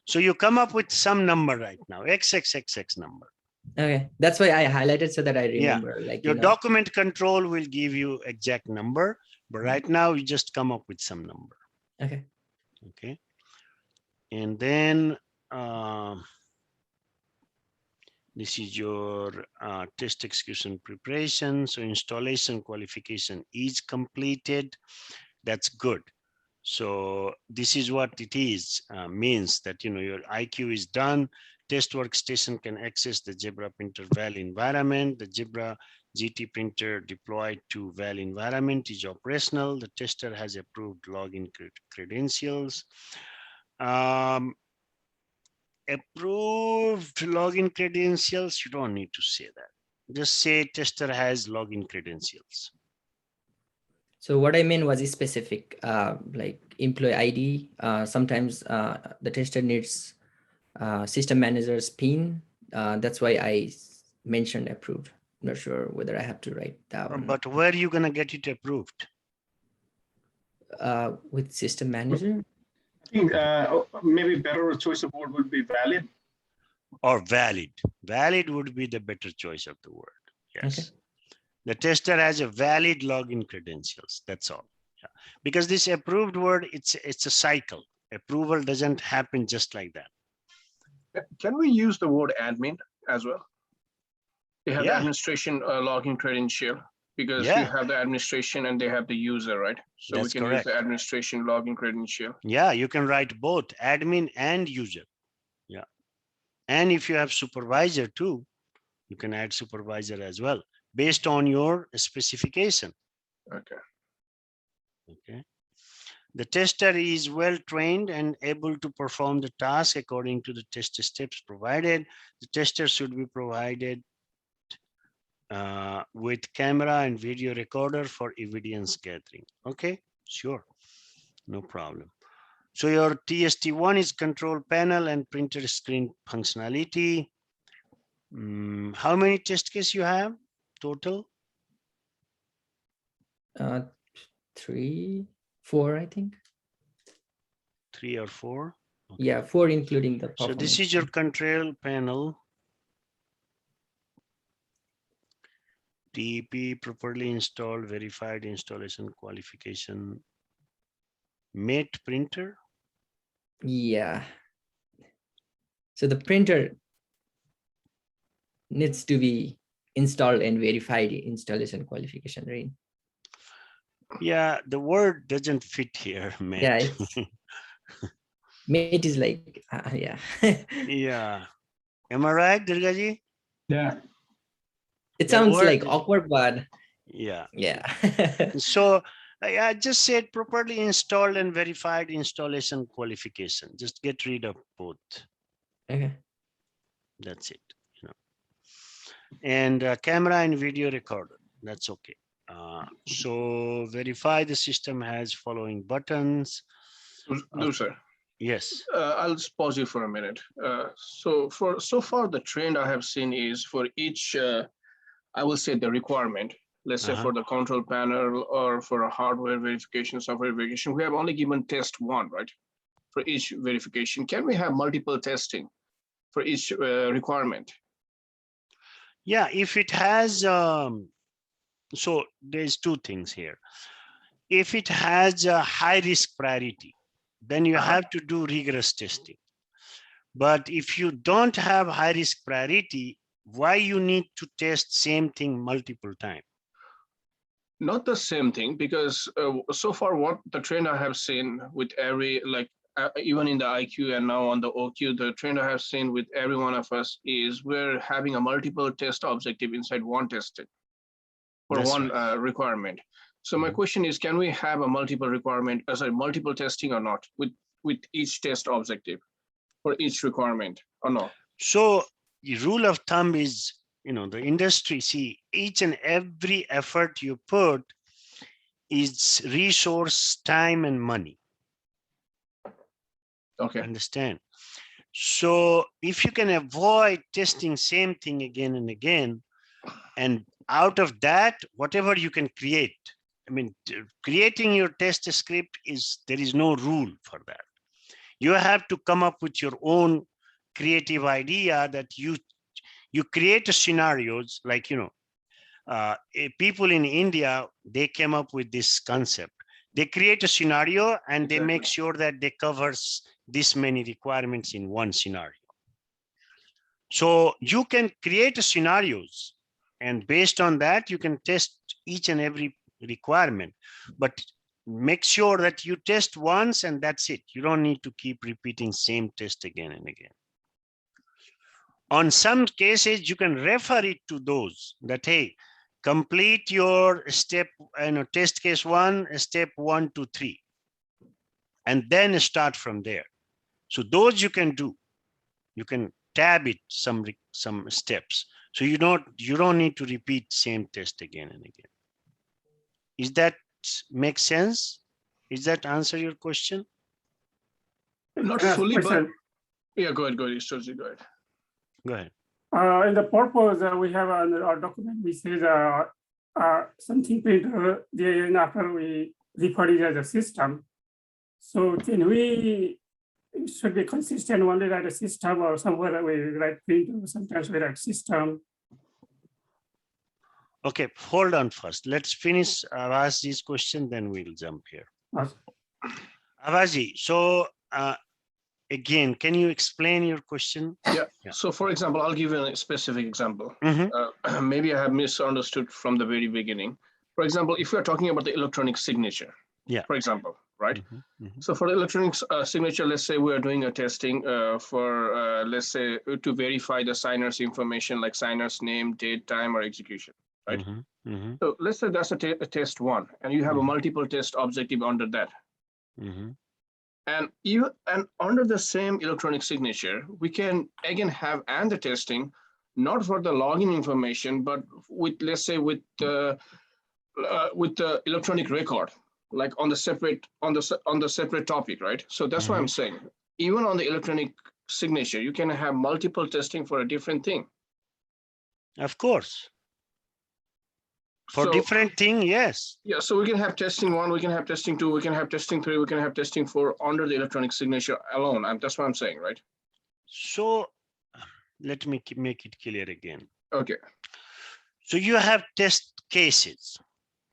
So you come up with some number right now, XXXX number. Okay, that's why I highlighted so that I remember. Yeah. Like your document control will give you exact number, but right now you just come up with some number. Okay. Okay. And then this is your test execution preparation. So installation qualification is completed. That's good. So this is what it is, means that, your IQ is done. Test workstation can access the Zebra printer VAL environment. The Zebra GT printer deployed to VAL environment is operational. The tester has approved login credentials. Approved login credentials, you don't need to say that. just say tester has login credentials. So what I meant was specific, like employee ID. Sometimes the tester needs system manager's PIN. That's why I mentioned approved. Not sure whether I have to write down. But where are you gonna get it approved? With system manager. I think maybe better choice of word would be valid. Or valid. Valid would be the better choice of the word. Yes. Okay. The tester has a valid login credentials. That's all. Yeah. Because this approved word, it's a cycle. Approval doesn't happen just like that. Can we use the word admin as well? They have the Yeah. administration login credential, because we Yeah. have the administration and they have the user, right? So That's we can correct. use the administration login credential. Yeah, you can write both admin and user. Yeah. And if you have supervisor too, you can add supervisor as well based on your specification. Okay. Okay. The tester is well trained and able to perform the task according to the test steps provided. The tester should be provided with camera and video recorder for evidence gathering. Okay, sure, no problem. So your TST1 is control panel and printer screen functionality. How many test cases you have total? 3, 4, I think. 3 or 4? Okay. Yeah, 4 including the So this performance. is your control panel. TEP properly installed, verified installation qualification. Mate printer. Yeah. So the printer needs to be installed and verified installation qualification, right? Yeah, the word doesn't fit here, mate. Yeah, it's, mate is like, yeah. Yeah. Am I right, Durgaji? Yeah. It The sounds word like is- awkward, but Yeah. yeah. So I just said properly installed and verified installation qualification. Just get rid of both. Okay. That's it. You know. And camera and video recorder. That's okay. So verify the system has following buttons. No, sir. Yes. I'll just pause you for a minute. So far, the trend I have seen is for each, I will say the requirement, let's say for the control panel or for a hardware verification, software verification, we have only given test 1, right? For each verification. Can we have multiple testing for each requirement? Yeah, if it has, so there's 2 things here. If it has a high risk priority, then you have to do rigorous testing. But if you don't have high risk priority, why you need to test same thing multiple times? Not the same thing, because so far what the trend I have seen with every, like even in the IQ and now on the OQ, the trend I have seen with every one of us is we're having a multiple test objective inside one testing for That's one right. requirement. So my question is, can we have a multiple requirement, multiple testing or not with each test objective for each requirement or no? So the rule of thumb is, the industry, see, each and every effort you put is resource, time, and money. Okay. Understand? So if you can avoid testing same thing again and again, and out of that, whatever you can create, creating your test script there is no rule for that. You have to come up with your own creative idea that you create scenarios like, people in India, they came up with this concept. They create a scenario and they make sure that they covers this many requirements in one scenario. So you can create scenarios, and based on that, you can test each and every requirement, but make sure that you test once and that's it. You don't need to keep repeating same test again and again. On some cases, you can refer it to those that, hey, complete your step, test case 1, step 1 to 3, and then start from there. So those you can do. You can tab it some steps. So you don't need to repeat same test again and again. Is that make sense? Is that answer your question? Not Can I ask fully, but question? yeah, go ahead, Ishtorji, go ahead. Go ahead. In the purpose, we have our document, we say something printer then after we refer it as a system. So can we, it should be consistent, only write a system or somewhere we write printer, sometimes we write system. Okay, hold on first. Let's finish Avazi's question, then we'll jump here. Avazi, so again, can you explain your question? Yeah. So for example, I'll give you a specific example. Maybe I have misunderstood from the very beginning. For example, if we're talking about the electronic signature, for example, right? So for the electronic signature, let's say we are doing a testing for, let's say, to verify the signer's information like signer's name, date, time, or execution, right? So let's say that's a test one, and you have a multiple test objective under that. And under the same electronic signature, we can again have the testing, not for the login information, but with, let's say, with the electronic record, like on the separate topic, right? So that's why I'm saying, even on the electronic signature, you can have multiple testing for a different thing. Of course. For different thing, yes. Yeah, so we can have testing 1, we can have testing 2, we can have testing 3, we can have testing 4 under the electronic signature alone. That's what I'm saying, right? So let me make it clear again. Okay. So you have test cases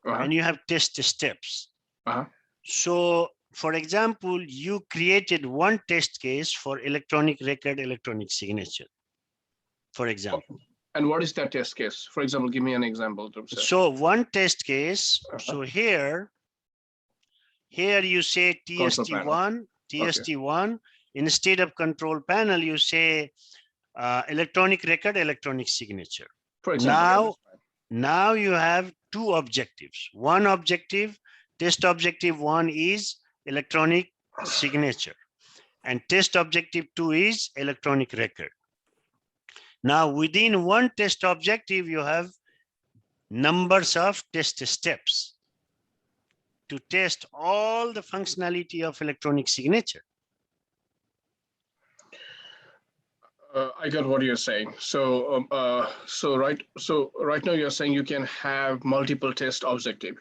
and you have test steps. So for example, you created one test case for electronic record, electronic signature, for example. And what is that test case? For example, give me an example. So one test case. So here you say TST1, instead of control panel, you say electronic record, electronic signature. For example, now you have two objectives. One objective, test objective 1 is electronic signature, and test objective 2 is electronic record. Now, within one test objective, you have numbers of test steps to test all the functionality of electronic signature. I got what you're saying. So, right now you're saying you can have multiple test objective.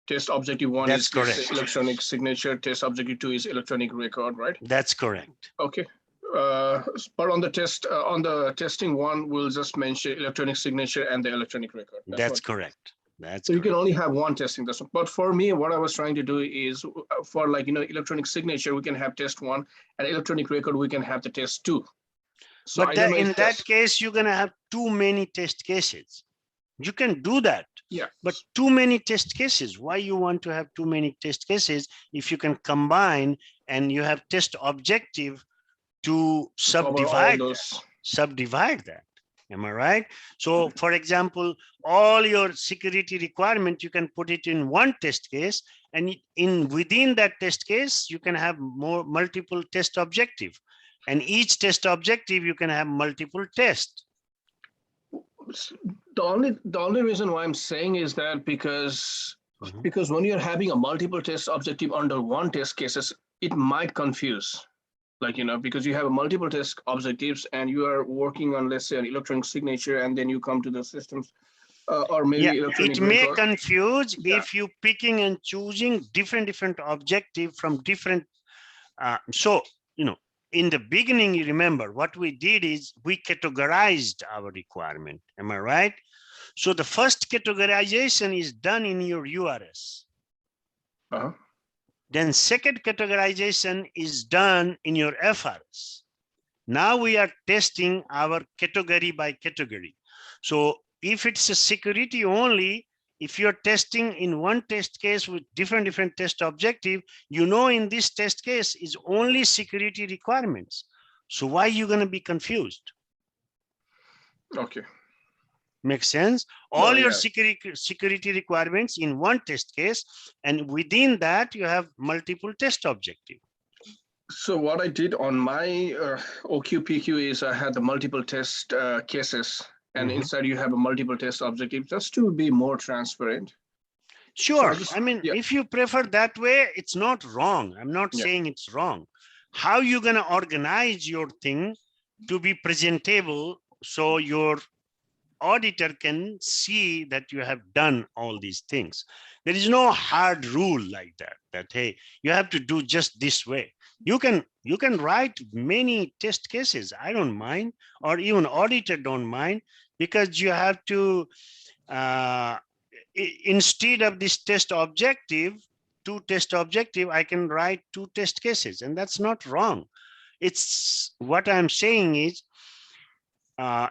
Test objective 1 is electronic signature. Test objective 2 is electronic record, right? That's correct. Okay. But on the testing 1, we'll just mention electronic signature and the electronic record. That's correct. So you can only have one testing. But for me, what I was trying to do is for electronic signature, we can have test 1, and electronic record, we can have the test 2. So but in that case, you're going to have too many test cases. You can do that. Yeah. But too many test cases. Why you want to have too many test cases if you can combine and you have test objective to subdivide that? Am I right? So for example, all your security requirement, you can put it in one test case, and within that test case, you can have multiple test objective, and each test objective, you can have multiple tests. The only reason why I'm saying is that because when you're having a multiple test objective under one test cases, it might confuse. Because you have multiple test objectives and you are working on, let's say, an electronic signature, and then you come to the systems or maybe electronic it may confuse if you picking and choosing different objective from different. In the beginning, you remember what we did is we categorized our requirement. Am I right? So the first categorization is done in your URS. Then second categorization is done in your FRS. Now we are testing our category by category. So if it's a security only, if you're testing in one test case with different test objective, in this test case is only security requirements. So why are you going to be confused? Okay. Makes sense? All your security requirements in one test case, and within that you have multiple test objective. So what I did on my OQPQ is I had the multiple test cases, and inside you have a multiple test objective, just to be more transparent. Sure. just- I mean, yeah. if you prefer that way, it's not wrong. I'm not Yeah. saying it's wrong. How you going to organize your thing to be presentable so your auditor can see that you have done all these things. There is no hard rule like that, hey, you have to do just this way. You can write many test cases. I don't mind, or even auditor don't mind, because you have to, instead of this test objective, 2 test objective, I can write 2 test cases, and that's not wrong. It's what I'm saying is,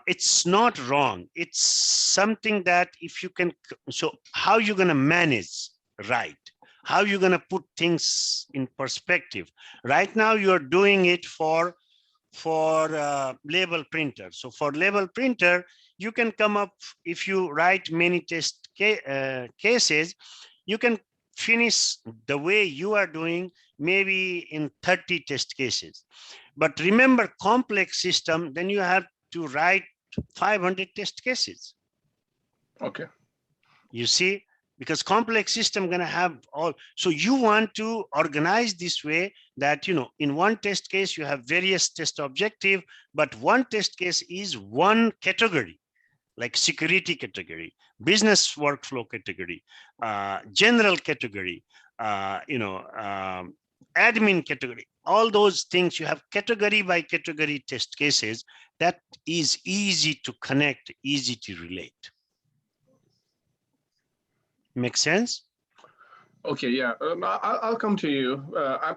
it's not wrong. It's something that if you can, so how you going to manage, right? How you going to put things in perspective? Right now you're doing it for label printer. So for label printer, you can come up, if you write many test cases, you can finish the way you are doing maybe in 30 test cases. But remember, complex system, then you have to write 500 test cases. Okay. You see, because complex system going to have all. So you want to organize this way that, you know, in one test case, you have various test objective, but one test case is one category, like security category, business workflow category, general category, admin category, all those things. You have category by category test cases that is easy to connect, easy to relate. Make sense? Okay, yeah, I'll come to you.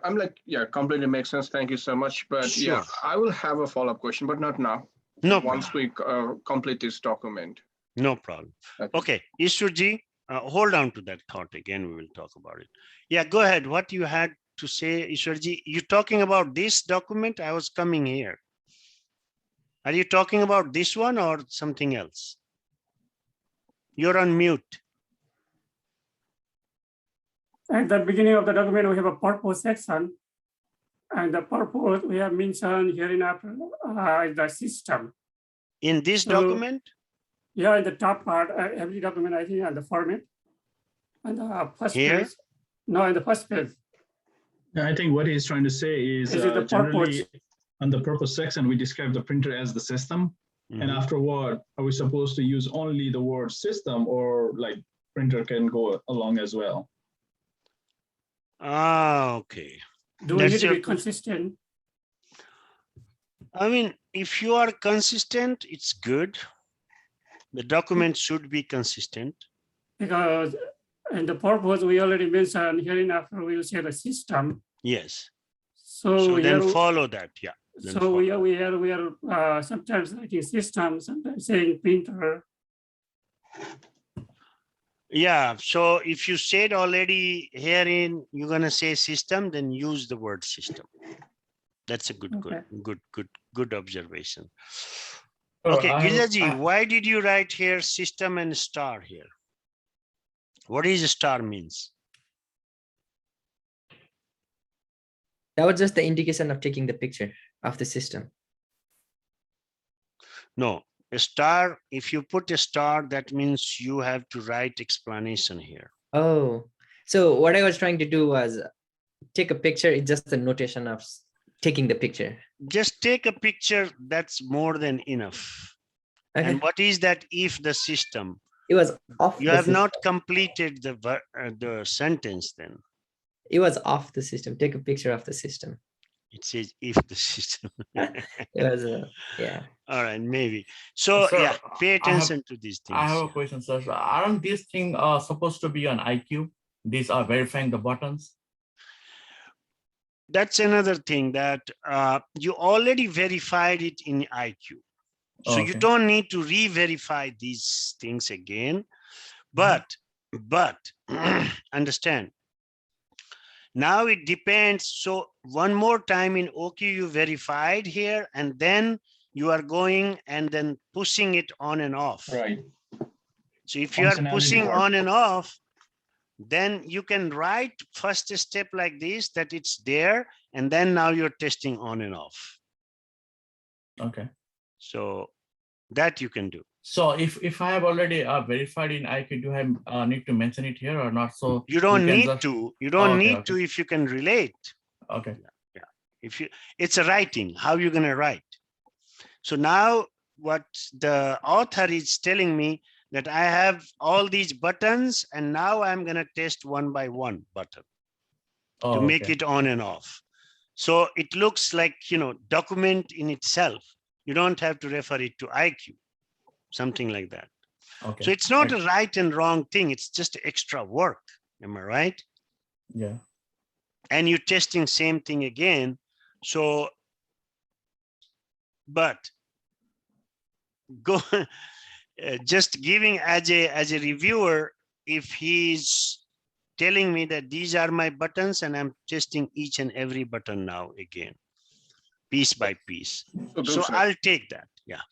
I'm like, yeah, completely makes sense. Thank you so much. But yeah, Sure. I will have a follow-up question, but not now. No Once problem. we complete this document. No problem. Okay, Ishwarji, hold on to that thought again. We will talk about it. Yeah, go ahead. What you had to say, Ishwarji? You talking about this document? I was coming here. Are you talking about this one or something else? You're on mute. At the beginning of the document, we have a purpose section. And the purpose we have mentioned here in the system. In this document? Yeah, in the top part, every document, I think, on the format. And the first Here? page. No, in the first page. Yeah, I think what he's trying to say is Is it the generally purpose? on the purpose section, we describe the printer as the system. And afterward, are we supposed to use only the word system, or like printer can go along as well? Ah, okay. Do we need to be consistent? I mean, if you are consistent, it's good. The document should be consistent. Because in the purpose, we already mentioned here in after we will say the system. Yes. So then here, follow that. Yeah. Then so follow. we are sometimes writing system, sometimes saying printer. Yeah. So if you said already herein, you're going to say system, then use the word system. That's a good observation. Okay, Gilaji, why did you write here system and star here? What is star means? That was just the indication of taking the picture of the system. No, a star, if you put a star, that means you have to write explanation here. Oh, so what I was trying to do was take a picture. It's just the notation of taking the picture. Just take a picture. That's more than enough. Okay. And what is that if the system? It was off. You have not completed the sentence then. It was off the system. Take a picture of the system. It says if the system. It was, yeah. All right, maybe. So Sir, yeah, pay attention to these things. I have a question, sir. So aren't these things supposed to be on IQ? These are verifying the buttons. That's another thing that you already verified it in IQ. So you don't need to re-verify these things again. But understand, now it depends. So one more time in OQ you verified here, and then you are going and then pushing it on and off. Right. So if you are pushing on and off, then you can write first step like this, that it's there, and then now you're testing on and off. Okay. So that you can do. So if I have already verified in IQ, do I need to mention it here or not? So You don't we can need just- to. You don't Okay, need okay. to if you can relate. Okay. If you, it's a writing. How you gonna write? So now what the author is telling me that I have all these buttons, and now I'm gonna test one by one button to make okay. it on and off. So it looks like, you know, document in itself. You don't have to refer it to IQ, something like that. Okay. So it's not a right and wrong thing. It's just extra work. Am I right? Yeah. And you're testing same thing again. So, but go just giving as a reviewer, if he's telling me that these are my buttons and I'm testing each and every button now again, piece by piece. So I'll take that. Yeah.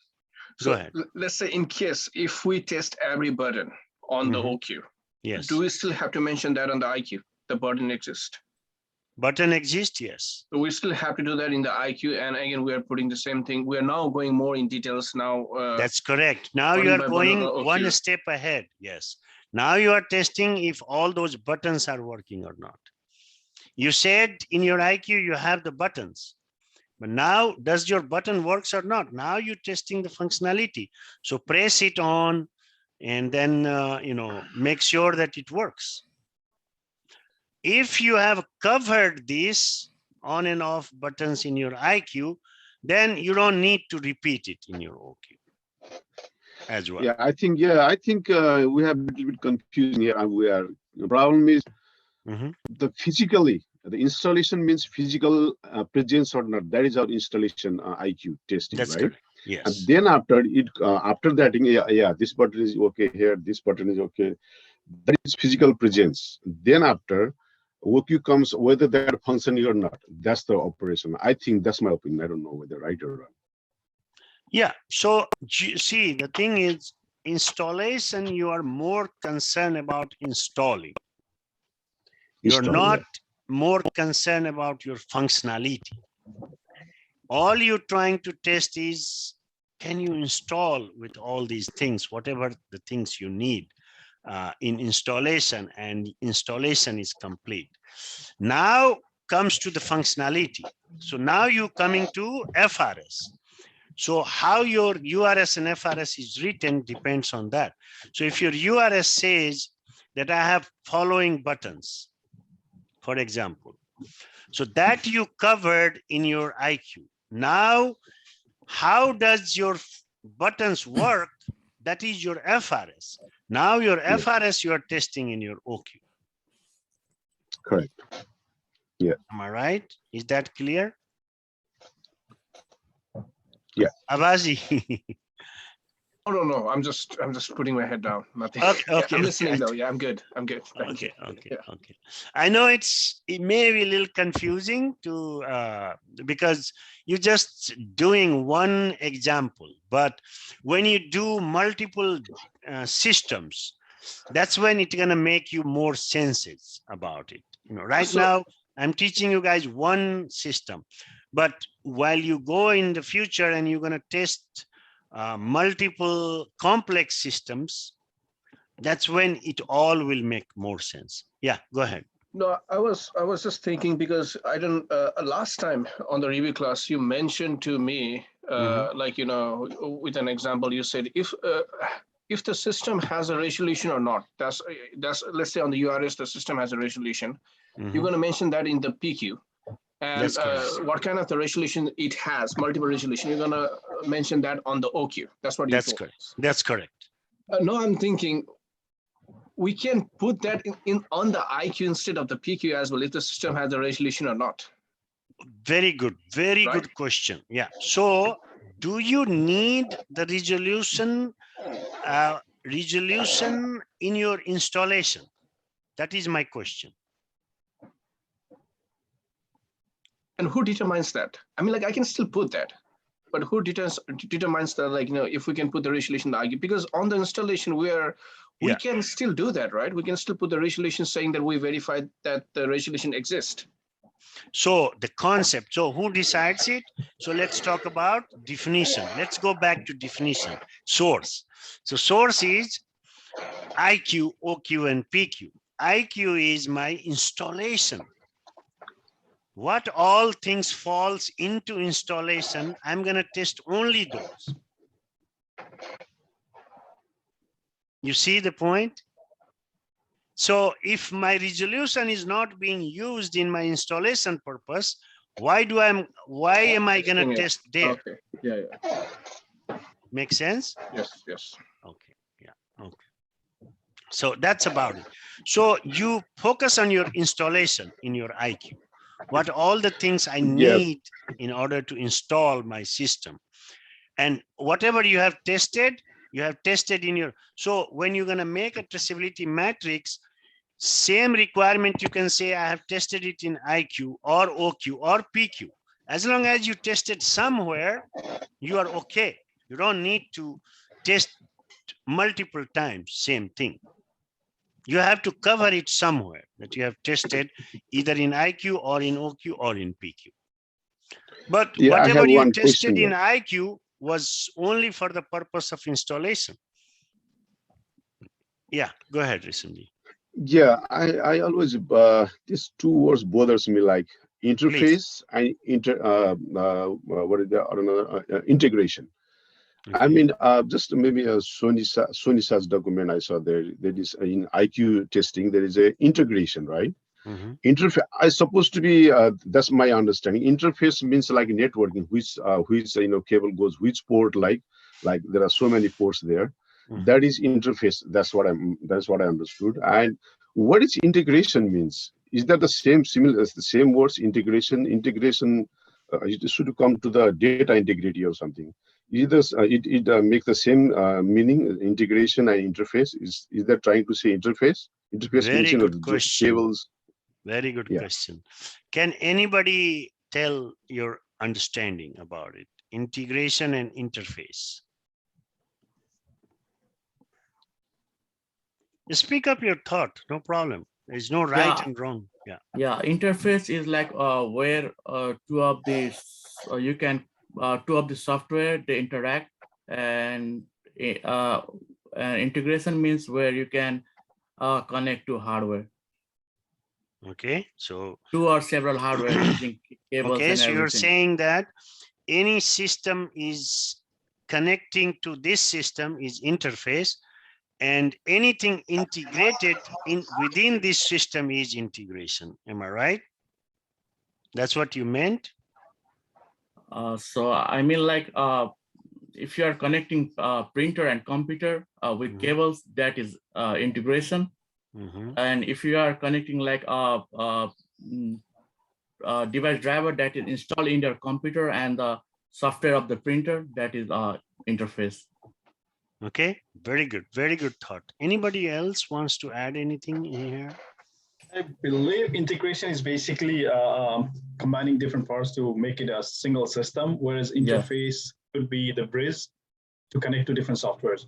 So Go ahead. let's say in case if we test every button on the OQ, Yes. do we still have to mention that on the IQ? The button exists. Button exists, yes. So we still have to do that in the IQ, and again we are putting the same thing. We are now going more in details now. That's correct. Now you button are by going button, one okay. step ahead. Yes. Now you are testing if all those buttons are working or not. You said in your IQ you have the buttons, but now does your button works or not? Now you're testing the functionality. So press it on and then, you know, make sure that it works. If you have covered this on and off buttons in your IQ, then you don't need to repeat it in your OQ as well. Yeah, I think we have a little bit confusing here. The problem is the physically, the installation means physical presence or not. That is our installation IQ testing, That's right? correct. Yes. And then after that, this button is okay here, this button is okay. That is physical presence. Then after OQ comes, whether they're functioning or not. That's the operation. I think that's my opinion. I don't know whether right or wrong. Yeah. So see, the thing is, installation, you are more concerned about installing. You're not more concerned about your functionality. All you're trying to test is, can you install with all these things, whatever the things you need in installation, and installation is complete. Now comes to the functionality. So now you're coming to FRS. So how your URS and FRS is written depends on that. So if your URS says that I have following buttons, for example, so that you covered in your IQ. Now, how does your buttons work? That is your FRS. Now your FRS you are testing in your OQ. Correct. Yeah. Am I right? Is that clear? Yeah. Abazi. Oh, no. I'm just putting my head down. Nothing. Okay. I'm listening though. Yeah, I'm good. Thank you. Okay. I know it may be a little confusing to because you're just doing one example, but when you do multiple systems, that's when it's gonna make you more senses about it. You know, right now I'm teaching you guys one system, but while you go in the future and you're gonna test multiple complex systems, that's when it all will make more sense. Yeah, go ahead. No, I was just thinking because I don't. Last time on the review class, you mentioned to me, like, you know, with an example, you said if the system has a resolution or not. That's let's say on the URS the system has a resolution. You're going to mention that in the PQ. And what kind of the resolution it has, multiple resolution, you're gonna mention that on the OQ. That's what you told us. That's correct. No, I'm thinking we can put that in on the IQ instead of the PQ as well, if the system has a resolution or not. Very good. Very good question. Yeah. So do you need the resolution in your installation? That is my question. And who determines that? I mean, like, I can still put that, but who determines that, like, you know, if we can put the resolution in the IQ? Because on the installation, we can still do that, right? We can still put the resolution saying that we verified that the resolution exists. So the concept, so who decides it? So let's talk about definition. Let's go back to definition, source. So source is IQ, OQ, and PQ. IQ is my installation. What all things falls into installation, I'm going to test only those. You see the point? So if my resolution is not being used in my installation purpose, why am I going to test there? Okay. Yeah. Make sense? Yes. Okay. Yeah. Okay. So that's about it. So you focus on your installation in your IQ. What all the things I need in order to install my system. And whatever you have tested in your, so when you're going to make a traceability matrix, same requirement, you can say, I have tested it in IQ or OQ or PQ. As long as you tested somewhere, you are okay. You don't need to test multiple times, same thing. You have to cover it somewhere that you have tested either in IQ or in OQ or in PQ. But whatever you tested in IQ was only for the purpose of installation. Yeah, go ahead, Risunji. Yeah, I always these two words bothers me, like interface and integration. Okay. I mean, just maybe a Sonisa's document I saw there. That is in IQ testing. There is a integration, right? Mm-hmm. Interface. I supposed to be. That's my understanding. Interface means like networking, which cable goes which port. Like there are so many ports there. Mm-hmm. That is interface. That's what I understood. And what is integration means? Is that the similar as the same words? Integration. It should come to the data integrity or something. Either it makes the same meaning, integration and interface. Is that trying to say interface? Interface very means good question. Cables. Very good question. Can anybody tell your understanding about it? Integration and interface. Speak up your thought. No problem. There's no right and wrong. Yeah. Interface is like where two of the software they interact, and integration means where you can connect to hardware. Okay, so two or several hardware using cables. Okay, and so everything. you're saying that any system is connecting to this system is interface, and anything integrated within this system is integration. Am I right? That's what you meant? So I mean, like if you are connecting printer and computer with cables, that is integration. And if you are connecting like a device driver that is installed in your computer and the software of the printer, that is interface. Okay, very good thought. Anybody else wants to add anything in here? I believe integration is basically combining different parts to make it a single system, whereas interface could be the bridge to connect to different softwares.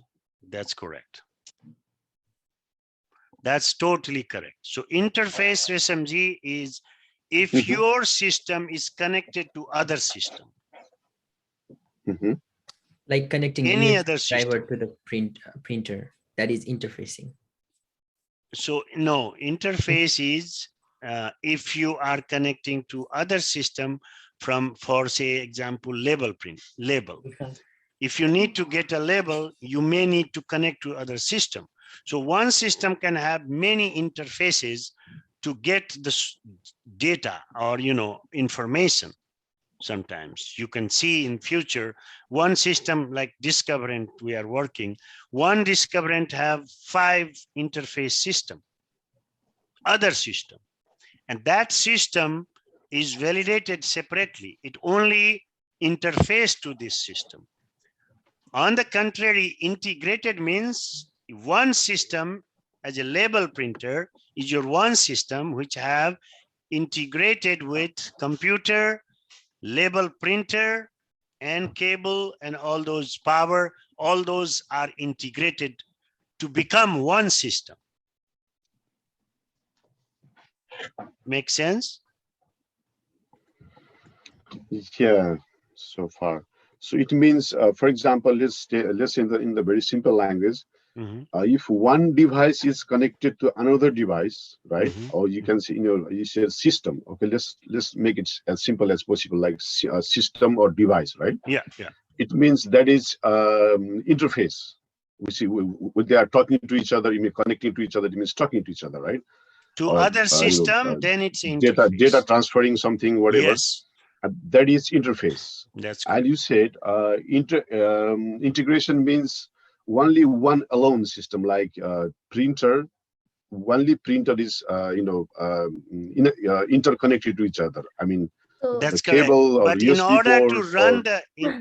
That's correct. That's totally correct. So interface, SMG, is if your system is connected to other system. Like connecting any USB other driver system to the printer, that is interfacing. So no, interface is if you are connecting to other system for say example label label. If you need to get a label, you may need to connect to other system. So one system can have many interfaces to get the data or information. Sometimes you can see in future one system like Discoverant we are working, one Discoverant have 5 interface system, other system, and that system is validated separately. It only interface to this system. On the contrary, integrated means one system as a label printer is your one system which have integrated with computer, label printer, and cable, and all those power, all those are integrated to become one system. Make sense? Yeah, so far. So it means, for example, let's say in the very simple language, if one device is connected to another device, right? Or you can say, you said system. Okay, let's make it as simple as possible, like a system or device, right? Yeah, yeah. It means that is interface. We see when they are talking to each other, you mean connecting to each other, it means talking to each other, right? To Or, other system, then it's data transferring something, whatever. Yes. That is interface. That's and you said integration means only one alone system, like printer. Only printer is interconnected to each other. I mean, that's the cable correct. or But USB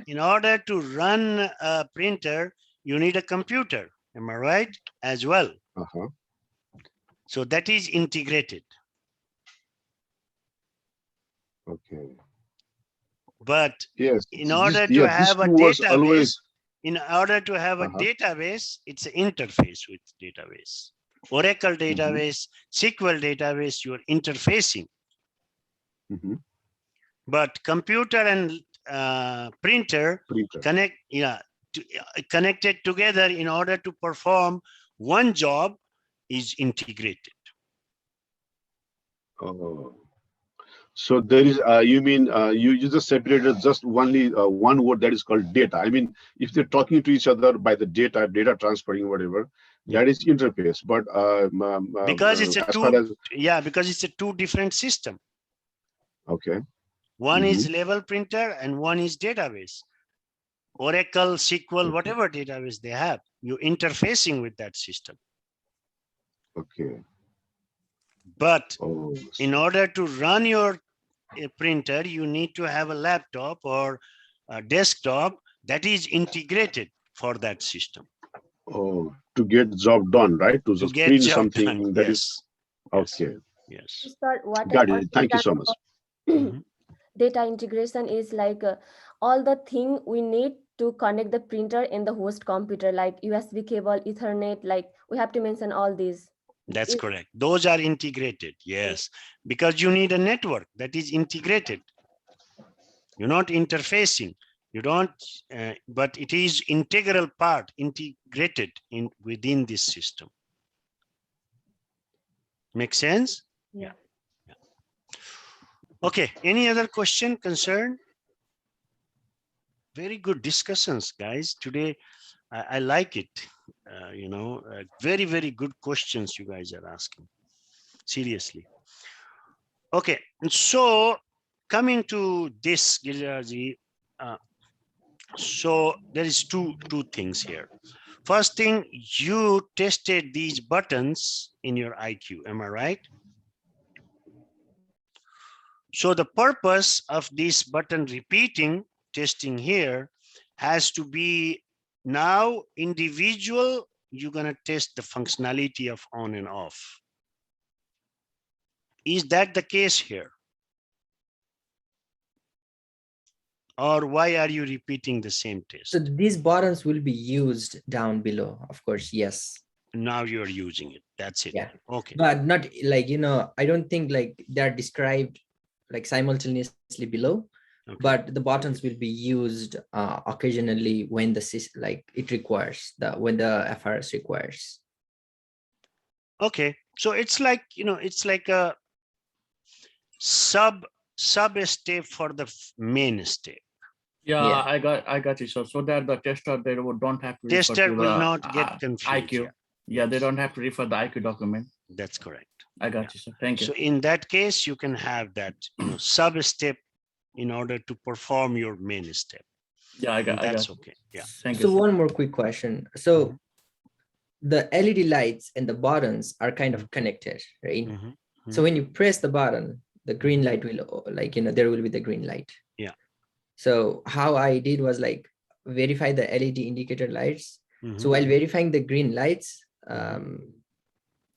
in order to run a printer, you need a computer. Am I right? As well. So that is integrated. Okay. But yes, in order to have a database, it's an interface with database. Oracle database, SQL database, you're interfacing. But computer and printer connected together in order to perform one job is integrated. Oh. So there is, you mean you just separated just only one word that is called data. I mean, if they're talking to each other by the data transferring, whatever, that is interface. But because it's because it's a two different system. Okay. One is level printer and one is database. Oracle, SQL, whatever database they have, you're interfacing with that system. Okay. But in order to run your printer, you need to have a laptop or a desktop that is integrated for that system. Oh, to get job done, right? To just print something that is okay. Yes. Got it. Thank you so much. Data integration is like all the thing we need to connect the printer in the host computer, like USB cable, Ethernet, like we have to mention all these. That's correct. Those are integrated. Yes. Because you need a network that is integrated. You're not interfacing. You don't, but it is integral part, integrated within this system. Make sense? Yeah. Okay. Any other question, concern? Very good discussions, guys. Today, I like it. Very, very good questions you guys are asking. Seriously. Okay. So coming to this, Gilraji, so there is two things here. First thing, you tested these buttons in your IQ. Am I right? So the purpose of this button repeating testing here has to be now individual. You're going to test the functionality of on and off. Is that the case here? Or why are you repeating the same test? So these buttons will be used down below, of course, yes. Now you're using it. That's it. Yeah. Okay. But not like, I don't think like they're described like simultaneously below, but the buttons will be used occasionally when the system, like it requires, when the FRS requires. Okay. So it's like, it's like a sub step for the main step. Yeah. I got you. So that the tester, they don't have to tester will not get confused. IQ. Yeah, they don't have to refer the IQ document. That's correct. I got you, sir. Thank you. So in that case, you can have that sub step in order to perform your main step. Yeah, I got okay. Yeah. Thank you. So one more quick question. So the LED lights and the buttons are kind of connected, right? So when you press the button, the green light will there will be the green light. Yeah. So how I did was like verify the LED indicator lights. So while verifying the green lights,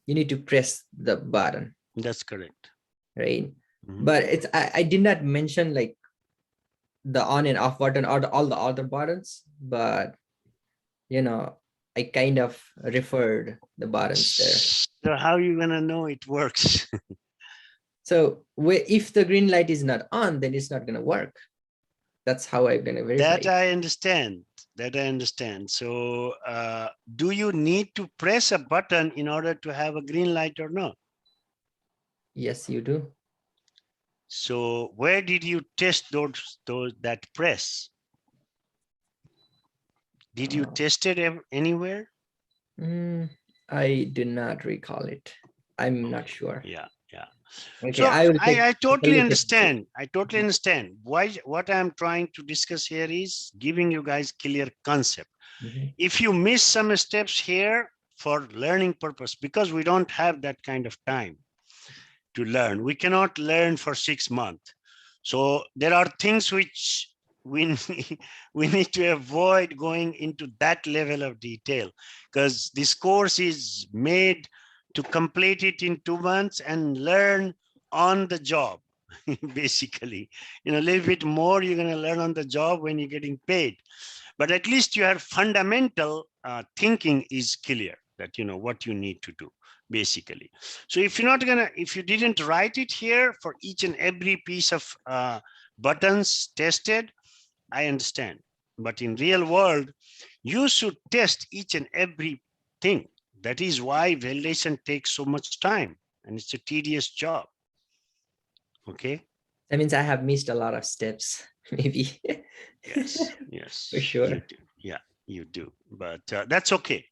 you need to press the button. That's correct. Right. But I did not mention like the on and off button or all the other buttons, but I kind of referred the buttons there. So how are you gonna know it works? So if the green light is not on, then it's not gonna work. That's how I'm gonna verify. That I understand. That I understand. So do you need to press a button in order to have a green light or not? Yes, you do. So where did you test that press? Did you test it anywhere? I do not recall it. I'm not sure. Yeah, yeah. Okay, So I will I totally look at it. understand. I totally understand. What I'm trying to discuss here is giving you guys clear concept. Mhm. If you miss some steps here for learning purpose, because we don't have that kind of time to learn, we cannot learn for 6 months. So there are things which we need to avoid going into that level of detail, because this course is made to complete it in 2 months and learn on the job. Basically, a little bit more you're going to learn on the job when you're getting paid, but at least your fundamental thinking is clear, that what you need to do basically. So if you didn't write it here for each and every piece of buttons tested, I understand, but in real world you should test each and every thing. That is why validation takes so much time, and it's a tedious job. Okay. That means I have missed a lot of steps, maybe. Yes, yes, For sure. you do. Yeah, you do, but that's okay.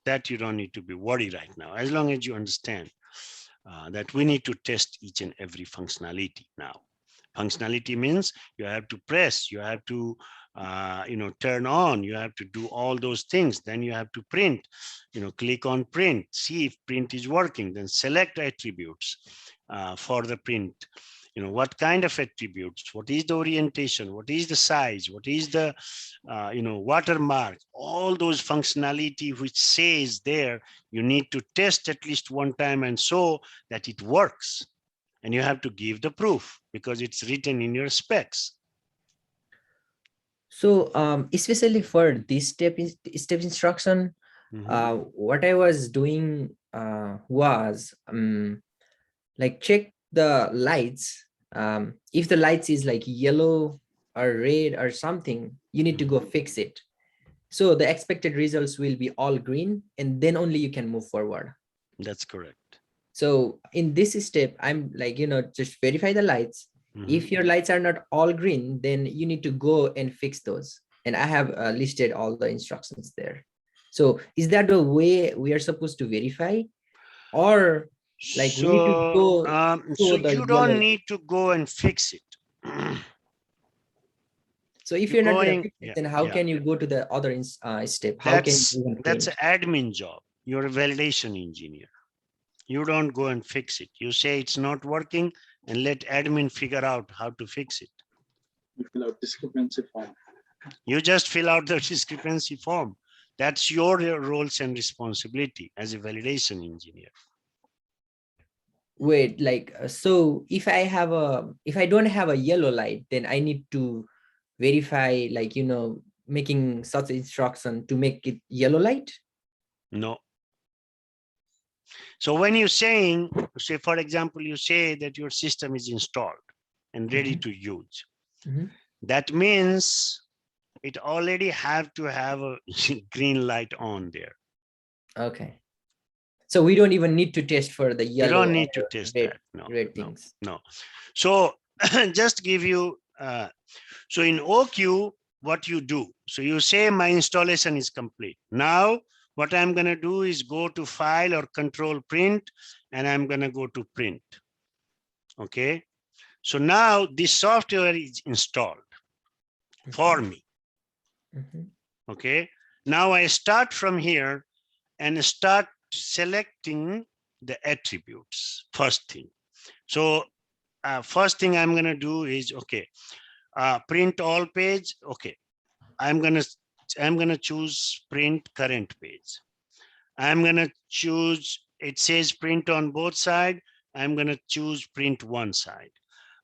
That you don't need to be worried right now, as long as you understand that we need to test each and every functionality now. Functionality means you have to press, you have to turn on, you have to do all those things. Then you have to print, click on print, see if print is working, then select attributes for the print. What kind of attributes, what is the orientation, what is the size, what is the watermark, all those functionality which says there, you need to test at least one time and so that it works. And you have to give the proof because it's written in your specs. So especially for this step instruction, what I was doing was like check the lights. If the lights is like yellow or red or something, you need to go fix it. So the expected results will be all green, and then only you can move forward. That's correct. So in this step, I'm like, just verify the lights. If your lights are not all green, then you need to go and fix those. And I have listed all the instructions there. So is that the way we are supposed to verify? Or like we need to go so you don't need to go and fix it. So if you're not going to fix it, then how can you go to the other step? How can you that's an admin job. You're a validation engineer. You don't go and fix it. You say it's not working and let admin figure out how to fix it. You fill out discrepancy form. You just fill out the discrepancy form. That's your roles and responsibility as a validation engineer. Wait, like, so if I don't have a yellow light, then I need to verify, like, making such instruction to make it yellow light? No. So when you're saying, say, for example, you say that your system is installed and ready to use, that means it already have to have a green light on there. Okay. So we don't even need to test for the yellow. You don't need to test red, that. No, red things. No. So just give you, so in OQ, what you do, so you say my installation is complete. Now, what I'm going to do is go to file or control print, and I'm going to go to print. Okay. So now this software is installed for me. Okay. Now I start from here and start selecting the attributes first thing. So first thing I'm going to do is, okay, print all page. Okay. I'm going to choose print current page. I'm going to choose, it says print on both sides. I'm going to choose print one side.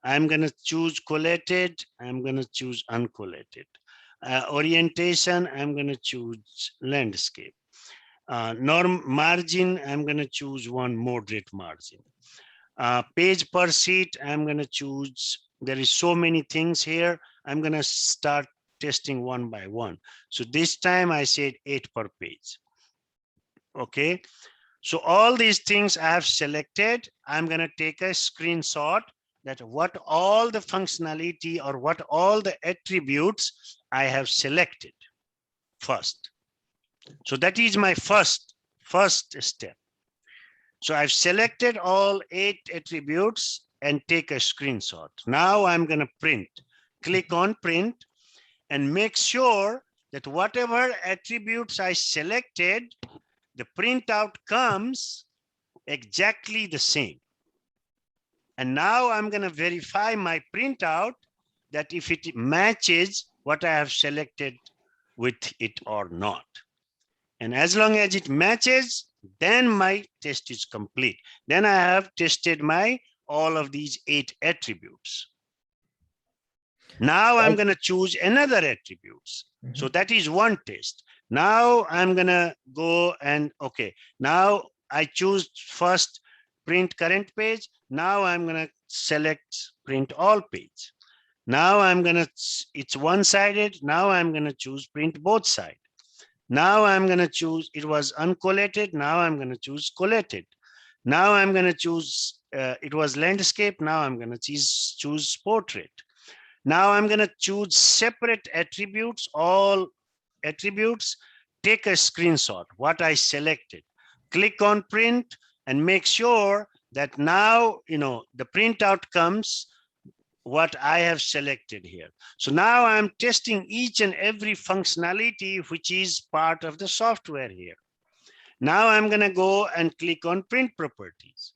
I'm going to choose collated. I'm going to choose uncollated. Orientation, I'm going to choose landscape. Norm margin, I'm going to choose one moderate margin. Page per sheet, I'm going to choose There is so many things here. I'm going to start testing one by one. So this time I said 8 per page. Okay. So all these things I have selected. I'm going to take a screenshot that what all the functionality or what all the attributes I have selected first. So that is my first step. So I've selected all 8 attributes and take a screenshot. Now I'm going to print. Click on print and make sure that whatever attributes I selected, the printout comes exactly the same. And now I'm going to verify my printout that if it matches what I have selected with it or not. And as long as it matches, then my test is complete. Then I have tested my all of these 8 attributes. Now I'm going to choose another attributes. So that is one test. Now I'm going to go and okay. Now I choose first print current page. Now I'm going to select print all page. Now I'm going to, it's one-sided. Now I'm going to choose print both sides. Now I'm going to choose, it was uncollated. Now I'm going to choose collated. Now I'm going to choose, it was landscape. Now I'm going to choose portrait. Now I'm going to choose separate attributes, all attributes, take a screenshot, what I selected, click on print and make sure that now, you know, the printout comes what I have selected here. So now I'm testing each and every functionality which is part of the software here. Now I'm going to go and click on print properties.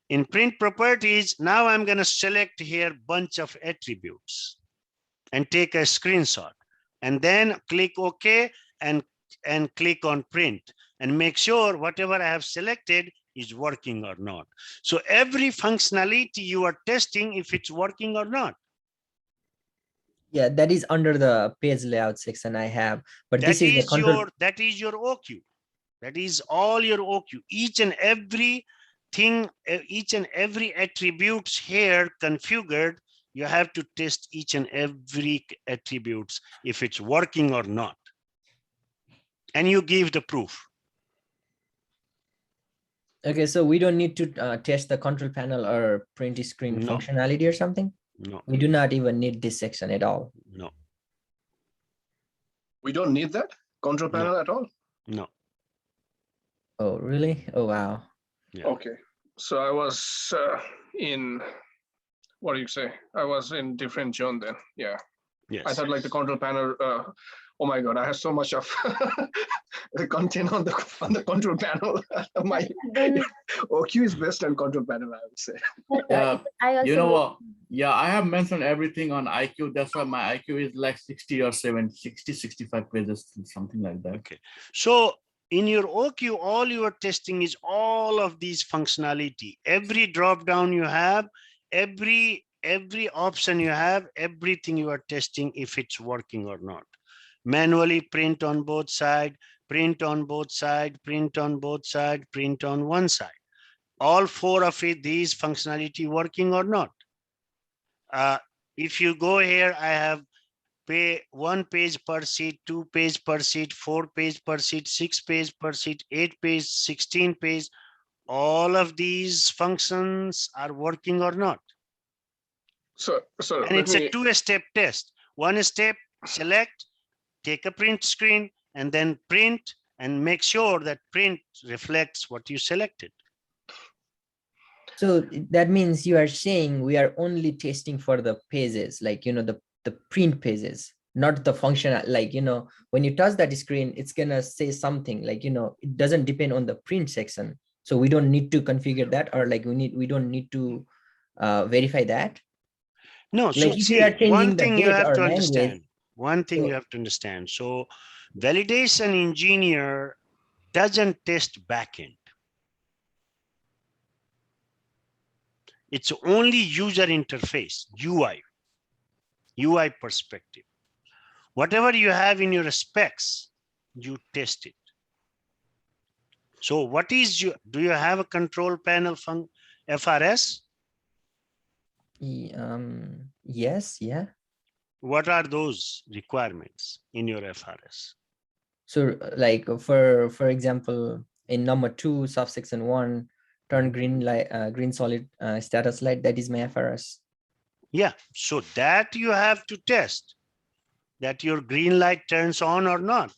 In print properties, now I'm going to select here bunch of attributes and take a screenshot and then click OK and click on print and make sure whatever I have selected is working or not. So every functionality you are testing if it's working or not. Yeah, that is under the page layout section I have, but That this is the control. that is your OQ. That is all your OQ. Each and every thing, each and every attributes here configured, you have to test each and every attributes if it's working or not. And you give the proof. Okay, so we don't need to test the control panel or print screen No. functionality or something? No. We do not even need this section at all. No. We don't need that control panel at all? No. Oh, really? Oh, wow. Yeah. Okay. So I was in, what do you say? I was in different zone then. Yeah. Yes. I thought like the control panel, oh my God, I have so much of the content on the control panel. My OQ is best on control panel, I would say. You know what? Yeah, I have mentioned everything on IQ. That's why my IQ is like 60 or 65 pages, something like that. Okay. So in your OQ, all you are testing is all of these functionality. Every drop down you have, every option you have, everything you are testing if it's working or not. Manually print on both sides, print on both sides, print on both sides, print on one side. All 4 of it, these functionality working or not. If you go here, I have 1 page per sheet, 2 page per sheet, 4 page per sheet, 6 page per sheet, 8 page, 16 page. All of these functions are working or not. So and it's a 2-step test. 1 step, select, take a print screen, and then print and make sure that print reflects what you selected. So that means you are saying we are only testing for the pages, like, you know, the print pages, not the functional, like, you know, when you touch that screen, it's gonna say something like, you know, it doesn't depend on the print section. So we don't need to configure that, or like we don't need to verify that. No, like so if see, you are changing one the thing you date have or to language. understand. One thing you have to understand. So validation engineer doesn't test backend. It's only user interface, UI perspective. Whatever you have in your specs, you test it. So what is your, do you have a control panel from FRS? Yes, yeah. What are those requirements in your FRS? So like for example, in number 2, subsection 1, turn green light, green solid status light, that is my FRS. Yeah, so that you have to test that your green light turns on or not.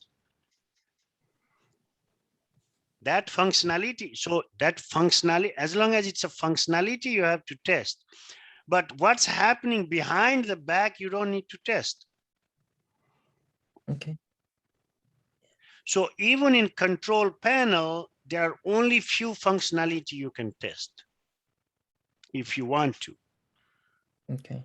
That functionality, so that functionality, as long as it's a functionality, you have to test. But what's happening behind the back, you don't need to test. Okay. So even in control panel, there are only few functionality you can test if you want to. Okay.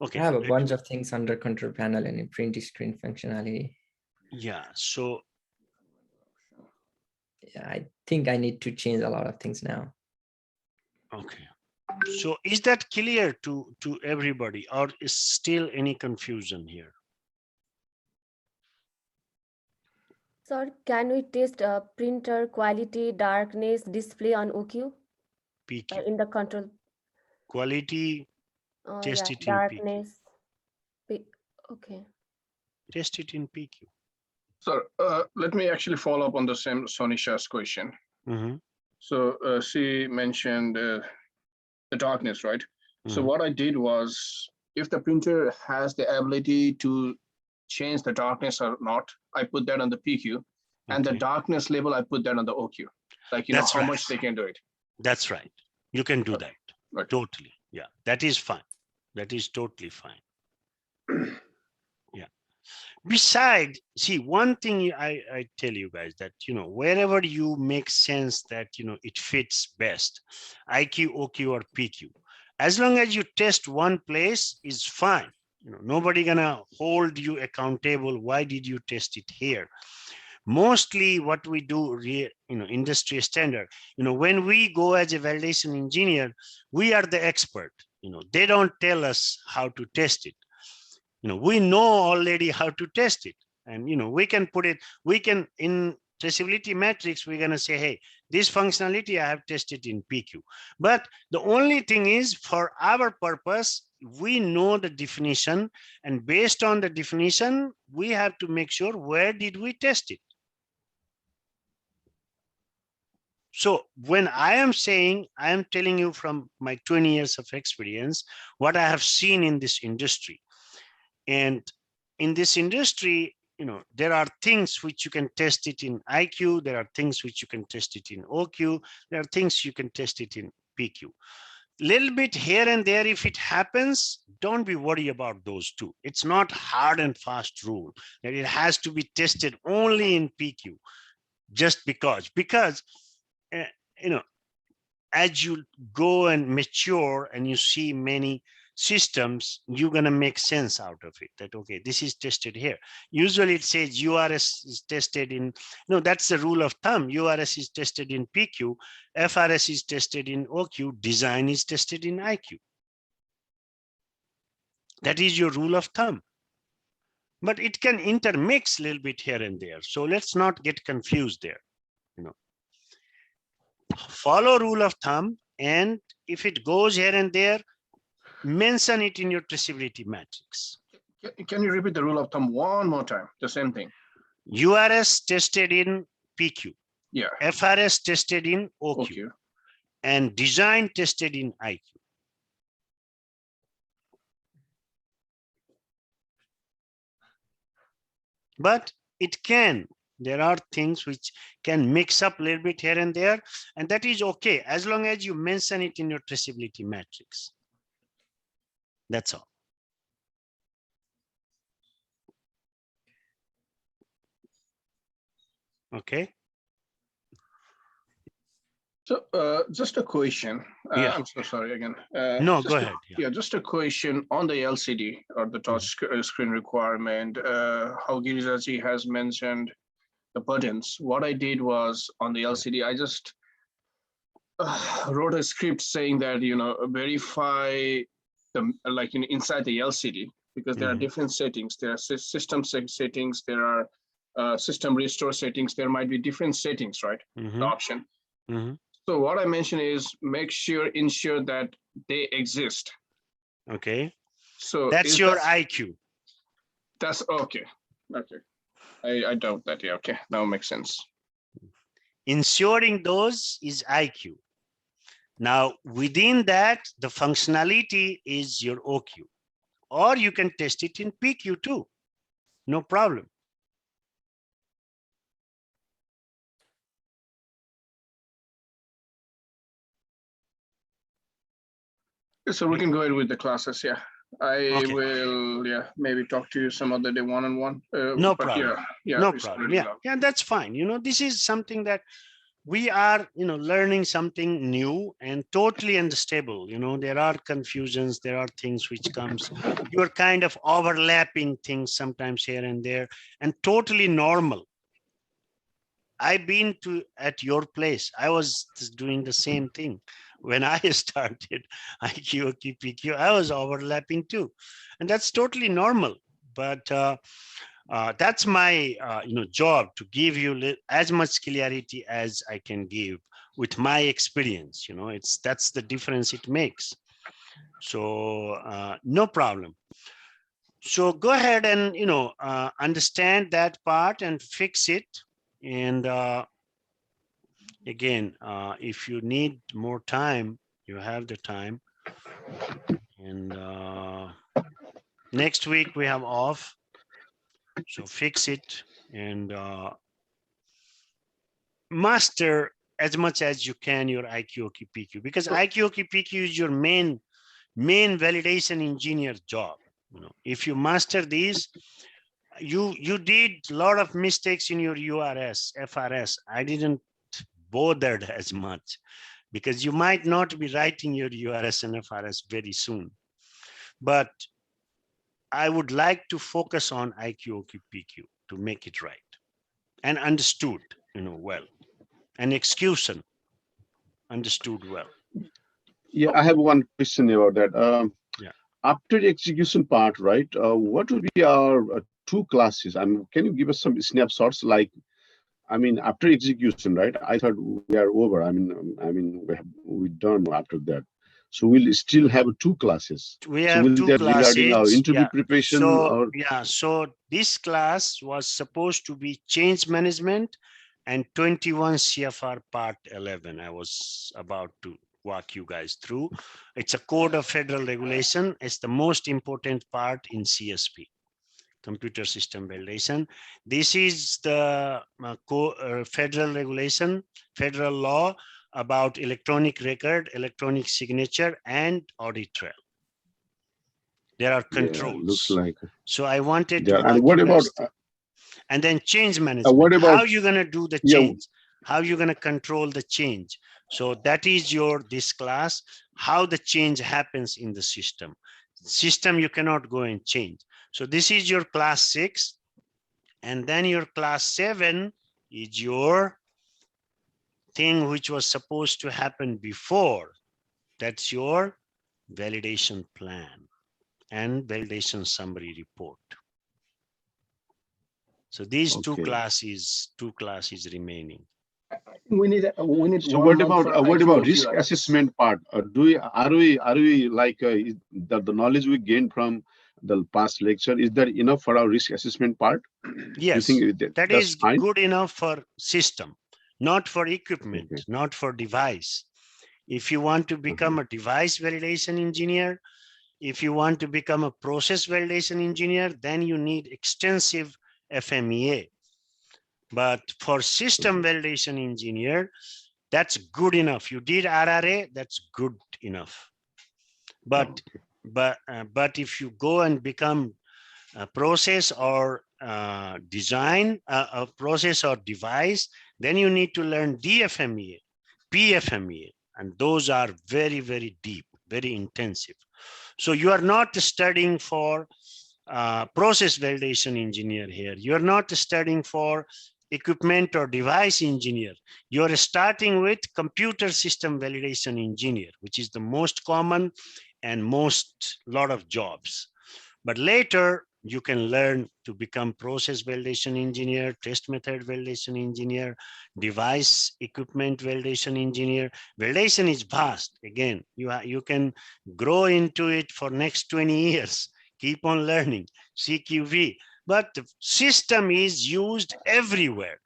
Okay. I have a bunch of things under control panel and in print screen functionality. Yeah, so yeah, I think I need to change a lot of things now. okay. So is that clear to everybody, or is still any confusion here? Sir, can we test printer quality, darkness, display on OQ PQ. in the control? Quality, test Yeah, it in PQ. darkness. Okay. Test it in PQ. So let me actually follow up on the same Sonisha's question. Mm-hmm. So she mentioned the darkness, right? So what I did was, if the printer has the ability to change the darkness or not, I put that on the PQ, and the darkness level, I put that on the OQ. Like, you know, how much they can do it. That's right. You can do that. Right. Totally. Yeah, that is fine. That is totally fine. Yeah. Besides, see, one thing I tell you guys that, you know, wherever you make sense that, you know, it fits best, IQ, OQ, or PQ, as long as you test one place is fine. You know, nobody gonna hold you accountable. Why did you test it here? Mostly what we do, you know, industry standard, you know, when we go as a validation engineer, we are the expert. You know, they don't tell us how to test it. You know, we know already how to test it, and, you know, we can put it, we can, in traceability matrix, we're going to say, hey, this functionality I have tested in PQ. But the only thing is, for our purpose, we know the definition, and based on the definition, we have to make sure where did we test it. So when I am saying, I am telling you from my 20 years of experience, what I have seen in this industry. And in this industry, you know, there are things which you can test it in IQ. There are things which you can test it in OQ. There are things you can test it in PQ. Little bit here and there, if it happens, don't be worried about those two. It's not hard and fast rule that it has to be tested only in PQ, just because you know, as you go and mature and you see many systems, you're going to make sense out of it, that, okay, this is tested here. Usually it says URS is tested in, no, that's the rule of thumb. URS is tested in PQ, FRS is tested in OQ, design is tested in IQ. That is your rule of thumb. But it can intermix a little bit here and there. So let's not get confused there. You know, follow rule of thumb, and if it goes here and there, mention it in your traceability matrix. Can you repeat the rule of thumb one more time? The same thing. URS tested in PQ. Yeah. FRS tested in OQ. And design tested in IQ. But it can. There are things which can mix up a little bit here and there, and that is okay, as long as you mention it in your traceability matrix. That's all. Okay. So just a question. Yeah. I'm so sorry again. No, go ahead. Yeah, just a question on the LCD or the touch screen requirement. How Girijaji has mentioned the buttons. What I did was, on the LCD, I just wrote a script saying that, you know, verify the, like, in, inside the LCD, because there are different settings. There are system settings. There are system restore settings. There might be different settings, right? The option. So what I mentioned is ensure that they exist. Okay. So That's your IQ. That's okay. Okay. I doubt that. Yeah. Okay. Now makes sense. Ensuring those is IQ. Now, within that, the functionality is your OQ, or you can test it in PQ too. No problem. So we can go ahead with the classes. Yeah. I Okay. will, maybe talk to you some other day one-on-one. No problem. Yeah. No it's problem. already Yeah, done. yeah, that's fine. You know, this is something that we are, learning something new and totally unstable. You know, there are confusions, there are things which comes, you're kind of overlapping things sometimes here and there, and totally normal. I've been at your place. I was doing the same thing. When I started IQ, OQ, PQ, I was overlapping too. And that's totally normal. But that's my job, to give you as much clarity as I can give with my experience. That's the difference it makes. So no problem. So go ahead and understand that part and fix it. And again, if you need more time, you have the time. And next week we have off. So fix it and master as much as you can your IQ, OQ, PQ, because IQ, OQ, PQ is your main validation engineer job. If you master these, you did a lot of mistakes in your URS, FRS. I didn't bother as much because you might not be writing your URS and FRS very soon. But I would like to focus on IQ, OQ, PQ to make it right and understood, well, and execution understood well. Yeah, I have one question about that. Yeah. After the execution part, right? What would be our two classes? Can you give us some snapshots? Like, after execution, right? I thought we are over. We're done after that. So we'll still have two classes. We so have will two that classes. Regarding our interview preparation. So this class was supposed to be change management and 21 CFR part 11. I was about to walk you guys through. It's a code of federal regulation. It's the most important part in CSP, computer system validation. This is the federal regulation, federal law about electronic record, electronic signature, and audit trail. There are controls. Yeah, looks like. So I wanted to. And what about? And then change management. What about? How are you going to do the change? How are you going to control the change? So that is this class, how the change happens in the system. System you cannot go and change. So this is your class 6. And then your class 7 is your thing which was supposed to happen before. That's your validation plan and validation summary report. So these two classes remaining. We need. So what about risk assessment part? Are we like the knowledge we gained from the past lecture, is that enough for our risk assessment part? Yes, that is fine? Good enough for system, not for equipment, not for device. If you want to become a device validation engineer, if you want to become a process validation engineer, then you need extensive FMEA. But for system validation engineer, that's good enough. You did RRA, that's good enough. But if you go and become a process or design, a process or device, then you need to learn DFMEA, PFMEA, and those are very, very deep, very intensive. So you are not studying for process validation engineer here. You're not studying for equipment or device engineer. You're starting with computer system validation engineer, which is the most common and most lot of jobs. But later You can learn to become process validation engineer, test method validation engineer, device equipment validation engineer. Validation is vast. Again, you can grow into it for next 20 years. Keep on learning, CQV. But the system is used everywhere.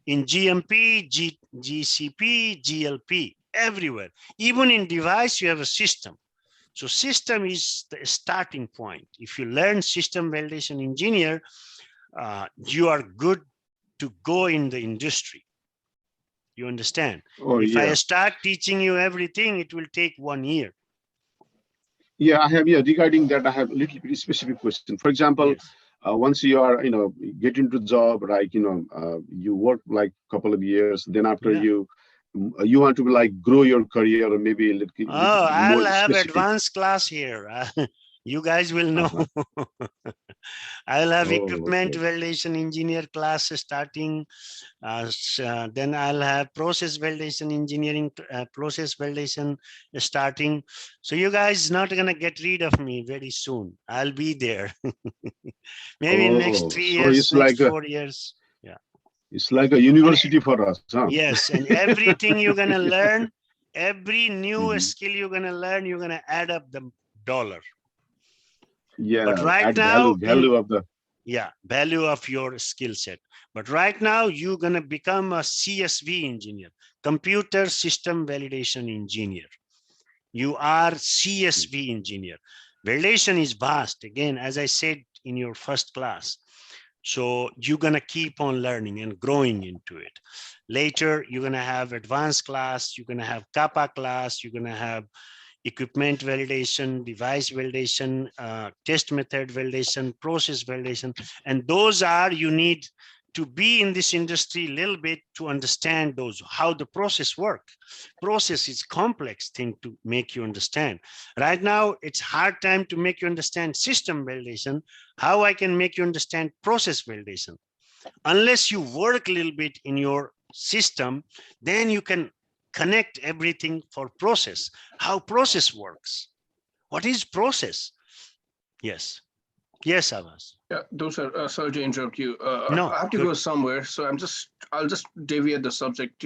In GMP, GCP, GLP, everywhere. Even in device, you have a system. So system is the starting point. If you learn system validation engineer, you are good to go in the industry. You understand? Oh, if yeah. I start teaching you everything, it will take 1 year. Yeah, I have, regarding that, I have a little bit specific question. For example, Yes. Once you are, get into the job, like, you work like a couple of years, then after Yeah. you want to like grow your career or maybe a little Oh, I'll more have specific. advanced class here. You guys will know. I'll have equipment Okay. validation engineer class starting. Then I'll have process validation engineering, process validation starting. So you guys not gonna get rid of me very soon. I'll be there. Maybe next 3 So years, it's next like 4 years. Yeah. it's like a university for us, huh? Yes, and everything you're gonna learn, every new Mhm. skill you're gonna learn, you're gonna add up the dollar. Yeah, But right add now, value of the. yeah, value of your skill set. But right now, you're gonna become a CSV engineer, computer system validation engineer. You are CSV engineer. Validation is vast. Again, as I said in your first class. So you're gonna keep on learning and growing into it. Later, you're gonna have advanced class, you're gonna have Kappa class, you're gonna have equipment validation, device validation, test method validation, process validation. And those are, you need to be in this industry a little bit to understand those, how the process work. Process is complex thing to make you understand. Right now, it's hard time to make you understand system validation. How I can make you understand process validation? Unless you work a little bit in your system, then you can connect everything for process, how process works. What is process? Yes. Yes, Avas. Yeah, those are, sorry to interrupt you. No, I have to good. go somewhere, so I'll just deviate the subject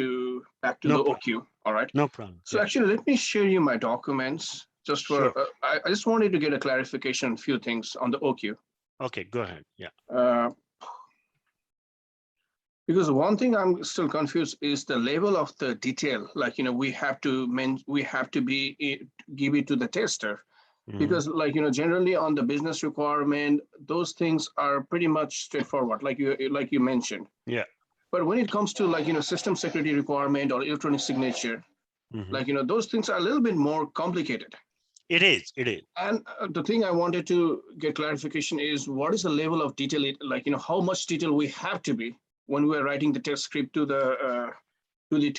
back to No the problem. OQ. All right. No problem. So Yeah. actually, let me share you my documents just for, Sure. I just wanted to get a clarification on a few things on the OQ. Okay, go ahead. Yeah. Because one thing I'm still confused is the level of the detail. Like, we have to give it to the tester. Because generally on the business requirement, those things are pretty much straightforward, like you mentioned. Yeah. But when it comes to system security requirement or electronic signature, those things are a little bit more complicated. It is. It is. And the thing I wanted to get clarification is what is the level of detail, how much detail we have to be when we're writing the test script to the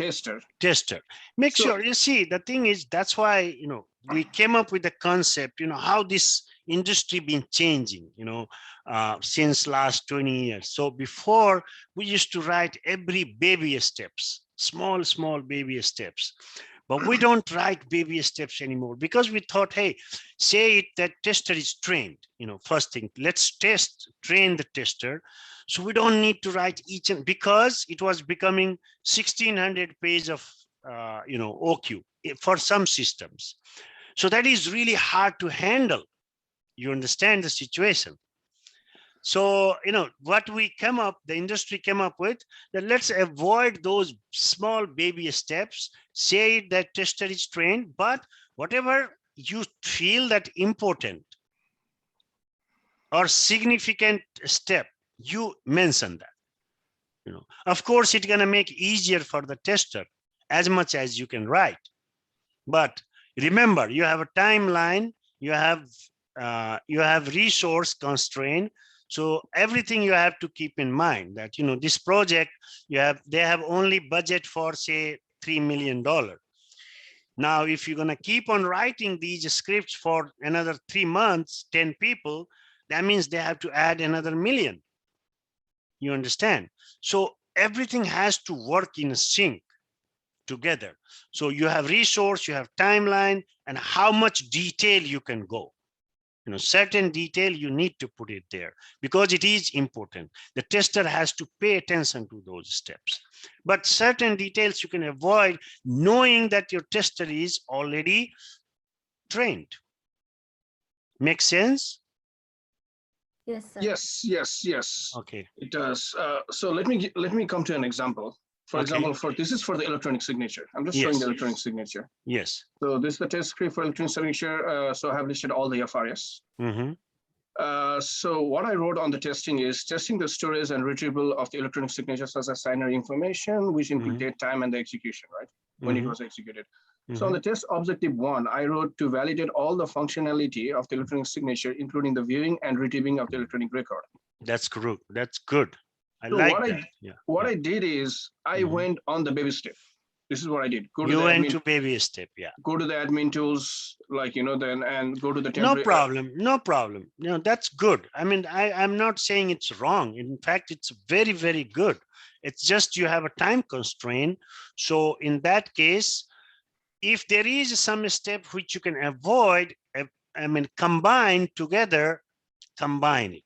tester. Make sure, you see, the thing is, that's why, we came up with the concept, how this industry been changing, since last 20 years. So before, we used to write every baby steps, small baby steps. But we don't write baby steps anymore because we thought, hey, say it that tester is trained, first thing, let's train the tester. So we don't need to write each, and because it was becoming 1600 pages of, OQ for some systems. So that is really hard to handle. You understand the situation. So, what the industry came up with, that let's avoid those small baby steps, say that tester is trained, but whatever you feel that important or significant step, you mention that. Of course, it's going to make easier for the tester as much as you can write. But remember, you have a timeline, you have resource constraint. So everything you have to keep in mind that, this project, they have only budget for, say, $3 million. Now, if you're going to keep on writing these scripts for another 3 months, 10 people, that means they have to add another $1 million. You understand? So everything has to work in sync together. So you have resource, you have timeline, and how much detail you can go. certain detail you need to put it there because it is important. The tester has to pay attention to those steps. But certain details you can avoid knowing that your tester is already trained. Make sense? Yes, sir. Yes. Okay. It does. So let me come to an example. For example, this is for the electronic signature. I'm just showing the electronic signature. Yes. So this is the test script for electronic signature. So I have listed all the FRS. So what I wrote on the testing is testing the storage and retrieval of the electronic signatures as a signer information, which include date, time, and the execution, right? When it was executed. So on the test objective 1, I wrote to validate all the functionality of the electronic signature, including the viewing and retrieving of the electronic record. That's correct. That's good. I So like that. What I did is I went on the baby step. This is what I did. You went to baby step, Go to the admin tools, then and go to the No problem. That's good. I mean, I'm not saying it's wrong. In fact, it's very, very good. It's just you have a time constraint. So in that case, if there is some step which you can avoid, combine together, combine it.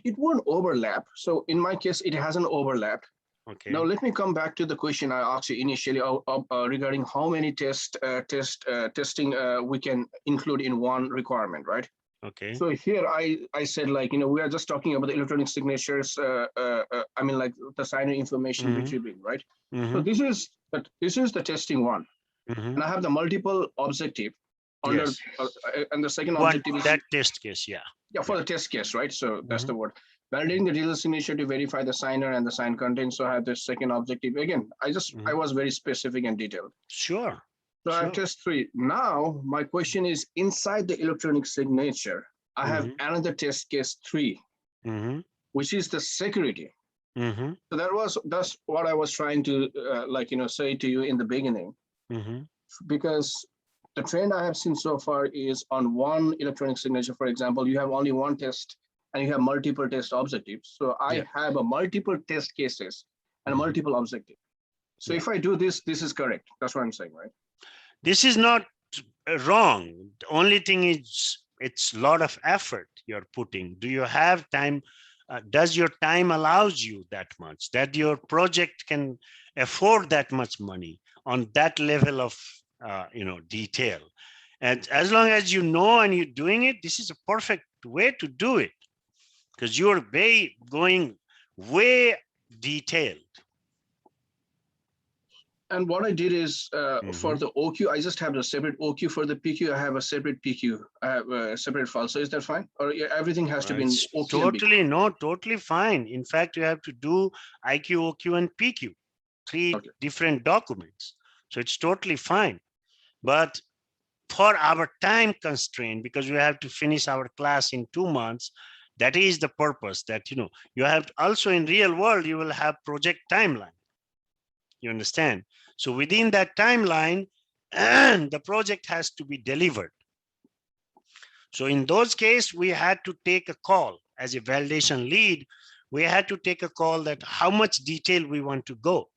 It won't overlap. So in my case, it hasn't overlapped. Okay. Now let me come back to the question I asked you initially regarding how many testing we can include in one requirement, right? Okay. So here I said we are just talking about the electronic signatures. The signer information retrieving, right? So this is the testing one, and I have the multiple objective under, and the second objective is that test case, for the test case, right? So that's the word. Validating the digital signature to verify the signer and the sign content. So I have the second objective. Again, I was very specific and detailed. Sure. So I have test 3. Now my question is inside the electronic signature, I have another test case 3, which is the security. So that's what I was trying to say to you in the beginning, because the trend I have seen so far is on one electronic signature. For example, you have only one test and you have multiple test objectives. So I have a multiple test cases and multiple objectives. So if I do this, this is correct. That's what I'm saying, right? This is not wrong. The only thing is it's a lot of effort you're putting. Do you have time? Does your time allows you that much, that your project can afford that much money on that level of detail? And as long as you know and you're doing it, this is a perfect way to do it, because you're going way detailed. And what I did is for the OQ, I just have a separate OQ. For the PQ, I have a separate PQ. I have a separate file. So is that fine? Or everything has to be in OQ? Totally fine. In fact, you have to do IQ, OQ, and PQ, 3 different documents. So it's totally fine. But for our time constraint, because we have to finish our class in 2 months, that is the purpose that, you have to also in real world, you will have project timeline. You understand? So within that timeline, the project has to be delivered. So in those cases, we had to take a call as a validation lead. We had to take a call that how much detail we want to go.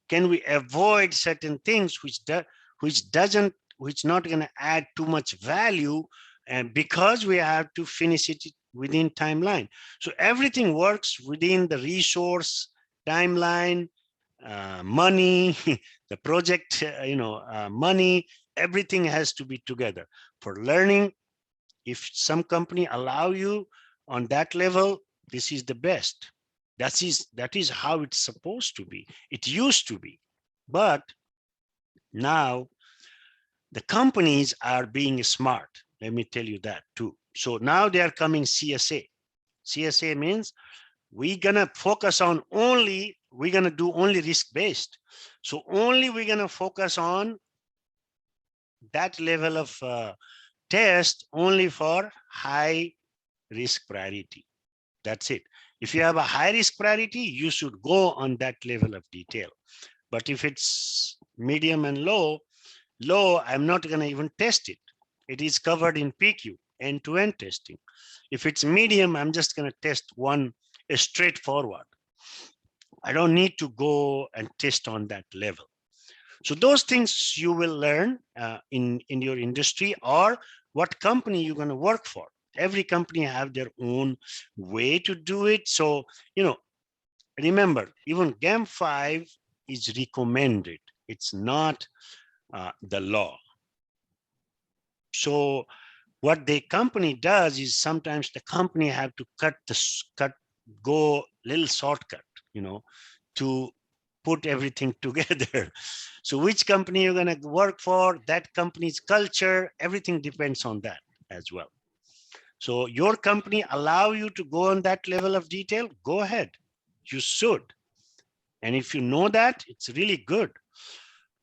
Can we avoid certain things which not going to add too much value, and because we have to finish it within timeline. So everything works within the resource timeline, money, the project, money, everything has to be together. For learning, if some company allow you on that level, this is the best. That is how it's supposed to be. It used to be, but now the companies are being smart. Let me tell you that too. So now they are coming CSA. CSA means we're gonna focus on we're gonna do only risk-based. So only we're gonna focus on that level of test only for high risk priority. That's it. If you have a high risk priority, you should go on that level of detail. But if it's medium and low, I'm not gonna even test it. It is covered in PQ, end-to-end testing. If it's medium, I'm just gonna test one straightforward. I don't need to go and test on that level. So those things you will learn in your industry or what company you're going to work for. Every company have their own way to do it. So, remember, even GAMP 5 is recommended. It's not the law. So what the company does is sometimes the company have to go little shortcut, to put everything together. So which company you're going to work for, that company's culture, everything depends on that as well. So your company allow you to go on that level of detail, go ahead. You should. And if you know that, it's really good.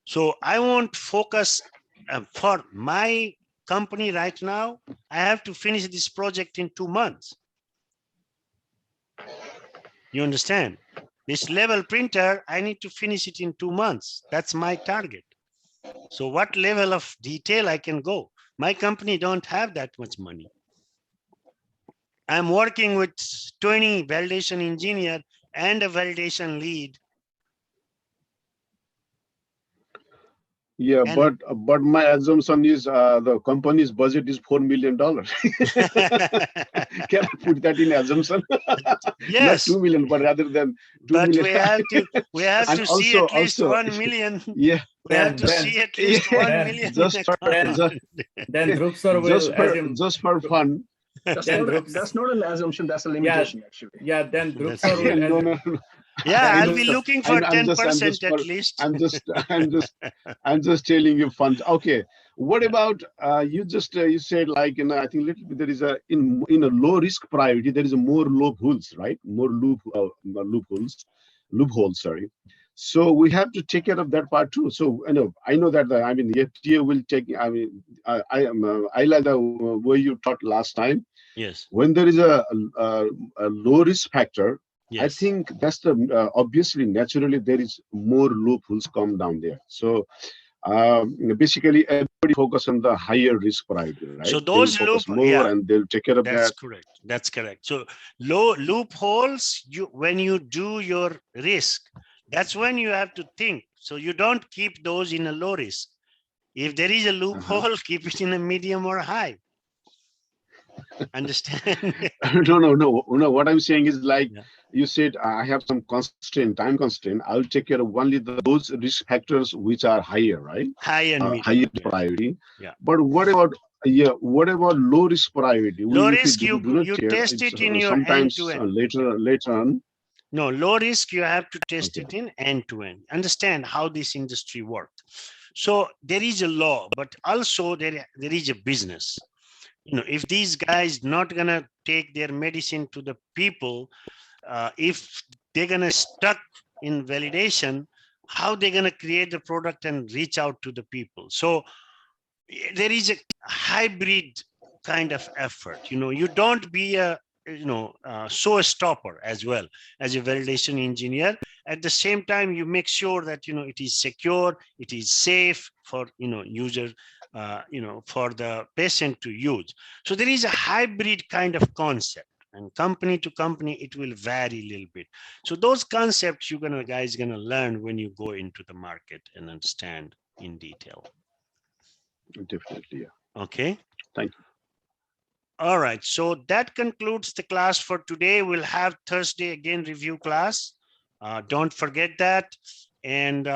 So I won't focus for my company right now. I have to finish this project in 2 months. You understand? This level printer, I need to finish it in 2 months. That's my target. So what level of detail I can go? My company don't have that much money. I'm working with 20 validation engineer and a validation lead. Yeah, And but my assumption is the company's budget is $4 million. Can I put that in assumption? yes, Not 2 million, but rather than 2 but million. we have And to see also, at least 1 million. Yeah. We have to see at least 1 million. Then Dhruv sir will assume just for fun. That's not an assumption, that's a limitation actually. Yeah, then Dhruv sir will No. Yeah, I'll be looking for 10% at least. I'm just telling you fun. Okay. What about you said, like, I think little bit there is in a low risk priority, there is a more loopholes, right? More loopholes, sorry. So we have to take care of that part too. So I know that the FDA will take. I like the way you talked last time. Yes. When there is a low risk factor, yes. I think that's the obviously naturally there is more loopholes come down there. So basically everybody focus on the higher risk priority, right? So those and they'll take care of that. That's correct. That's correct. So loopholes, when you do your risk, that's when you have to think. So you don't keep those in a low risk. If there is a loophole, keep it in a medium or high. Understand? No. What I'm saying is like you said, I have some time constraint. I'll take care of only those risk factors which are higher, right? High and medium. Higher priority. Yeah. But what about low risk priority? Low risk, you test it in your end-to-end. Later on. No, low risk, you have to test it in end-to-end. Understand how this industry works. So there is a law, but also there is a business. If these guys not gonna take their medicine to the people, if they're gonna stuck in validation, how they're gonna create the product and reach out to the people? So there is a hybrid kind of effort. You don't be a showstopper as well as a validation engineer. At the same time, you make sure that it is secure, it is safe for user, for the patient to use. So there is a hybrid kind of concept, and company to company it will vary a little bit. So those concepts you guys gonna learn when you go into the market and understand in detail. Definitely, yeah. Okay. Thank you. All right, so that concludes the class for today. We'll have Thursday again review class. Don't forget that. And